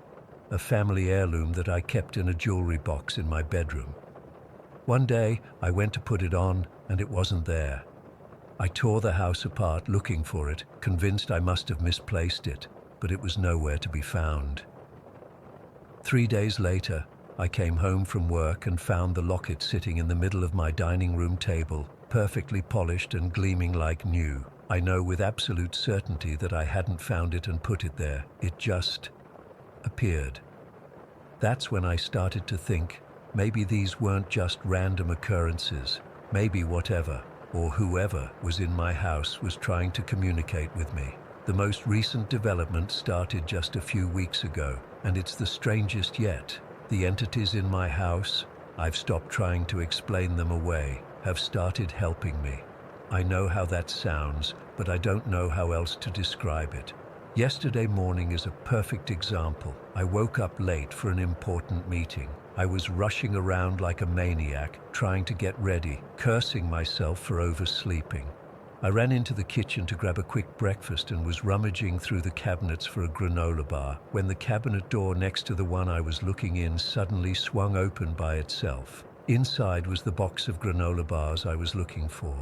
S1: a family heirloom that I kept in a jewelry box in my bedroom. One day, I went to put it on, and it wasn't there. I tore the house apart looking for it, convinced I must have misplaced it, but it was nowhere to be found. 3 days later, I came home from work and found the locket sitting in the middle of my dining room table, perfectly polished and gleaming like new. I know with absolute certainty that I hadn't found it and put it there. It just appeared. That's when I started to think, maybe these weren't just random occurrences. Maybe whatever, or whoever, was in my house was trying to communicate with me. The most recent development started just a few weeks ago, and it's the strangest yet. The entities in my house, I've stopped trying to explain them away, have started helping me. I know how that sounds, but I don't know how else to describe it. Yesterday morning is a perfect example. I woke up late for an important meeting. I was rushing around like a maniac, trying to get ready, cursing myself for oversleeping. I ran into the kitchen to grab a quick breakfast and was rummaging through the cabinets for a granola bar when the cabinet door next to the one I was looking in suddenly swung open by itself. Inside was the box of granola bars I was looking for.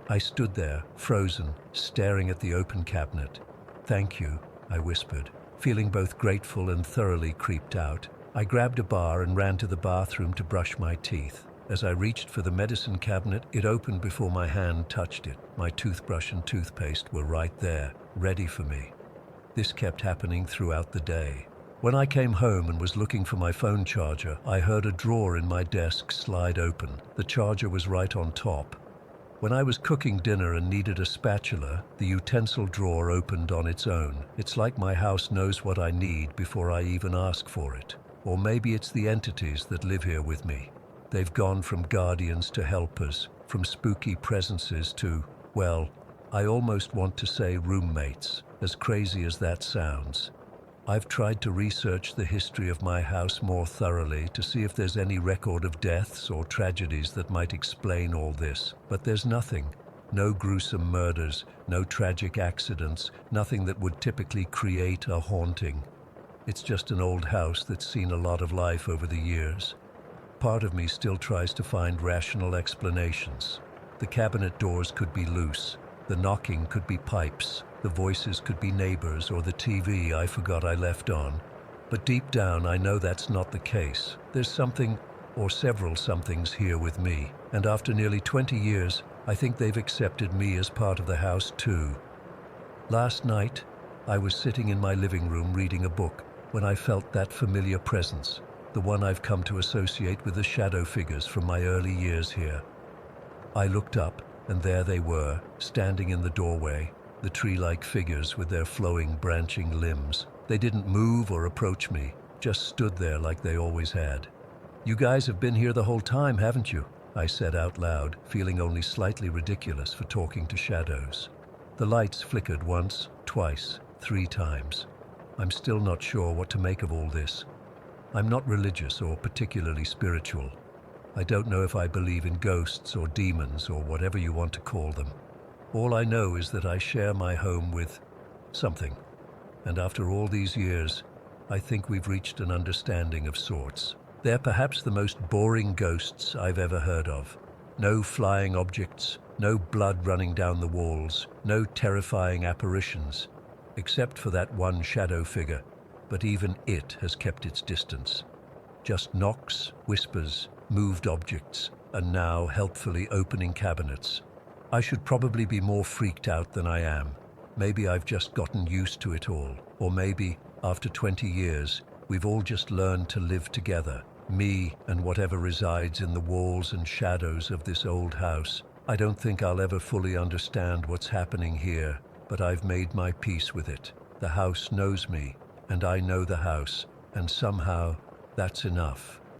S1: I stood there, frozen, staring at the open cabinet. "Thank you," I whispered, feeling both grateful and thoroughly creeped out. I grabbed a bar and ran to the bathroom to brush my teeth. As I reached for the medicine cabinet, it opened before my hand touched it. My toothbrush and toothpaste were right there, ready for me. This kept happening throughout the day. When I came home and was looking for my phone charger, I heard a drawer in my desk slide open. The charger was right on top. When I was cooking dinner and needed a spatula, the utensil drawer opened on its own. It's like my house knows what I need before I even ask for it. Or maybe it's the entities that live here with me. They've gone from guardians to helpers, from spooky presences to, well, I almost want to say roommates, as crazy as that sounds. I've tried to research the history of my house more thoroughly to see if there's any record of deaths or tragedies that might explain all this, but there's nothing. No gruesome murders, no tragic accidents, nothing that would typically create a haunting. It's just an old house that's seen a lot of life over the years. Part of me still tries to find rational explanations. The cabinet doors could be loose. The knocking could be pipes. The voices could be neighbors or the TV I forgot I left on. But deep down, I know that's not the case. There's something, or several somethings here with me. And after nearly 20 years, I think they've accepted me as part of the house too. Last night, I was sitting in my living room reading a book when I felt that familiar presence, the one I've come to associate with the shadow figures from my early years here. I looked up, and there they were, standing in the doorway, the tree-like figures with their flowing, branching limbs. They didn't move or approach me, just stood there like they always had. "You guys have been here the whole time, haven't you?" I said out loud, feeling only slightly ridiculous for talking to shadows. The lights flickered once, twice, 3 times. I'm still not sure what to make of all this. I'm not religious or particularly spiritual. I don't know if I believe in ghosts or demons or whatever you want to call them. All I know is that I share my home with something. And after all these years, I think we've reached an understanding of sorts. They're perhaps the most boring ghosts I've ever heard of. No flying objects, no blood running down the walls, no terrifying apparitions, except for that one shadow figure, but even it has kept its distance. Just knocks, whispers, moved objects, and now helpfully opening cabinets. I should probably be more freaked out than I am. Maybe I've just gotten used to it all. Or maybe, after 20 years, we've all just learned to live together. Me and whatever resides in the walls and shadows of this old house. I don't think I'll ever fully understand what's happening here, but I've made my peace with it. The house knows me, and I know the house, and somehow, that's enough.